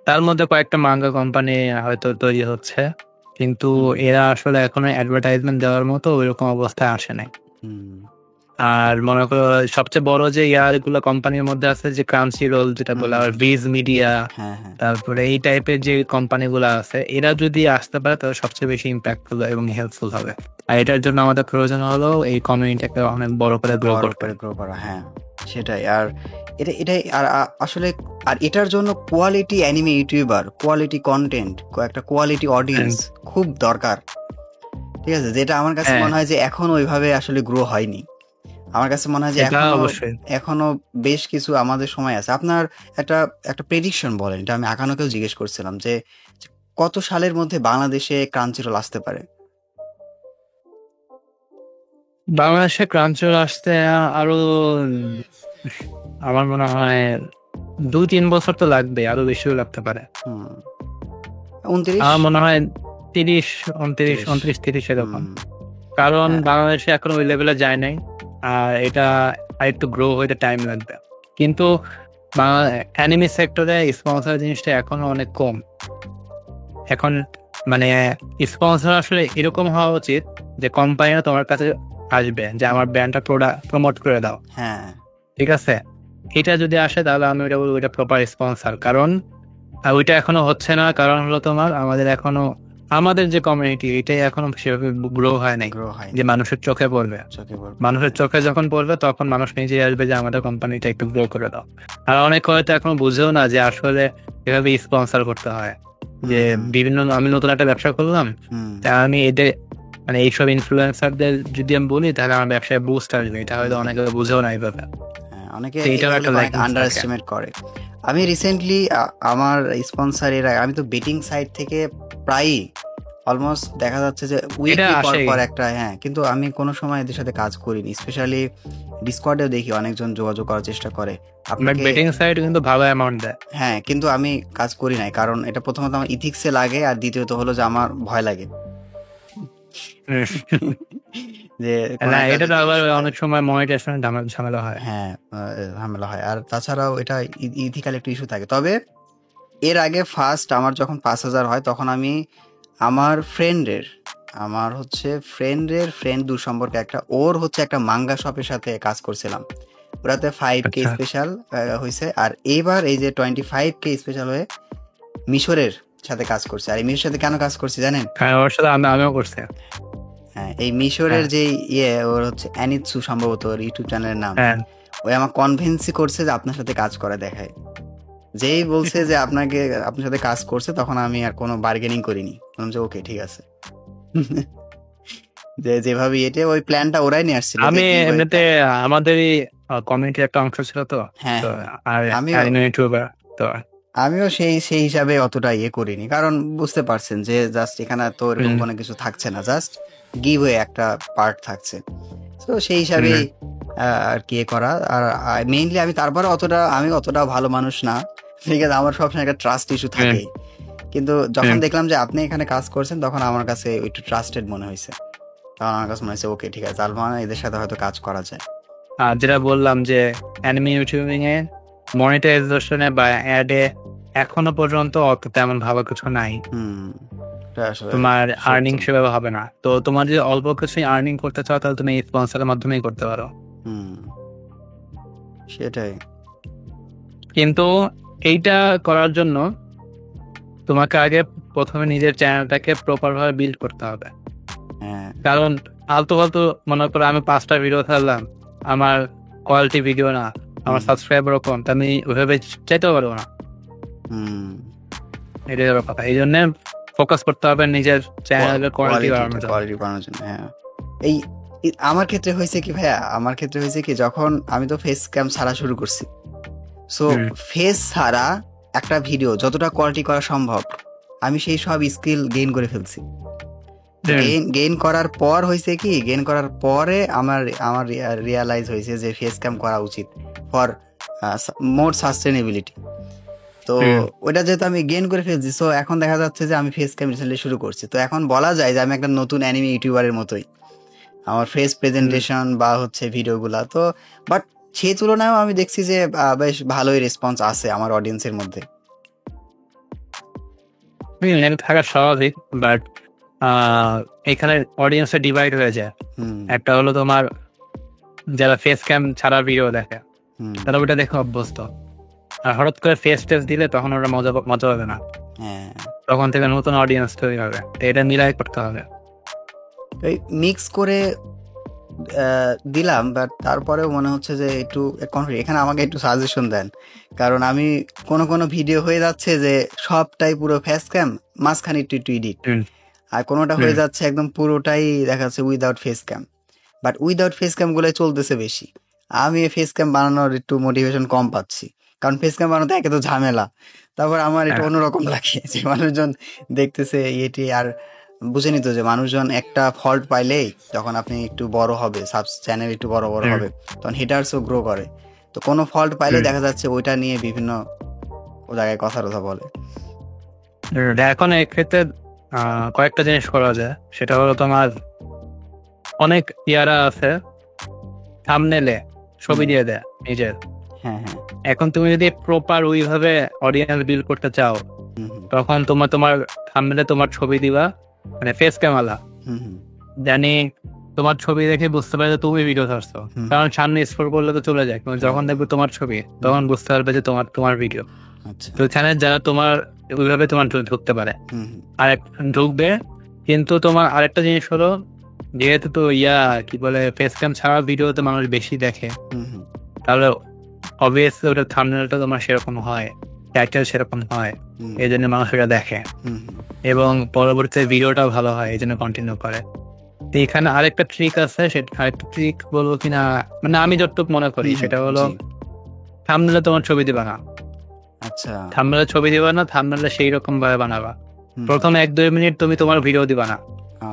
তার মধ্যে কয়েকটা মাঙ্গা কোম্পানি হয়তো তৈরি হচ্ছে, কিন্তু এরা আসলে এখনো অ্যাডভার্টাইজমেন্ট দেওয়ার মতো ওইরকম অবস্থায় আসে নাই। আর মনে করো সবচেয়ে বড় যে গুলো কোম্পানির মধ্যে আছে, যে ক্রাঞ্চিরোল যেটা বলে, আর ভিজ মিডিয়া, তারপরে এই টাইপের যে কোম্পানিগুলো আছে, এরা যদি আসতে পারে তাহলে সবচেয়ে বেশি ইম্প্যাক্টফুল এবং হেল্পফুল হবে। আর এটার জন্য আমাদের প্রয়োজন হলো এই কমিউনিটিকে অনেক বড় করে গ্রো করা। হ্যাঁ, সেটাই। আর এটাই আর আসলে আর এটার জন্য quality anime YouTuber, quality content, একটা কোয়ালিটি অডিয়েন্স খুব দরকার। ঠিক আছে, যেটা আমার কাছে মনে হয় যে এখন ওইভাবে আসলে গ্রো হয়নি। আমার কাছে মনে হয় যে এখনো বেশ কিছু আমাদের সময় আছে। আপনার একটা প্রেডিকশন বলেন, এটা আমি আকানোকেও জিজ্ঞেস করছিলাম যে কত সালের মধ্যে বাংলাদেশে ক্রাঞ্চিরোল আসতে পারে? বাংলাদেশে ক্রাঞ্চিরোল আসতে আরো আমার মনে হয় 2-3 বছর তো লাগবে, আরো বেশিও লাগতে পারে। আমার মনে হয় 29-30 এরকম। কারণ বাংলাদেশে এখন ওই লেভেলে যায় নাই, আর এটা আরেকটু গ্রো হইতে টাইম লাগবে। কিন্তু অ্যানিমে সেক্টরে স্পন্সর জিনিসটা এখনো অনেক কম। এখন মানে স্পন্সর আসলে এরকম হওয়া উচিত যে কোম্পানিরা তোমার কাছে আসবে যে আমার ব্র্যান্ডটা প্রমোট করে দাও, হ্যাঁ ঠিক আছে? এটা যদি আসে তাহলে আমি ওইটা বলবো ওইটা প্রপার স্পন্সর। কারণ ওইটা এখনো হচ্ছে না, কারণ হলো তোমার আমাদের যে কমিউনিটি এটাই এখনো সেভাবে গ্রো হয় নাই গ্রো হয় যে মানুষের চোখে পড়বে। চোখে পড়বে। মানুষের চোখে যখন পড়বে তখন মানুষ নিজেই আসবে যে আমাদের কোম্পানিটা একটু গ্রো করে দাও। আর অনেক হয়তো এখনো বুঝেও না যে আসলে এভাবে স্পন্সর করতে হয়। যে আমি নতুন একটা ব্যবসা করলাম, তা আমি এদের মানে এইসব ইনফ্লুয়েন্সারদের যদি আমি বলি তাহলে আমার ব্যবসায় বুস্ট আসবে, এটা হয়তো অনেকে বুঝেও না এইভাবে। অনেকে এইটাও একটা অনেক lacking আন্ডার থাকে। এস্টিমেট করে। আমি রিসেন্টলি আমার স্পন্সর আমি তো বেটিং সাইট থেকে প্রায়ই অলমোস্ট দেখা যাচ্ছে যে উইকলি পর আসেই। পর একটা, হ্যাঁ, কিন্তু আমি কোনো সময় এদের সাথে কাজ করিনি। স্পেশালি ডিসকর্ডেও দেখি অনেকজন যোগাযোগ করার চেষ্টা করে বাট আপনাকে, বেটিং সাইট কিন্তু ভালো অ্যামাউন্ট দেয়। হ্যাঁ, কিন্তু আমি কাজ করি নাই কারণ এটা প্রথমত আমার ইথিক্সে লাগে, আর দ্বিতীয়ত হলো যে আমার ভয় লাগে যে কোনো না, একটা এটা তো যদি আবার issue হয়। অনেক সময় মনিটাইজেশনের ঝামেলা হয়। হ্যাঁ, ঝামেলা হয়। আর তাছাড়াও এটা ইথিক্যাল একটা ইস্যু থাকে। তবে এর আগে ফার্স্ট আমার যখন 5,000 হয় তখন আমি আমার ফ্রেন্ডের ফ্রেন্ড দূর সম্পর্কে ওর একটা মাঙ্গা শপের সাথে কাজ করছিলাম। ওরাতে 5K আচ্ছা। স্পেশাল হয়েছে, আর এইবার এই যে 25K স্পেশাল হয়ে মিশরের সাথে কাজ করছে। আর এই মিশরের সাথে কেন কাজ করছি জানেন? হ্যাঁ, ওর সাথে আমিও করছি। হ্যাঁ, এই মিশরের হ্যাঁ, যে ওর অ্যানিৎসু সম্ভবত ওর ইউটিউব চ্যানেলের নাম। হ্যাঁ। ওই আমার কনভিন্সই করছে যে আপনার সাথে কাজ করে দেখায়। যেই বলছে যে আপনার সাথে কাজ করছে, তখন আমি আর কোনো বার্গেনিং করিনি, বললাম যে ওকে ঠিক আছে। যেভাবে ওই প্ল্যানটা ওরাই নিয়ে আসছিল। আমি এমনিতে আমাদেরই কমিউনিটির একটা অংশ ছিল তো। হ্যাঁ, তো হ্যাঁ, আর আমিও অ্যানিমে ইউটিউবার তো। আমিও সেই হিসাবে অতটা করিনি, কারণ বুঝতে পারছেন যে জাস্ট এখানে তো এরকম কোনো কিছু থাকছে না, জাস্ট গিভ ওয়ে একটা পার্ট থাকছে। তো সেই হিসাবেই আর কি করা। আর মেইনলি আমি অতটা ভালো মানুষ না, ঠিক আছে? আমার সবসময় একটা ট্রাস্ট ইস্যু থাকে, কিন্তু যখন দেখলাম যে আপনি এখানে কাজ করছেন তখন আমার কাছে একটু ট্রাস্টেড মনে হয়েছে। তখন আমার কাছে মনে হয়েছে ওকে ঠিক আছে, তার মানে এদের সাথে হয়তো কাজ করা যায়। আর যেটা বললাম যে অ্যানিমে ইউটিউবিং এ মনিটাইজেশনে বা অ্যাডে এখনো পর্যন্ত অত তেমন ভালো কিছু নাই। এটা আসলে তোমার সত্য। আর্নিং সেভাবে হবে না। তো তোমার যদি অল্প কিছু আর্নিং করতে চাও তাহলে তুমি স্পন্সরের মাধ্যমেই করতে পারো। সেটাই। কিন্তু এইটা করার জন্য তোমাকে আগে প্রথমে নিজের চ্যানেলটাকে প্রপার ভাবে বিল্ড করতে হবে। হ্যাঁ, কারণ আলতু ফালতু মনে করো আমি 5টা ভিডিও ছাড়লাম, আমার কোয়ালিটি ভিডিও না, আমার সাবস্ক্রাইবারও কম, তা আমি ওইভাবে চাইতেও পারবো না। এটাই হলো কথা। এই জন্য ফোকাস করতে হবে নিজের চ্যানেলের কোয়ালিটি বাড়ানোর জন্য। কোয়ালিটি বাড়ানোর জন্য। হ্যাঁ, আমার ক্ষেত্রে হয়েছে কি ভাইয়া, যখন আমি তো ফেস ক্যাম ছাড়া শুরু করছি, সো ফেস ছাড়া একটা ভিডিও যতটা কোয়ালিটি করা সম্ভব আমি সেই সব স্কিল গেইন করে ফেলছি। গেইন করার পর হয়েছে কি, গেইন করার পরে আমার রিয়ালাইজ হয়েছে যে ফেস ক্যাম করা উচিত ফর মোর সাস্টেনেবিলিটি। তো ওইটা যেহেতু আমি গেইন করে ফেলছি, সো এখন দেখা যাচ্ছে যে আমি ফেস ক্যাম রিসেন্টলি শুরু করছি। তো এখন বলা যায় যে আমি একটা নতুন অ্যানিমে ইউটিউবারের মতোই, আমার ফেস প্রেজেন্টেশন বা ভিডিওগুলা তো। বাট সেই তুলনায়ও আমি দেখছি যে বেশ ভালোই রেসপন্স আছে আমার অডিয়েন্সের মধ্যে। থাকা স্বাভাবিক, বাট এখানে অডিয়েন্সে ডিভাইড হয়ে যায়। একটা হলো তোমার যারা ফেস ক্যাম ছাড়া ভিডিও দেখে, তারা ওইটা দেখে অভ্যস্ত। আর হঠাৎ করে ফেস টেস্ট দিলে তখন ওরা মজা পাবে না, তখন থেকে নতুন অডিয়েন্স তৈরি হবে। তো এটা মিলাই করতে হবে। মিক্স করে দিলাম, বাট তারপরেও মনে হচ্ছে যে একটু এখানে আমাকে একটু সাজেশন দেন, কারণ আমি কোনো ভিডিও হয়ে যাচ্ছে যে সবটাই পুরো ফেস ক্যাম, মাঝখানে একটু এডিট, আর কোনোটা হয়ে যাচ্ছে একদম পুরোটাই দেখা যাচ্ছে without face cam. But without face cam গুলোই চলতেছে বেশি। আমি ফেস ক্যাম বানানোর একটু মোটিভেশন কম পাচ্ছি, কারণ ফেস ক্যাম বানাতে একে তো ঝামেলা, তারপর আমার একটু অন্যরকম লাগে যে মানুষজন দেখতেছে এটি। আর বুঝেনি তো যে মানুষজন একটা ফল্ট পাইলেই যখন আপনি একটু বড় হবে, চ্যানেল একটু বড় হবে, তখন হিটার্সও গ্রো করে। তো কোনো ফল্ট পাইলে দেখা যাচ্ছে ওইটা নিয়ে বিভিন্ন জায়গায় কথা বলে। এখন এক্ষেত্রে কয়েকটা জিনিস করা যায়। সেটা হলো তোমার অনেক ইয়ারা আছে থাম্বনেলে ছবি দিয়ে দেয় নিজের, হ্যাঁ, হ্যাঁ। এখন তুমি যদি প্রপার ওইভাবে অডিয়েন্স বিল্ড করতে চাও, হুম, হুম। তখন তোমার থাম্বনেলে তোমার ছবি দিবা, মানে ফেস ক্যামেরা, হুম, হুম। জানি তোমার ছবি দেখে বুঝতে পারে যে তুমি ভিডিও ছাড়ছো। হুম। কারণ সামনে স্ক্রল করলে তো চলে যায়, কিন্তু যখন দেখবে তোমার ছবি তখন বুঝতে পারবে যে তোমার ভিডিও। আচ্ছা। তো এখানে যারা তোমার ওইভাবে তোমার ঢুকতে পারে, হুম, হুম। আর ঢুকবে। কিন্তু তোমার আরেকটা জিনিস হলো, যেহেতু তো কি বলে ফেস ক্যাম ছাড়া ভিডিওতে মানুষ বেশি দেখে, হুম, হুম। তাহলে অবভিয়াসলি ওটা থাম্বনেলটা তোমার সেরকম হয়, টাইটেল সেরকম হয়, হুম, এই জন্য মানুষ এটা দেখে হুম, হুম। এবং পরবর্তীতে ভিডিওটাও ভালো হয়, এই জন্য কন্টিনিউ করে। তো এখানে আরেকটা ট্রিক আছে, সেটা আরেকটা ট্রিক বলবো কিনা, মানে আমি যতটুকু মনে করি হুম, সেটা হলো, জি। থাম্বনেলে তোমার ছবি দিবা না, আচ্ছা। থাম্বনেলে ছবি দিবা না, থাম্বনেলে সেই রকম ভাবে বানাবা। হুম, প্রথম 1-2 মিনিট তুমি তোমার ভিডিও দিবা না, আ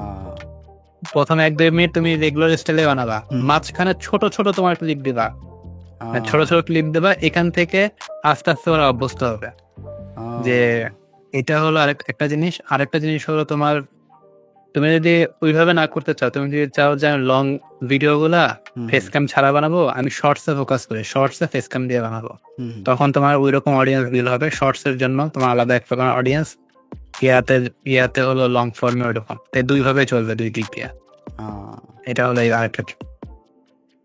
প্রথম 1-2 মিনিট তুমি রেগুলার স্টাইলে বানাবা, হুম, মাঝখানে ছোট ছোট তোমার ক্লিপ দিবা, আ মানে ছোট ছোট ক্লিপ দেবা। এখান থেকে আস্তে আস্তে ওরা অভ্যস্ত হবে ও যে এটা হলো একটা জিনিস। আরেকটা জিনিস হলো তোমার, তুমি যদি ওইভাবে না করতে চাও, তুমি যদি চাও যে লং ভিডিও গুলা হুম, ফেস ক্যাম ছাড়া বানাবো, আমি শর্টসে ফোকাস করি, শর্টসে ফেস ক্যাম দিয়ে বানাবো, হুম, হুম। তখন তোমার ওই রকম অডিয়েন্স বিল হবে। শর্টস এর জন্য তোমার আলাদা এক প্রকার অডিয়েন্স, ইয়াতে ইয়াতে হলো লং ফর্মে ওইরকম। তাই দুই ভাবে চলবে, দুই দিক দিয়ে। আ এটা হলো এই আরেকটা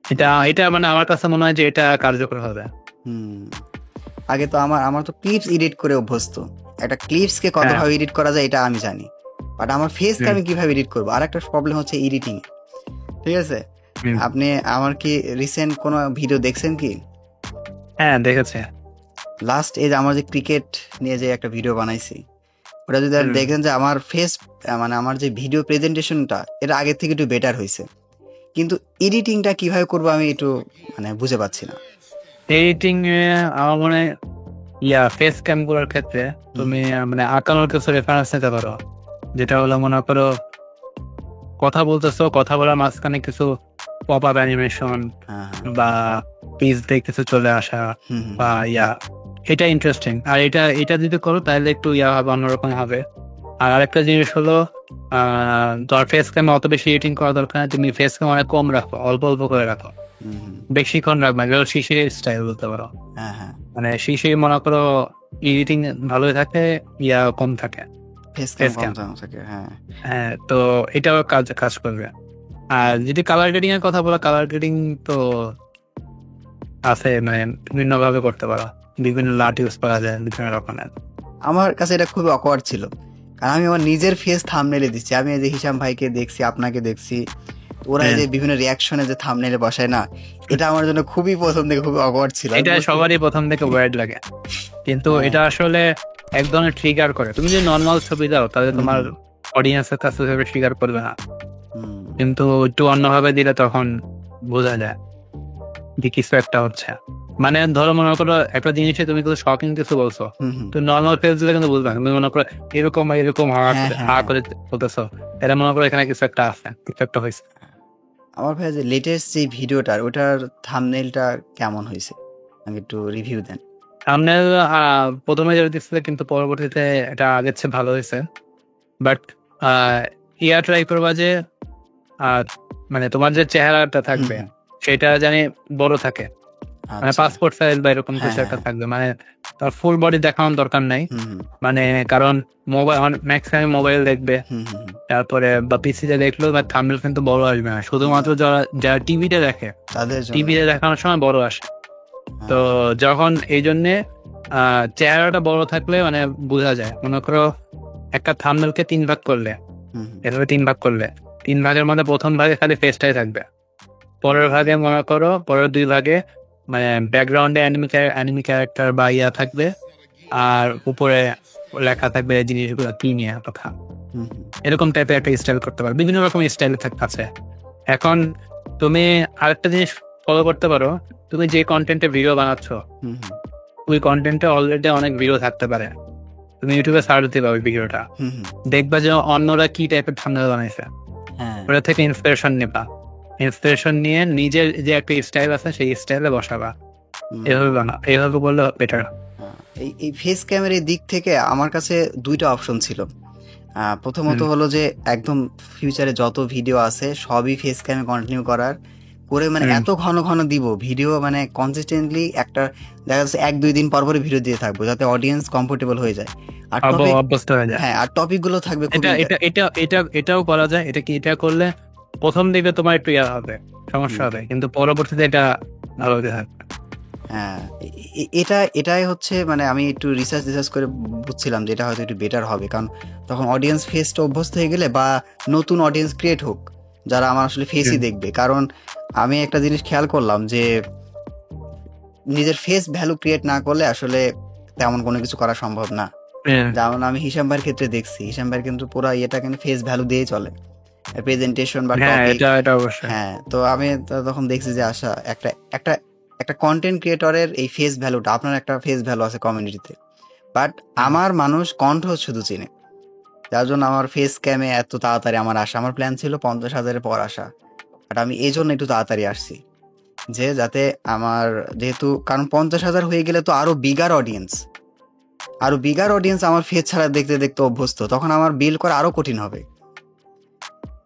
এটা এটা মানে আমার কাছে মনে হয় যে এটা কার্যকর হবে। হুম। আগে তো আমার তো ক্লিপস এডিট করে অভ্যস্ত। একটা ক্লিপসকে হ্যাঁ। কতভাবে এডিট করা যায় এটা আমি জানি। বাট আমার ফেসকে হুম, আমি কিভাবে এডিট করব? আরেকটা প্রবলেম হচ্ছে এডিটিং। ঠিক আছে? হুম। আপনি আমার কি রিসেন্ট কোনো ভিডিও দেখছেন কি? হ্যাঁ, দেখেছে। লাস্ট এই যে আমার যে ক্রিকেট নিয়ে যে একটা ভিডিও বানাইছি, ওটা যদি আপনি হুম। দেখেন যে আমার ফেস মানে আমার যে ভিডিও প্রেজেন্টেশনটা এটা আগের থেকে একটু বেটার হইছে। কিন্তু এডিটিংটা কিভাবে করব আমি একটু মানে বুঝে পাচ্ছি না। এডিটিং এ আমার মনে হয় ফেস ক্যাম গুলোর ক্ষেত্রে হুম, তুমি মানে আঁকানোর কিছু রেফারেন্স নিতে পারো। যেটা হলো, মনে করো কথা বলতেছো, কথা বলার মাঝখানে কিছু পপ আপ অ্যানিমেশন হ্যাঁ, হ্যাঁ। বা পিস দিয়ে কিছু চলে আসা, হুম, হুম, বা এটা ইন্টারেস্টিং। আর এটা এটা যদি করো তাহলে একটু হবে, অন্যরকম হবে। আর আরেকটা জিনিস হলো, তোমার ফেস ক্যামে অত বেশি এডিটিং করা দরকার না, তুমি ফেস ক্যাম অনেক কম রাখো, অল্প অল্প করে রাখো, হুম, হুম। বেশিক্ষণ রাখবে না। শিশির স্টাইল বলতে পারো, হ্যাঁ, হ্যাঁ। মানে শিশির মনে করো এডিটিং ভালোই থাকে, কম থাকে ফেস ক্যাম ফেস কম ক্যাম। দাম থাকে। হ্যাঁ। হ্যাঁ, তো এটাও কাজ কাজ করবে। আর যদি কালার গ্রেডিং এর কথা বলো, কালার গ্রেডিং তো আছে, মানে বিভিন্ন ভাবে করতে পারো, বিভিন্ন লাট ইউজ করা যায় বিভিন্ন রকমের। আমার কাছে এটা খুবই অকওয়ার্ড ছিল। কারণ আমি আমার নিজের ফেস থাম্বনেইলে দিচ্ছি। আমি এই যে হিশাম ভাইকে দেখছি, আপনাকে দেখছি। ওরা এই হ্যাঁ, যে বিভিন্ন রিঅ্যাকশনে যে থাম্বনেইলে বসায় না, এটা আমার জন্য খুবই ১ম থেকে খুবই অকওয়ার্ড ছিল। আমি এটা বুঝতে সবারই প্রথম থেকে ওয়ার্ড লাগে, কিন্তু হ্যাঁ। এটা আসলে এক ধরনের ট্রিগার করে। তুমি যদি নর্মাল ছবি দাও তাহলে হুম, তোমার হুম, অডিয়েন্সের কাছে ট্রিগার করবে না, হুম, কিন্তু একটু অন্যভাবে দিলে তখন বোঝা যায় যে কিছু একটা হচ্ছে। মানে ধরো, মনে করো একটা জিনিসে তুমি কিছু শকিং কিছু বলছো, হুম, হুম। তো নর্মাল ফেস দিলে কিন্তু বুঝবে না। তুমি মনে করো এরকম বা এরকম হ্যাঁ, হ্যাঁ, হা হ্যাঁ। করে বলতেছো, এটা মনে করো এখানে কিছু একটা আছে, কিছু একটা হয়েছে। আমার ভাই যে লেটেস্ট যে ভিডিওটার ওটার থাম্বনেইলটা কেমন হইছে? আমাকে একটু রিভিউ দেন। থাম্বনেল প্রথমে যেটা দিচ্ছিল, কিন্তু পরবর্তীতে এটা আগের চেয়ে ভালো হয়েছে। বাট ট্রাই করবা যে আহ, মানে তোমার যে চেহারাটা হুম, থাকবে হুম। সেটা জানি বড় থাকে, মানে আচ্ছা। পাসপোর্ট সাইজ বা এরকম হ্যাঁ, কিছু হ্যাঁ, একটা হ্যাঁ। থাকবে, মানে তার ফুল বডি দেখানোর দরকার নাই। হুম, হুম। মানে কারণ মোবাইল, ম্যাক্সিমাম মোবাইল দেখবে, হুম, হুম, হুম। তারপরে বা পিসিতে দেখলেও বা থাম্বনেল কিন্তু বড় আসবে না, শুধুমাত্র যারা যারা টিভিতে দেখে, তাদের জন্য। টিভিতে দেখানোর সময় বড় আসে। তো হ্যাঁ। যখন এই জন্যে চেহারাটা বড় থাকলে মানে বোঝা যায়। মনে করো একটা থাম্বনেলকে 3 ভাগ করলে, হুম, হুম। এভাবে 3 ভাগ করলে, 3 ভাগের মধ্যে প্রথম ভাগে খালি ফেসটাই থাকবে, পরের ভাগে মনে করো পরের 2 ভাগে মানে ব্যাকগ্রাউন্ডে অ্যানিমি ক্যারেক্টার বা থাকবে, আর উপরে লেখা থাকবে জিনিসগুলো কি নিয়ে কথা, হুম, হুম। এরকম টাইপের একটা স্টাইল করতে পারো। বিভিন্ন রকম স্টাইল আছে। এখন তুমি আরেকটা জিনিস ফলো করতে পারো, তুমি যে কন্টেন্টে ভিডিও বানাচ্ছ হুম, হুম। ওই কন্টেন্টে অলরেডি অনেক ভিডিও থাকতে পারে, তুমি ইউটিউবে সার্চ দিবা ওই ভিডিওটা, হুম, হুম। দেখবা যে অন্যরা কি টাইপের থাম্বনেল বানাইছে, হ্যাঁ। ওটা থেকে ইন্সপিরেশন নিবা, ইন্সপিরেশন নিয়ে নিজের যে একটা স্টাইল আছে সেই স্টাইলে বসাবা, হুম। এভাবে এভাবে বললে বেটার। এই ফেস ক্যামের এই দিক থেকে আমার কাছে ২ টা অপশন ছিল। প্রথমত হলো যে একদম ফিউচারে যত ভিডিও আছে সবই ফেস ক্যামে কন্টিনিউ করার। করে মানে হুম। এত ঘন ঘন দিব ভিডিও, মানে কনসিস্টেন্টলি একটা দেখা যাচ্ছে 1-2 দিন পর পরই ভিডিও দিয়ে থাকবো যাতে অডিয়েন্স কমফোর্টেবল হয়ে যায়। আর টপিক, অভ্যস্ত হয়ে যায়। হ্যাঁ, আর টপিক গুলো থাকবে এটা খুবই এটা এটা এটা এটাও করা যায়। এটা করলে ১ম দিকে তোমার একটু হবে, সমস্যা হুম, হবে। কিন্তু পরবর্তীতে এটা ভালো হতে থাকবে। হ্যাঁ, এটাই হচ্ছে মানে আমি একটু রিসার্চ করে বুঝছিলাম যে এটা হয়তো একটু বেটার হবে, কারণ তখন অডিয়েন্স ফেসটা অভ্যস্ত হয়ে গেলে বা নতুন অডিয়েন্স ক্রিয়েট হোক যারা আমার আসলে ফেসই হুম। দেখবে। কারণ আমি একটা জিনিস খেয়াল করলাম যে নিজের ফেস ভ্যালু ক্রিয়েট না করলে আসলে তেমন কোনো কিছু করা সম্ভব না। হ্যাঁ, যেমন আমি হিসাম ভাইয়ের ক্ষেত্রে দেখছি, হিসাম ভাইয়ের কিন্তু পুরা ইয়েটা কিন্তু ফেস ভ্যালু দিয়েই চলে, প্রেজেন্টেশন বা হ্যাঁ, টপিক। এটা অবশ্যই। হ্যাঁ, তো আমি তখন দেখছি যে আশা একটা একটা একটা কন্টেন্ট ক্রিয়েটরের এই ফেস ভ্যালুটা, আপনার একটা ফেস ভ্যালু আছে কমিউনিটিতে, বাট হুম, আমার মানুষ কণ্ঠ শুধু চিনে, যার জন্য আমার ফেস ক্যামে এত তাড়াতাড়ি আমার আসা। আমার প্ল্যান ছিল 50,000-এর পর আসা, বাট আমি এই জন্য একটু তাড়াতাড়ি আসছি যে যাতে আমার, যেহেতু কারণ 50,000 হয়ে গেলে তো আরো বিগার অডিয়েন্স আমার ফেস ছাড়া দেখতে দেখতে অভ্যস্ত, তখন আমার বিল করা আরো কঠিন হবে।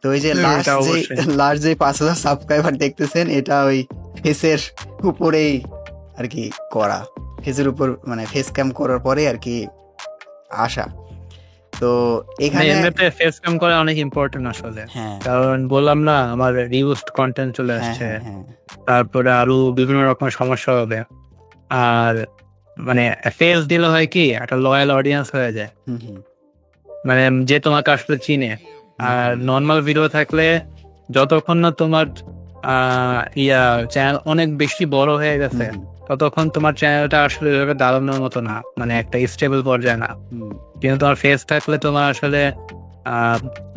তো ওই যে এটা অবশ্যই। লাস্ট যে 5,000 সাবস্ক্রাইবার দেখতেছেন, এটা ওই ফেসের উপরেই আর কি করা, ফেসের উপর মানে ফেস ক্যাম করার পরে আর কি আসা। তো মানে এখানে এমনিতে ফেস ক্যাম করা অনেক ইম্পর্টেন্ট আসলে। হ্যাঁ, কারণ বললাম না আমার রিউজড কনটেন্ট চলে হ্যাঁ, আসছে। হ্যাঁ, হ্যাঁ, তারপরে আরো বিভিন্ন রকমের সমস্যা হবে। আর মানে ফেস দিলে হয় কি একটা লয়াল অডিয়েন্স হয়ে যায়। হুম, হুম, মানে যে তোমাকে আসলে চিনে। হুম, আর হুম, নরমাল ভিডিও থাকলে যতক্ষণ না তোমার আ চ্যানেল অনেক বেশি বড় হয়ে হুম, গেছে, হুম, ততক্ষণ তোমার চ্যানেলটা আসলে ওইভাবে দাঁড়ানোর মতো না। মানে একটা স্টেবল পর্যায়ে না। হুম, কিন্তু তোমার ফেস থাকলে তোমার আসলে আ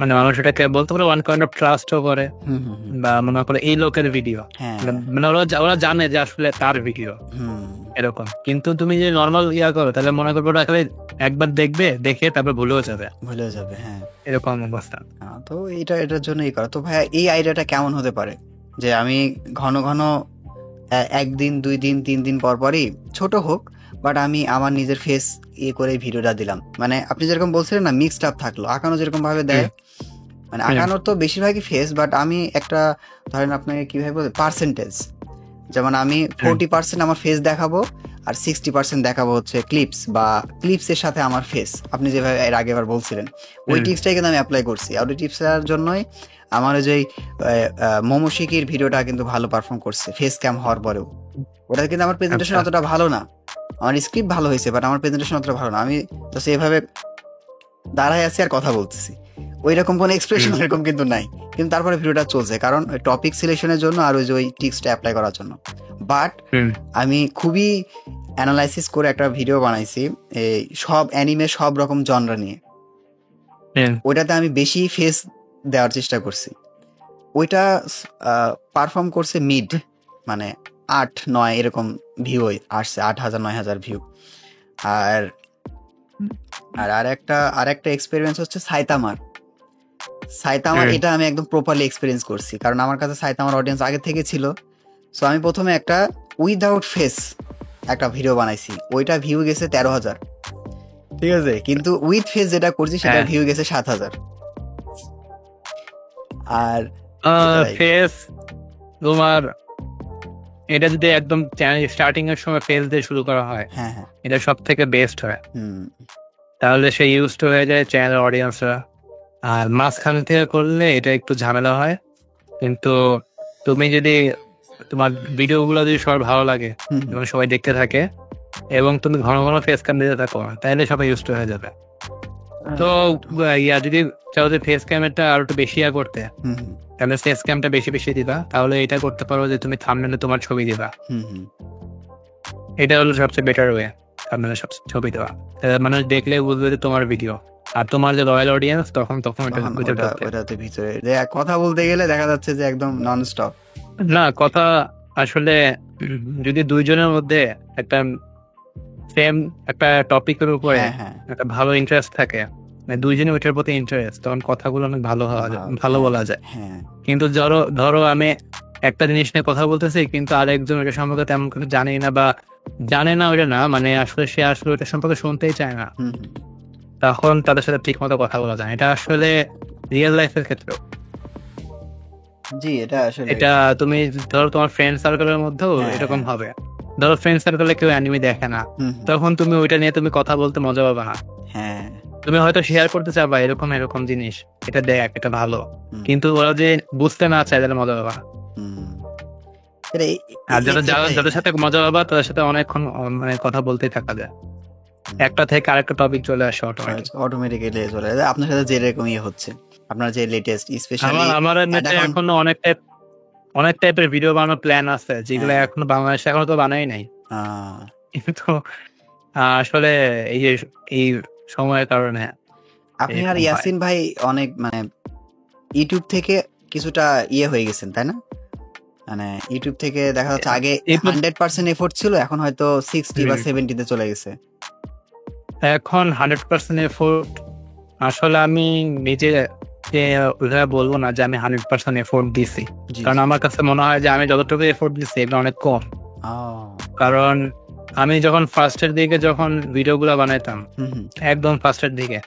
মানে মানুষ এটাকে বলতে পারে ওয়ান কাইন্ড অফ ট্রাস্ট ও করে হুম, হুম, হুম, বা মনে করে এই লোকের ভিডিও। হ্যাঁ, মানে ওরা জানে যে আসলে তার ভিডিও হুম, এরকম। কিন্তু তুমি যদি নরমাল করো তাহলে মনে করবে ওরা খালি একবার দেখবে, দেখে তারপর ভুলেও যাবে। ভুলে যাবে, হ্যাঁ। এরকম অবস্থা। তো এটার জন্যই করা। তো ভাইয়া এই আইডিয়াটা কেমন হতে পারে যে আমি ঘন ঘন 1 দিন 2 দিন 3 দিন পর পরই ছোট হোক, বাট আমি আমার নিজের ফেস করে ভিডিওটা দিলাম, মানে আপনি যেরকম বলছিলেন না মিক্সড আপ থাকলো, আঁকানো যেরকম ভাবে হুম, দেয়, মানে হুম, আঁকানোর তো বেশিরভাগই ফেস, বাট আমি একটা ধরেন আপনাকে কিভাবে বলবো পার্সেন্টেজ, যেমন আমি হুম, 40% আমার ফেস দেখাবো আর 60% দেখাবো হচ্ছে ক্লিপস বা ক্লিপসের সাথে আমার ফেস, আপনি যেভাবে এর আগেবার বলছিলেন ওই হুম। টিপসটাই কিন্তু আমি অ্যাপ্লাই করছি। আর ওই টিপসটার জন্যই আমার ওই যে মোমোশিকির ভিডিওটা কিন্তু ভালো পারফর্ম করছে ফেস ক্যাম হওয়ার পরেও। ওটা কিন্তু আমার প্রেজেন্টেশন আচ্ছা। অতটা ভালো না, আমার স্ক্রিপ্ট ভালো হয়েছে বাট আমার প্রেজেন্টেশন অতটা ভালো না, আমি জাস্ট এভাবে দাঁড়ায় আছি আর কথা বলতেছি, ওই রকম কোনো এক্সপ্রেশন হুম, এরকম কিন্তু নাই, কিন্তু তারপরে ভিডিওটা চলছে কারণ টপিক সিলেকশনের জন্য আর ওই যে ওই টিপসটা অ্যাপ্লাই করার জন্য। বাট হুম, আমি খুবই অ্যানালাইসিস করে একটা ভিডিও বানাইছি এই সব অ্যানিমে সব রকম জনরা নিয়ে, হুম, ওইটাতে আমি বেশি ফেস দেওয়ার চেষ্টা করছি। ওইটা পারফর্ম করছে মিড, মানে 8-9 এরকম ভিউ আসছে, 8,000-9,000 ভিউ। আর আর একটা এক্সপেরিয়েন্স হচ্ছে সাইতামার, হুম, এটা আমি একদম প্রপারলি এক্সপেরিয়েন্স করছি কারণ আমার কাছে সাইতামার অডিয়েন্স আগে থেকে ছিল। সো আমি প্রথমে একটা উইদাউট ফেস একটা ভিডিও বানাইছি, ওইটা ভিউ গেছে 13,000, ঠিক আছে, কিন্তু উইথ ফেস যেটা করছি সেটা হ্যাঁ। ভিউ গেছে 7,000। আর এটাই, ফেস তোমার এটা যদি একদম চ্যানেল স্টার্টিং এর সময় ফেস দিয়ে শুরু করা হয়, হ্যাঁ, হ্যাঁ, এটা সবথেকে বেস্ট হয়। হুম, তাহলে সে ইউজড হয়ে যায় চ্যানেল অডিয়েন্সরা। আর মাঝখান থেকে করলে এটা একটু ঝামেলা হয়। কিন্তু তুমি যদি তোমার ভিডিও গুলো যদি সবার ভালো লাগে হুম, হুম, এবং সবাই দেখতে থাকে এবং তুমি ঘন ঘন ফেস ক্যাম দিতে থাকো তাহলে সবাই ইউজড হয়ে যাবে। তো যদি চাও যে ফেস ক্যামেরটা আরো একটু বেশি করতে, হুম, হুম, তাহলে ফেস ক্যামটা বেশি বেশি দিবা। তাহলে এটা করতে পারো যে তুমি থাম্বনেলে তোমার ছবি দিবা। হুম, হুম। এটা হলো সবচেয়ে বেটার ওয়ে। থাম্বনেলে সবচেয়ে ছবি দেওয়া। মানুষ দেখলে বুঝবে যে তোমার ভিডিও। আর তোমার যে লয়াল অডিয়েন্স তখন এটা তখন ভিতরে ঢুকবে। ওটাতে ভিতরে কথা বলতে গেলে দেখা যাচ্ছে যে একদম নন স্টপ। না কথা আসলে যদি ২ জনের মধ্যে একটা সেম একটা টপিকের উপরে হ্যাঁ, হ্যাঁ, একটা ভালো ইন্টারেস্ট থাকে, মানে ২ জনের ওইটার প্রতি ইন্টারেস্ট তখন কথাগুলো অনেক ভালো হওয়া যায়, ভালো হ্যাঁ, বলা যায়। হ্যাঁ, কিন্তু ধরো আমি একটা জিনিস নিয়ে কথা বলতেছি কিন্তু আরেকজন ওটা সম্পর্কে তেমন কিছু জানেই না বা জানে না ওইটা না মানে আসলে সে আসলে ওটা সম্পর্কে শুনতেই চায় না। হুম, হুম, তখন তাদের সাথে ঠিক মতো কথা বলা যায় না। এটা আসলে রিয়েল লাইফের ক্ষেত্রেও। জি, এটা আসলে এটা তুমি ধরো তোমার ফ্রেন্ড সার্কেলের মধ্যেও হ্যাঁ, এরকম হ্যাঁ। হবে। ধরো ফ্রেন্ড সার্কেলে কেউ অ্যানিমে দেখে না, হুম, হুম। তখন তুমি ওইটা নিয়ে তুমি কথা বলতে মজা পাবা না। হ্যাঁ, তুমি হয়তো শেয়ার করতে চাবা এরকম, এরকম জিনিস। এটা দেখ, এটা ভালো। হুম, কিন্তু ওরা যে বুঝতে না চায় তাহলে মজা পাবা না। হুম। এটা আর যারা এটাই যাদের হ্যাঁ। সাথে মজা পাবা তাদের সাথে অনেকক্ষণ মানে কথা বলতেই থাকা যায়। হুম। একটা থেকে আরেকটা টপিক চলে আসে অটোমেটিক। অটোমেটিক্যালি চলে যায়। আপনার সাথে যেরকম হচ্ছে। আপনার যে লেটেস্ট স্পেশালি আমার এমনিতে এখন এখনো অনেক টাইপের ভিডিও বানানোর প্ল্যান আছে যেগুলো হ্যাঁ, এখনো বাংলাদেশে এখনো তো বানাই নাই। আ কিন্তু আসলে এই যে এই সময়ের কারণে আপনি আর এরকম হয়। ইয়াসিন ভাই অনেক মানে ইউটিউব থেকে কিছুটা হয়ে গেছেন, তাই না? মানে ইউটিউব থেকে দেখা যাচ্ছে আগে এরপর 100% এফোর্ট ছিল, এখন হয়তো 60 বা 70 তে চলে গেছে। এখন 100% এফোর্ট আসলে আমি নিজে ওইভাবে বলবো না যে আমি 100% এফোর্ট দিছি। জি, কারণ জি। আমার কাছে মনে হয় যে আমি যতটুকু এফোর্ট দিচ্ছি এটা অনেক কম। ও! কারণ আমি যখন ফার্স্টের দিকে যখন ভিডিওগুলো বানাইতাম, হুম, হুম। একদম ফার্স্টের দিকে,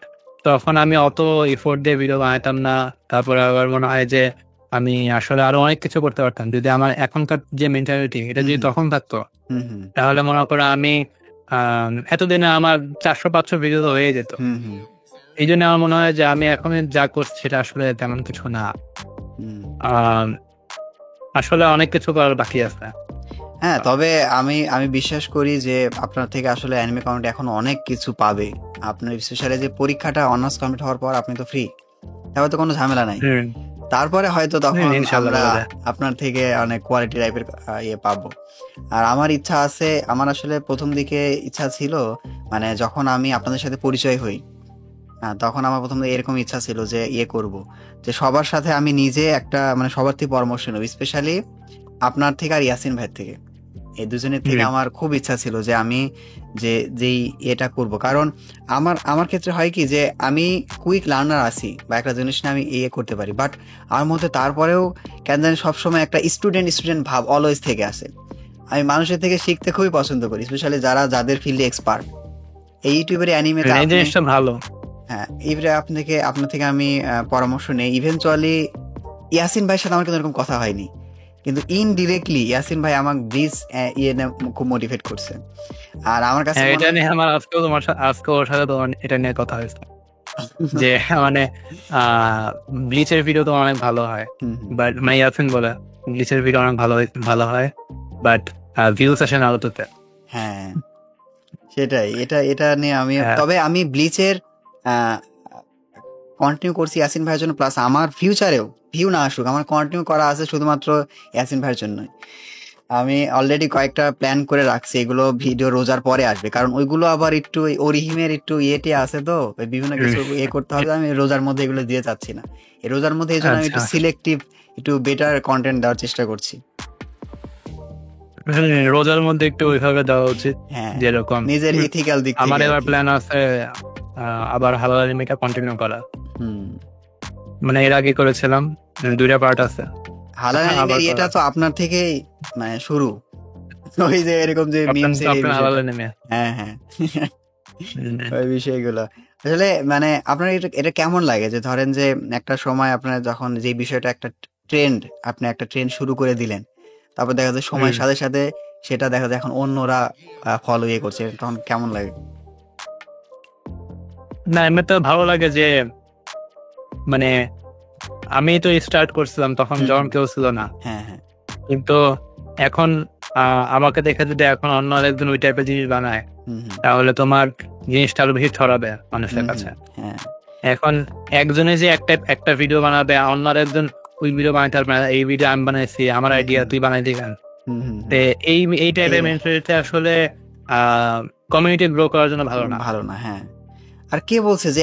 তখন আমি অত এফোর্ট দিয়ে ভিডিও বানাইতাম না। তারপরে আবার মনে হয় যে আমি আসলে আরো অনেক কিছু করতে পারতাম। যদি আমার এখনকার যে মেন্টালিটি এটা হুম, যদি হুম। তখন থাকতো, হুম, হুম। তাহলে মনে করো আমি এতদিনে আমার ৪০০-৫০০ ভিডিও তো হয়ে যেত। হুম, হুম। এইজন্য আমার মনে হয় যে আমি এখন যা করছি সেটা আসলে তেমন কিছু না। হুম। আম আসলে অনেক কিছু করার বাকি আছে। হ্যাঁ, আ তবে আমি বিশ্বাস করি যে আপনার থেকে আসলে অ্যানিমে কমিউনিটি এখনো অনেক কিছু পাবে। আপনার স্পেশালি যে পরীক্ষাটা অনার্স কমপ্লিট হওয়ার পর আপনি তো ফ্রি। তারপরে তো কোনো ঝামেলা নাই। হুম, তারপরে হয়তো তখন ইনশাআল্লাহ আমরা বলা যায়। আপনার থেকে অনেক কোয়ালিটি টাইপের পাবো। আর আমার ইচ্ছা আছে, আমার আসলে ১ম দিকে ইচ্ছা ছিল মানে যখন আমি আপনাদের সাথে পরিচয় হই, তখন আমার ১ম দিকে এরকম ইচ্ছা ছিল যে করব। যে সবার সাথে আমি নিজে একটা মানে সবার থেকে পরামর্শ নেব। স্পেশালি আপনার থেকে আর ইয়াসিন ভাইয়ের থেকে। এই দুজনের থেকে হুম, আমার খুব ইচ্ছা ছিল যে আমি যেই এটা করব। কারণ আমার আমার ক্ষেত্রে হয় কি যে আমি কুইক লার্নার আছি বা একটা জিনিস নিয়ে আমি করতে পারি। বাট আমার মধ্যে তারপরেও কেন জানি সবসময় একটা স্টুডেন্ট ভাব অলওয়েজ থেকে আসে। আমি মানুষের থেকে শিখতে খুবই পছন্দ করি। স্পেশালি যাদের ফিল্ডে এক্সপার্ট। এই ইউটিউবের অ্যানিমেতে এই আপনি জিনিসটা ভালো। হ্যাঁ, এবারে আপনার থেকে আমি পরামর্শ নেই। ইভেনচুয়ালি ইয়াসিন ভাইয়ের সাথে আমার কিন্তু এরকম কথা হয়নি। কিন্তু ইনডিরেক্টলি ইয়াসিন ভাই আমাকে ব্রিজ নিয়ে খুব মোটিভেট করছে। আর আমার কাছে হ্যাঁ, মনে এটা হয় নিয়ে আমার আজকে ওর সাথে তোমার এটা নিয়ে কথা হয়েছে। যে মানে আ ব্লিচের ভিডিও তো অনেক ভালো হয়। হুম, হুম। বাট মানে ইয়াসিন বলে ব্লিচের ভিডিও অনেক ভালো হয়। বাট ভিউজ আসে না আদতে। হ্যাঁ, সেটাই। এটা নিয়ে হ্যাঁ, তবে আমি ব্লিচের আ কন্টিনিউ করছি ইয়াসিন ভাইয়ের জন্য, প্লাস আমার ফিউচারেও ভিউ না আসুক, আমার কন্টিনিউ করা আছে শুধুমাত্র ইয়াসিন ভাইয়ের জন্যই। আমি অলরেডি কয়েকটা প্ল্যান করে রাখছি। এগুলো ভিডিও রোজার পরে আসবে। কারণ ওইগুলো আবার একটু ওই অরিহিমের একটু আছে তো, ওই বিভিন্ন হুম, কিছু করতে হবে। আমি রোজার মধ্যে এগুলো দিয়ে চাচ্ছি না। এই রোজার মধ্যে এজন্য আমি আচ্ছা। একটু সিলেক্টিভ, একটু বেটার কনটেন্ট দেওয়ার চেষ্টা করছি। রোজার মধ্যে একটু ওইভাবে দেওয়া উচিত। হ্যাঁ, যেরকম নিজের এথিক্যাল দিক আমার থেকে এবার আরকি। প্ল্যান আছে আবার হালাল এনিমিটা কন্টিনিউ করা। হুম। মানে এর আগে করেছিলাম। ২ টা পার্ট আছে। হালাল আবার অ্যানিমের করা। তো আপনার থেকেই মানে শুরু। ওই যে এরকম যে মিমস এর এই আপনার হালাল বিষয়টা। এনিমি। হ্যাঁ, হ্যাঁ। হুম, ওই বিষয়গুলো। আসলে মানে আপনার এটা কেমন লাগে যে ধরেন যে একটা সময় আপনার যখন যে বিষয়টা একটা ট্রেন্ড, আপনি একটা ট্রেন্ড শুরু করে দিলেন। তারপর দেখা যায় সময়ের হুম। সাথে সেটা দেখা যায় এখন অন্যরা ফলো করছে। তখন কেমন লাগে? না এমনিতে ভালো লাগে যে মানে আমি তো স্টার্ট করছিলাম তখন হুম, যখন হুম। কেউ ছিল না। হ্যাঁ, হ্যাঁ। কিন্তু এখন আমাকে দেখে যদি এখন অন্য আরেকজন ওই টাইপের জিনিস বানায়, হুম, হুম। তাহলে তোমার জিনিসটা আরো বেশি ছড়াবে মানুষের হুম, হুম। কাছে। হ্যাঁ। এখন একজনে যে একটা ভিডিও বানাবে, অন্য আরেকজন ওই ভিডিও বানাইতে পারবে না। এই ভিডিও আমি বানাইছি, আমার হুম, আইডিয়া হুম। তুই বানাই দিবেন। হুম, হুম, তে হুম। এই টাইপের এই মেন্টালিটি আসলে আ কমিউনিটি গ্রো করার জন্য ভালো না। ভালো না, হ্যাঁ। আর কে বলছে যে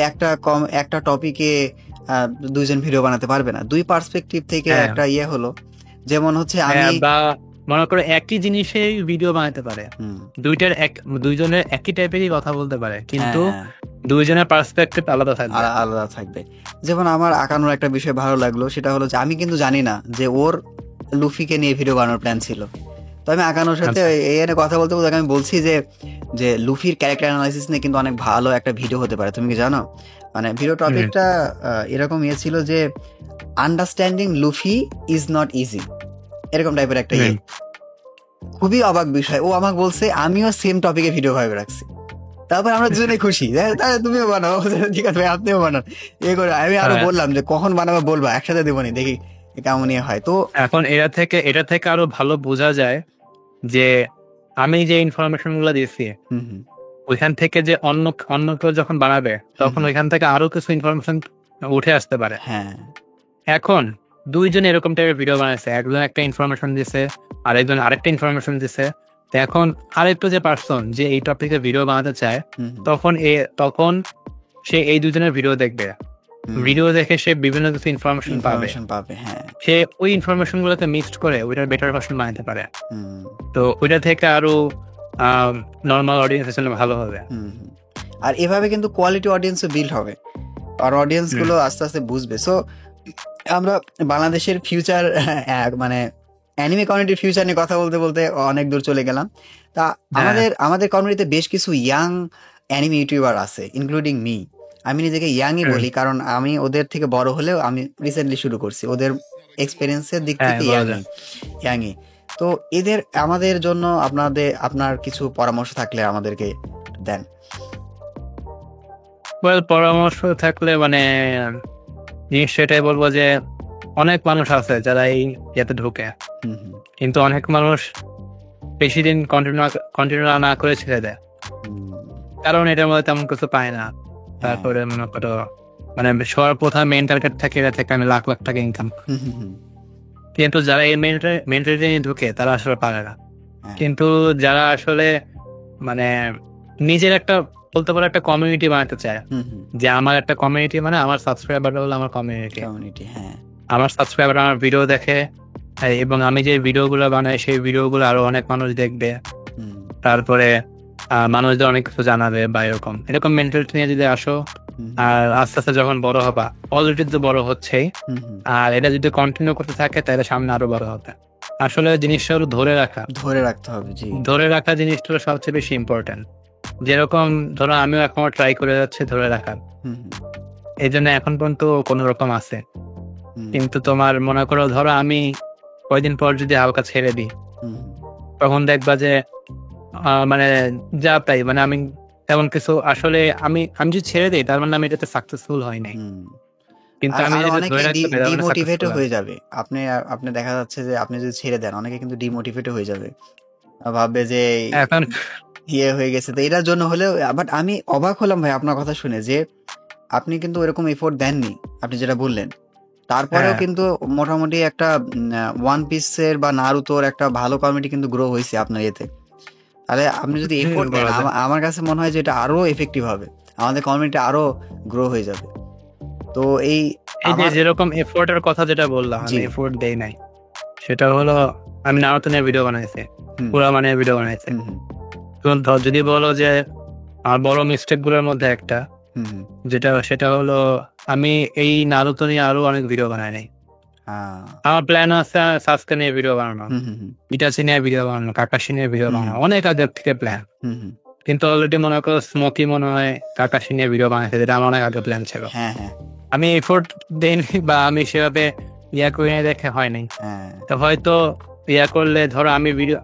একটা টপিকে আ ২ জন ভিডিও বানাতে পারবে না? ২ পার্সপেক্টিভ থেকে হ্যাঁ, একটা হলো। যেমন হচ্ছে আমি হ্যাঁ বা মনে করো একই জিনিসেই ভিডিও বানাইতে পারে। হুম। ২ টার ২ জনের একই টাইপেরই কথা বলতে পারে। হ্যাঁ, কিন্তু হ্যাঁ। ২ জনের পার্সপেক্টিভ আলাদা থাকবে। আলাদা থাকবে। যেমন আমার আঁকানোর একটা বিষয় ভালো লাগলো। সেটা হলো যে আমি কিন্তু জানি না যে ওর লুফিকে নিয়ে ভিডিও বানানোর প্ল্যান ছিল। তো আমি আকানোর সাথে আচ্ছা এই নিয়ে কথা বলতে বলতে আমি বলছি যে যে লুফির ক্যারেক্টার অ্যানালাইসিস নিয়ে কিন্তু অনেক ভালো একটা ভিডিও হতে পারে, তুমি কি জানো? মানে ভিডিও হুম টপিকটা এরকম ছিল যে understanding Luffy is not easy, এরকম টাইপের একটা হুম খুবই অবাক বিষয়। ও আমাকে বলছে, আমিও সেম টপিকে ভিডিও ভাবে রাখছি। তারপর আমরা দুজনে খুশি, তাহলে তুমিও বানাও, ঠিক আছে ভাই আপনিও বানান, এ করে আমি আরো হ্যাঁ। বললাম যে কখন বানাবো বলবা, একসাথে দেবো নি, দেখি কেমন হয়। তো এখন এটা থেকে আরো ভালো বোঝা যায় যে আমি যে ইনফরমেশন গুলো দিচ্ছি হুম হুম ওইখান থেকে যে অন্য কেউ যখন বানাবে তখন হুম, ওইখান থেকে আরো কিছু ইনফরমেশন উঠে আসতে পারে। হ্যাঁ এখন দুইজন এরকম টাইপের ভিডিও বানাইছে, একজন একটা ইনফরমেশন দিছে আরেকজন আরেকটা ইনফরমেশন দিছে। তো এখন আরেকটু যে পার্সন যে এই টপিকে ভিডিও বানাতে চায় হুম হুম, তখন সে এই দুজনের ভিডিও দেখবে, হুম, ভিডিও দেখে সে বিভিন্ন কিছু ইনফরমেশন পাবে, ইনফরমেশন পাবে, হ্যাঁ। সে ওই ইনফরমেশন গুলোকে মিক্সড করে ওইটার বেটার ভার্সন বানাতে পারে। হুম তো ওইটা থেকে আরো নর্মাল অডিয়েন্স জন্য ভালো হবে। হুম হুম। আর এভাবে কিন্তু কোয়ালিটি অডিয়েন্সও বিল্ড হবে, আর অডিয়েন্স হুম গুলো আস্তে আস্তে বুঝবে। সো আমরা বাংলাদেশের ফিউচার, মানে অ্যানিমে কমিউনিটির ফিউচার নিয়ে কথা বলতে বলতে অনেক দূর চলে গেলাম। তা হ্যাঁ আমাদের কমিউনিটিতে বেশ কিছু ইয়াং অ্যানিমে ইউটিউবার আছে, ইনক্লুডিং মি। আমি নিজেকে ইয়াংই হুম, বলি, কারণ আমি ওদের থেকে বড় হলেও আমি রিসেন্টলি শুরু করছি, ওদের এক্সপিরিয়েন্সের দিক হ্যাঁ থেকে বলা যায়। ইয়াংই। তো আমাদের জন্য আপনার কিছু পরামর্শ থাকলে আমাদেরকে দেন। পরামর্শ থাকলে মানে জিনিসটা এটাই বলবো যে অনেক মানুষ আছে যারা এই ইয়েতে ঢুকে, হুম হুম কিন্তু অনেক মানুষ বেশি দিন কন্টিনিউ না করে ছেড়ে দেয়, হুম, কারণ এটার মধ্যে তেমন কিছু পায় না। হ্যাঁ, তারপরে মনে করো মানে সবার প্রথম মেন টার্গেট থাকে এটা থেকে আমি লাখ লাখ টাকা ইনকাম, হুম হুম হুম, কিন্তু যারা এই মেন্টালিটি নিয়ে ঢুকে তারা আসলে পারে না। হ্যাঁ, কিন্তু যারা আসলে মানে নিজের একটা বলতে পারো একটা কমিউনিটি বানাতে চায়, হুম হুম, যে আমার একটা কমিউনিটি মানে আমার সাবস্ক্রাইবার হলো আমার কমিউনিটি, কমিউনিটি, হ্যাঁ, আমার সাবস্ক্রাইবার আমার ভিডিও দেখে, এবং আমি যে ভিডিওগুলো বানাই সেই ভিডিওগুলো আরো অনেক মানুষ দেখবে, হুম তারপরে মানুষদের অনেক কিছু জানাবে বা এরকম এরকম মেন্টালিটি নিয়ে যদি আসো, হুম আর আস্তে আস্তে যখন বড় হবা, অলরেডি তো বড় হচ্ছেই, হুম হুম, আর এটা যদি কন্টিনিউ করতে থাকে তাহলে সামনে আরো বড় হবে। আসলে জিনিসটা হলো ধরে রাখতে হবে, জি। ধরে রাখা জিনিসটা হলো সবচেয়ে বেশি ইম্পর্টেন্ট। যেরকম ধরো আমিও এখনো ট্রাই করে যাচ্ছি ধরে রাখার, হুম হুম এই জন্য এখন পর্যন্ত কোনো রকম আছে। হুম কিন্তু তোমার মনে করো ধরো আমি কয়দিন পর যদি হালকা ছেড়ে দিই, হুম তখন দেখবা যে মানে যা তাই মানে আমি তেমন কিছু আসলে আমি যদি ছেড়ে দিই তার মানে আমি এটাতে সাকসেসফুল হয় নাই, হুম। কিন্তু আর আমি আর যদি অনেকে ধরে রাখতে পারি তার মানে ডিমোটিভেটও সাকসেসফুল হয়ে আমি। যাবে। আপনি দেখা যাচ্ছে যে আপনি যদি ছেড়ে দেন, অনেকে কিন্তু ডিমোটিভেটও হয়ে যাবে, ভাববে যে এখন হয়ে গেছে। তো এটার জন্য হলেও, বাট আমি অবাক হলাম ভাই আপনার কথা শুনে যে আপনি কিন্তু ওরকম এফোর্ট দেননি, আপনি যেটা বললেন। তারপরেও হ্যাঁ কিন্তু মোটামুটি একটা ওয়ান পিসের বা নারুতোর একটা ভালো কমিউনিটি কিন্তু গ্রো হয়েছে আপনার এতে। তাহলে আপনি যদি এফোর্ট দেন, বলা যায়। আমার কাছে মনে হয় যে এটা আরো এফেক্টিভ হবে, আমাদের কমিউনিটি আরো গ্রো হয়ে যাবে। তো এই এই যে আমার, যেরকম এফোর্ট এর কথা যেটা বললাম, জি, আমি এফোর্ট দেই নাই, সেটা হলো আমি নারুতো নিয়ে ভিডিও বানাইছি, হুম পুরা মানে ভিডিও বানাইছি। হুম হুম এখন যদি বলো যে আমার বড় মিস্টেক গুলোর মধ্যে একটা, হুম হুম, সেটা হলো আমি এই নারুতো নিয়ে আরো অনেক ভিডিও বানাই নাই। আহ, আমার প্ল্যান আছে সাসকে নিয়ে ভিডিও বানানো, হুম হুম হুম ইটাচি নিয়ে ভিডিও বানানো, কাকাশি নিয়ে ভিডিও হুম বানানো, অনেক আগের থেকে প্ল্যান। হুম হুম, কিন্তু অলরেডি মনে করো স্মোকি মনে হয় কাকাশি নিয়ে ভিডিও বানাইছে, যেটা আমার অনেক আগে প্ল্যান ছিল। হ্যাঁ হ্যাঁ আমি এফোর্ট দেইনি বা আমি সেভাবে করি নাই দেখে হয় নাই। হ্যাঁ, তো হয়তো করলে ধরো আমি ভিডিও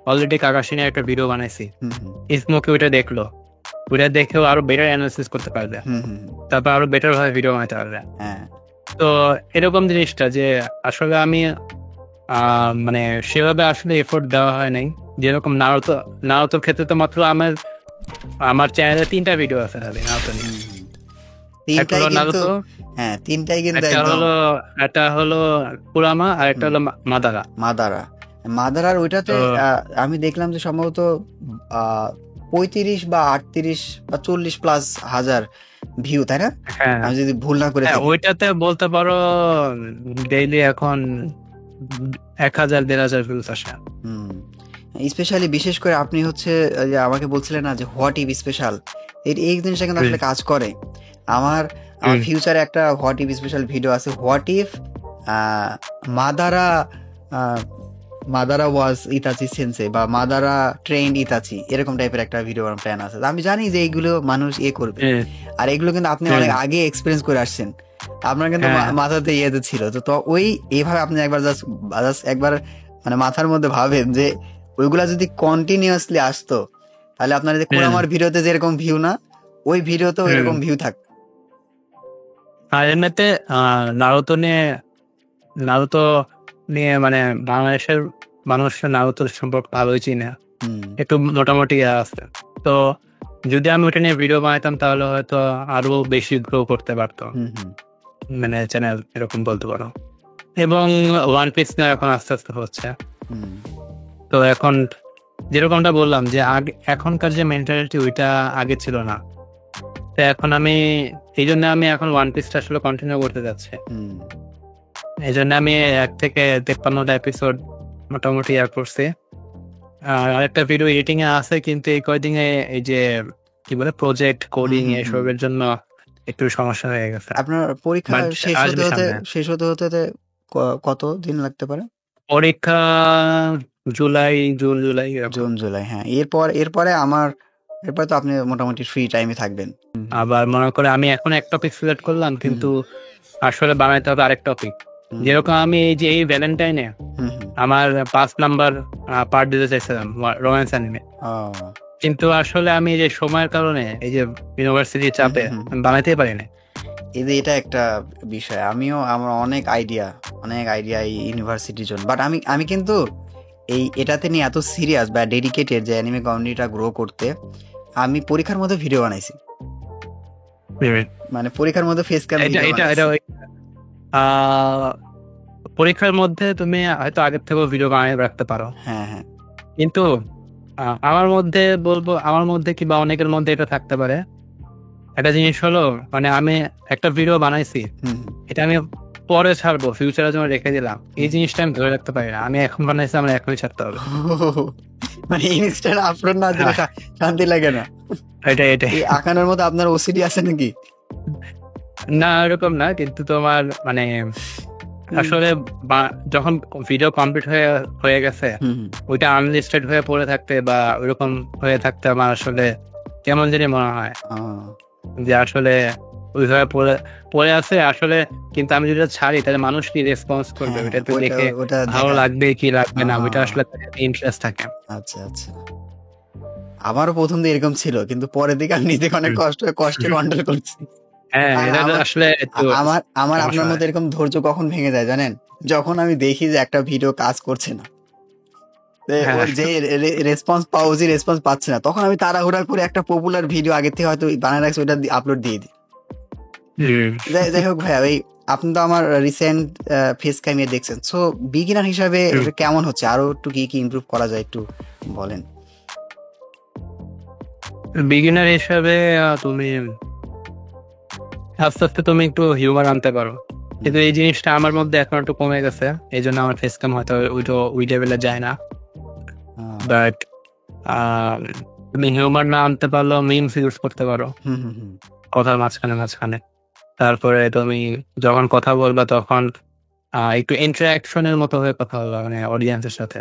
অলরেডি কাকাশি নিয়ে একটা ভিডিও বানাইছি, হুম হুম স্মোকি ওইটা দেখলো, ওইটা দেখেও আরো বেটার অ্যানালিসিস করতে পারবে, হুম হুম, তারপর আরো বেটার ভাবে ভিডিও বানাতে পারবে। হ্যাঁ, তো এরকম জিনিসটা যে আসলে আমি মানে সেভাবে আসলে এফোর্ট দেওয়া হয় নাই। যেরকম নারুতোর ক্ষেত্রে তো মাত্র আমার চ্যানেলে ৩ টা ভিডিও আছে খালি নারুতো নিয়ে। হুম হুম। একটা তিনটাই হলো কিন্তু, নারুতো, হ্যাঁ তিনটাই কিন্তু একটা একদম, হলো একটা হলো কুরামা, আর একটা হুম, হলো মাদারা। মাদারা। মাদারার ওইটাতে তো আমি দেখলাম যে সম্ভবত ৩৫ বা ৩৮ বা ৪০ প্লাস হাজার ভিউ, তাই না? হ্যাঁ, আমি যদি ভুল না করে থাকি। ওইটাতে বলতে পারো ডেইলি এখন ১,০০০-১,৫০০ ভিউজ আসে। হুম। স্পেশালি বিশেষ করে আপনি হচ্ছে যে আমাকে বলছিলেন না যে হোয়াট ইফ স্পেশাল, এই জিনিসটা কিন্তু হুম, আসলে কাজ করে। আমার আমার হুম, ফিউচারে একটা হোয়াট ইফ স্পেশাল ভিডিও আছে। What if Madara Madara was Itachi sensei বা মাদারা ট্রেন ইতাচি এরকম টাইপের একটা ভিডিও বানানোর প্ল্যান আছে। তো আমি জানি যে এইগুলো মানুষ করবে, আর এগুলো কিন্তু আপনি অনেক আগে এক্সপিরিয়েন্স করে আসছেন, আপনার কিন্তু মাথাতে ইয়েতে ছিল। তো ওই এইভাবে আপনি একবার জাস্ট একবার মানে মাথার মধ্যে ভাবেন যে ওইগুলা যদি কন্টিনিউয়াসলি আসতো, তাহলে আপনার যে কোরআমার ভিডিওতে যেরকম ভিউ না, ওই ভিডিওতেও এরকম ভিউ থাকতো। আর এমনিতে নারুতো নিয়ে মানে বাংলাদেশের মানুষের নারুতো সম্পর্কে ভালোই চিনে, একটু মোটামুটি আছে। তো যদি আমি ওটা নিয়ে ভিডিও বানাইতাম তাহলে হয়তো আরো বেশি গ্রো করতে পারতো মানে চ্যানেল, এরকম বলতে পারো। এবং ওয়ান পিস নিয়ে এখন আস্তে আস্তে হচ্ছে। তো এখন যেরকমটা বললাম যে এখনকার যে মেন্টালিটি ওইটা আগে ছিল না। তো এখন এই জন্য আমি এখন ওয়ান পিসটা আসলে কন্টিনিউ করতে যাচ্ছি। এই জন্য আমি 1 থেকে 53টা এপিসোড মোটামুটি করছি। আরেকটা ভিডিও এডিটিং এ আছে, কিন্তু এই কয়দিনে এই যে কি বলে প্রজেক্ট কোডিং এসবের জন্য একটু সমস্যা হয়ে গেছে। আপনার পরীক্ষা শেষ হতে হতে কত দিন লাগতে পারে? পরীক্ষা জুন জুলাই। হ্যাঁ, এরপরে তো আপনি মোটামুটি ফ্রি টাইমে থাকবেন। আবার মনে করে আমি এখন এক টপিক সিলেক্ট করলাম, কিন্তু আসলে বানাইতে হবে আরেক টপিক। যেরকম আমি এই যে এই ভ্যালেন্টাইনে আমার 5 নাম্বার পার্ট দিতে চাইছিলাম রোম্যান্স অ্যানিমে, কিন্তু আসলে আমি এই যে সময়ের কারণে এই যে ইউনিভার্সিটির চাপে বানাইতেই পারি না। এটা একটা বিষয়। আমার অনেক আইডিয়া এই ইউনিভার্সিটির জন্য, বাট আমি কিন্তু এটাতে নিয়ে এত সিরিয়াস বা ডেডিকেটেড যে অ্যানিমে কমিউনিটিটা গ্রো করতে, আমি পরীক্ষার মধ্যে ভিডিও বানাইছি, মানে পরীক্ষার মধ্যে ফেস ক্যাম ভিডিও। পরীক্ষার মধ্যে তুমি হয়তো আগের থেকেও ভিডিও বানিয়ে রাখতে পারো, হ্যাঁ, কিন্তু আমার মধ্যে কিংবা অনেকের মধ্যে এটা থাকতে পারে। একটা জিনিস হলো, মানে আমি একটা ভিডিও বানাইছি, এটা আমি পরে ছাড়বো, ফিউচারের জন্য রেখে দিলাম, এই জিনিসটা আমি ধরে রাখতে পারি না। আমি এখন বানাইছি, আমার এখনই ছাড়তে হবে। মানে ইনস্ট্যান্ট আপলোড না দিলে শান্তি লাগে না। এটাই আঁকানোর মতো আপনার ওসিডি আছে নাকি? না, এরকম না, কিন্তু তোমার মানে আসলে যখন ভিডিও কমপ্লিট হয়ে গেছে, ওইটা আনলিস্টেড হয়ে পড়ে থাকতে বা ওইরকম হয়ে থাকতে আমার আসলে কেমন জানি মনে হয় যে আসলে ওইভাবে পড়ে আছে আসলে। কিন্তু আমি যদি ছাড়ি তাহলে মানুষ কি রেসপন্স করবে, ওইটা তো দেখে ভালো লাগবে কি লাগবে না, ওইটা আসলে ইন্টারেস্ট থাকে। আচ্ছা, আমারও প্রথম দিকে এরকম ছিল, কিন্তু পরের দিকে আমি নিজেকে অনেক কষ্টে কন্ট্রোল করছি। আমার আপনার মতো এরকম ধৈর্য কখন ভেঙে যায় জানেন? যখন আমি দেখি যে একটা ভিডিও কাজ করছে না, যে রেসপন্স পাওয়া উচিত রেসপন্স পাচ্ছে না, তখন আমি তাড়াহুড়া করে একটা পপুলার ভিডিও আগে থেকে হয়তো বানায় রাখছি, ওইটা আপলোড দিয়ে দিই। যাই হোক ভাইয়া, আপনি তো আমার রিসেন্ট ফেস ক্যামিয়ে দেখছেন, সো বিগিনার হিসাবে কেমন হচ্ছে? আরো একটু কি ইমপ্রুভ করা যায় একটু বলেন। বিগিনার হিসাবে তুমি আস্তে আস্তে তুমি একটু হিউমার আনতে পারো, কিন্তু এই জিনিসটা আমার মধ্যে এখন একটু কমে গেছে, এই জন্য আমার ফেস ক্যাম হয়তো ওই লেভেলে যায় না। বাট তুমি হিউমার না আনতে পারলো মিমস ইউজ করতে পারো কথার মাঝখানে। তারপরে তুমি যখন কথা বলবা তখন একটু ইন্টারাকশনের মতো হয়ে কথা বলবা, মানে অডিয়েন্সের সাথে,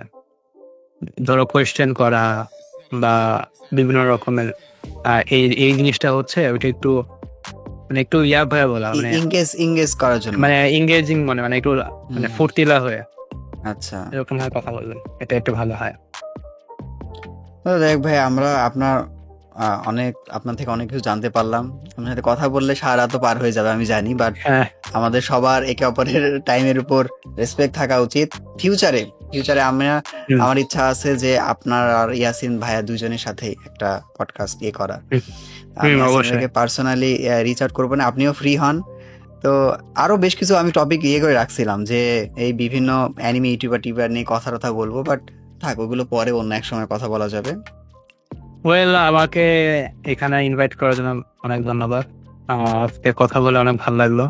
ধরো কোয়েশ্চেন করা বা বিভিন্ন রকমের এই জিনিসটা হচ্ছে ওইটা একটু মানে একটু হয়ে বলা, মানে এঙ্গেজ করার জন্য, মানে এঙ্গেজিং, মানে একটু মানে ফুর্তিলা হয়ে। আচ্ছা, এরকম ভাবে কথা বলবেন, এটা একটু ভালো হয়। দেখ ভাই, আমরা আপনার থেকে অনেক কিছু জানতে পারলাম। আপনার সাথে কথা বললে সারা রাত পার হয়ে যাবে আমি জানি, বাট আমাদের সবার একে অপরের টাইমের উপর রেসপেক্ট থাকা উচিত। ফিউচারে আমার ইচ্ছা আছে যে আপনার আর ইয়াসিন ভাইয়া দুজনের সাথে একটা পডকাস্ট করার। পার্সোনালি রিচ আউট করবো না, আপনিও ফ্রি হন। তো আরো বেশ কিছু আমি টপিক করে রাখছিলাম যে এই বিভিন্ন অ্যানিমে ইউটিউবার নিয়ে কথা বলবো, বাট থাক, ওগুলো পরে অন্য এক সময় কথা বলা যাবে। আমাকে এখানে ইনভাইট করার জন্য অনেক ধন্যবাদ। আজকে কথা বলে অনেক ভালো লাগলো।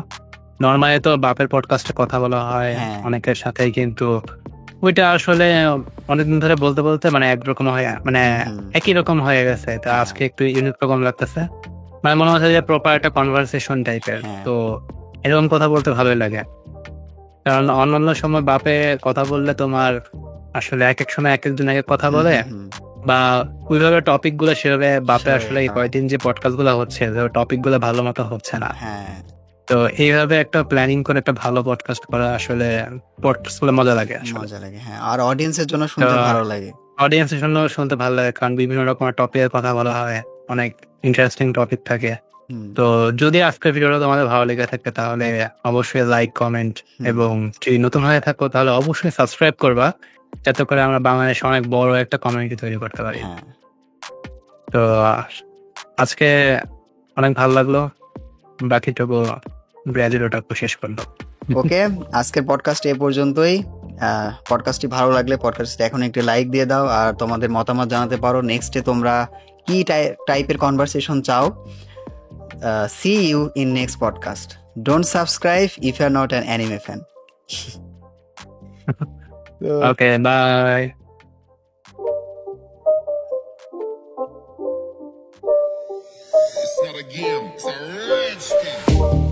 নর্মালি তো বাপের পডকাস্টে কথা বলা হয় অনেকের সাথে, কিন্তু ওইটা আসলে অনেকদিন ধরে বলতে মানে একরকম মানে একই রকম হয়ে গেছে। তো আজকে একটু ইউনিক রকম লাগতেছে, মানে মনে হচ্ছে যে প্রপার একটা কনভারসেশন টাইপের। তো এরকম কথা বলতে ভালোই লাগে, কারণ অন্যান্য সময় বাপে কথা বললে তোমার আসলে একেক সময় একেকজন একেক কথা হুম, বলে হুম, হুম। বা ওইভাবে টপিক গুলো সেভাবে বাপে সেভাবে আসলে এই না। কয়দিন যে পডকাস্ট গুলো হচ্ছে টপিক গুলো ভালো মতো হচ্ছে না। হ্যাঁ, তো এইভাবে একটা প্ল্যানিং করে একটা ভালো পডকাস্ট করা আসলে পডকাস্ট গুলো মজা লাগে আসলে। মজা লাগে। হ্যাঁ, আর অডিয়েন্স এর জন্য তো শুনতে ভালো লাগে। অডিয়েন্স এর জন্য শুনতে ভালো লাগে কারণ বিভিন্ন রকমের টপিকের কথা বলা হয়। অনেক ইন্টারেস্টিং টপিক থাকে। হুম, তো যদি আজকের ভিডিওটা তোমাদের ভালো লেগে থাকে তাহলে অবশ্যই লাইক, কমেন্ট হুম। এবং যদি নতুন হয়ে থাকো তাহলে অবশ্যই সাবস্ক্রাইব করবা। যাতে করে আমরা বাংলাদেশে অনেক বড় একটা কমিউনিটি তৈরি করতে পারি। হ্যাঁ। তো আজকে অনেক ভালো লাগলো। বাকিটুকু ভিডিওটা শেষ করলো। ওকে, আজকের পডকাস্ট এ পর্যন্তই। পডকাস্টটি ভালো লাগলে পডকাস্টে এখন একটি লাইক দিয়ে দাও আর তোমাদের মতামত জানাতে পারো নেক্সটে তোমরা কি টাইপের কনভারসেশন চাও। See you in next podcast. Don't subscribe if you're not an anime fan. Okay, bye. It's not a game, it's a rich thing.